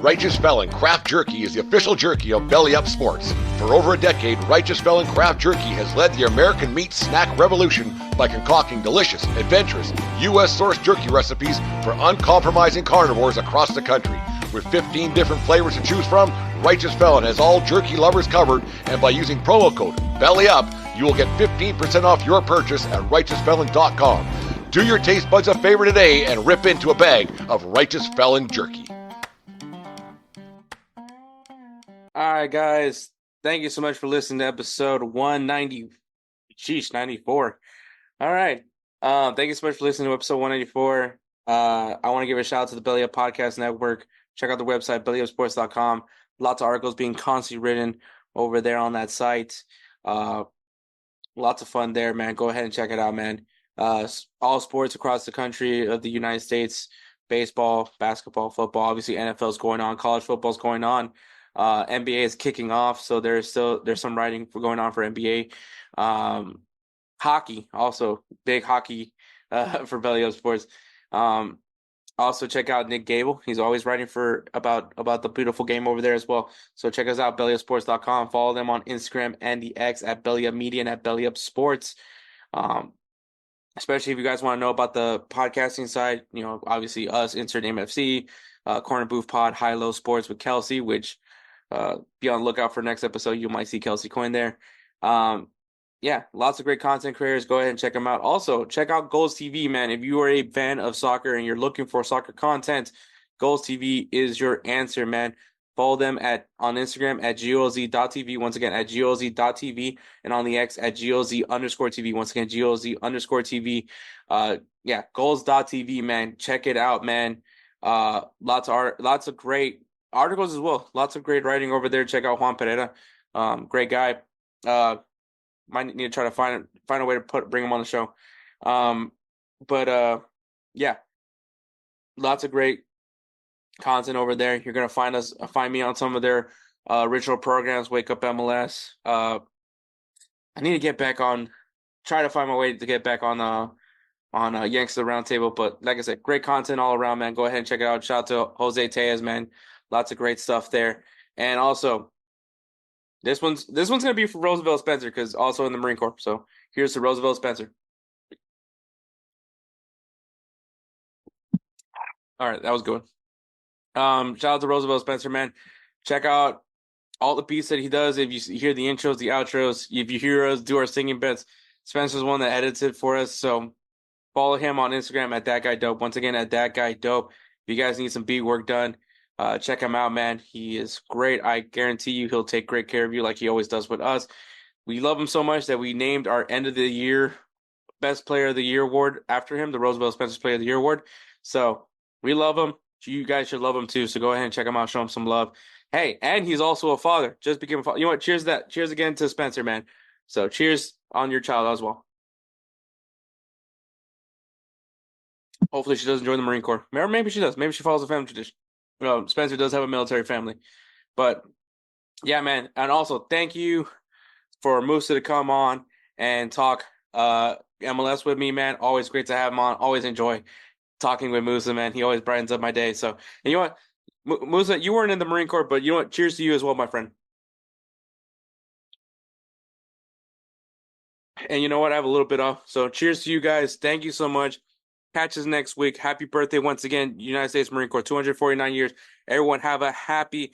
Righteous Felon Craft Jerky is the official jerky of Belly Up Sports. For over a decade, Righteous Felon Craft Jerky has led the American meat snack revolution by concocting delicious, adventurous, U.S.-sourced jerky recipes for uncompromising carnivores across the country. With 15 different flavors to choose from, Righteous Felon has all jerky lovers covered, and by using promo code BELLYUP, you will get 15% off your purchase at RighteousFelon.com. Do your taste buds a favor today and rip into a bag of Righteous Felon jerky. All right, guys. Thank you so much for listening to episode 94. All right. Thank you so much for listening to episode 194. I want to give a shout out to the Belly Up Podcast Network. Check out the website, BellyUpSports.com. Lots of articles being constantly written over there on that site. Lots of fun there, man. Go ahead and check it out, man. All sports across the country of the United States, baseball, basketball, football. Obviously, NFL is going on. College football is going on. NBA is kicking off, so there's some writing going on for NBA. Hockey, also big hockey for Belly Up Sports. Also check out Nick Gable. He's always writing about the beautiful game over there as well. So check us out, BellyUpSports.com. Follow them on Instagram and the X at BellyUpMedia and at BellyUpSports. Especially if you guys want to know about the podcasting side, obviously us, Insert Name FC, Corner Booth Pod, High Low Sports with Kelsey, which be on the lookout for next episode. You might see Kelsey Coin there. Yeah, lots of great content creators. Go ahead and check them out. Also, check out GolzTV, man. If you are a fan of soccer and you're looking for soccer content, GolzTV is your answer, man. Follow them on Instagram at GolzTV. Once again, at GolzTV. And on the X at GolZ_TV. Once again, GolZ_TV. Yeah, Golz.TV, man. Check it out, man. Lots of great articles as well. Lots of great writing over there. Check out Juan Pereira. Great guy. Might need to try to find a way to bring him on the show. Yeah, lots of great content over there. You're gonna find me on some of their original programs. Wake Up MLS. I need to try to find my way to get back on Yanks of the Roundtable. But like I said, great content all around, man. Go ahead and check it out. Shout out to Jose Tejas, man. Lots of great stuff there. And also, This one's gonna be for Roosevelt Spencer because also in the Marine Corps. So here's to Roosevelt Spencer. All right, that was good. Shout out to Roosevelt Spencer, man. Check out all the beats that he does. If you hear the intros, the outros, if you hear us do our singing bits, Spencer's one that edits it for us. So follow him on Instagram at that guy dope. Once again, at that guy dope. If you guys need some beat work done, check him out, man. He is great. I guarantee you he'll take great care of you like he always does with us. We love him so much that we named our end of the year Best Player of the Year award after him, the Roosevelt Spencer Player of the Year award. So we love him. You guys should love him too. So go ahead and check him out. Show him some love. Hey, and he's also a father. Just became a father. You know what? Cheers that. Cheers again to Spencer, man. So cheers on your child as well. Hopefully she doesn't join the Marine Corps. Or maybe she does. Maybe she follows the family tradition. Spencer does have a military family. But yeah, man. And also thank you for Moussa to come on and talk MLS with me, man. Always great to have him on. Always enjoy talking with Moussa, man. He always brightens up my day. So, and you know what? Moussa, you weren't in the Marine Corps, but you know what? Cheers to you as well, my friend. And you know what? I have a little bit off. So cheers to you guys. Thank you so much. Catch us next week. Happy birthday once again, United States Marine Corps, 249 years. Everyone have a happy,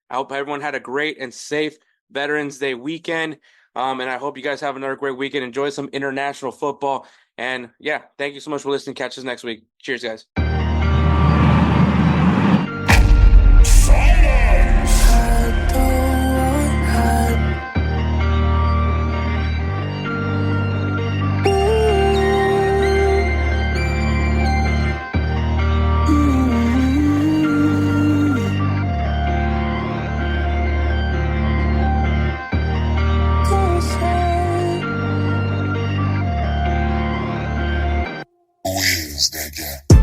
I hope everyone had a great and safe Veterans Day weekend. And I hope you guys have another great weekend. Enjoy some international football. And yeah, thank you so much for listening. Catch us next week. Cheers, guys. Who is that guy?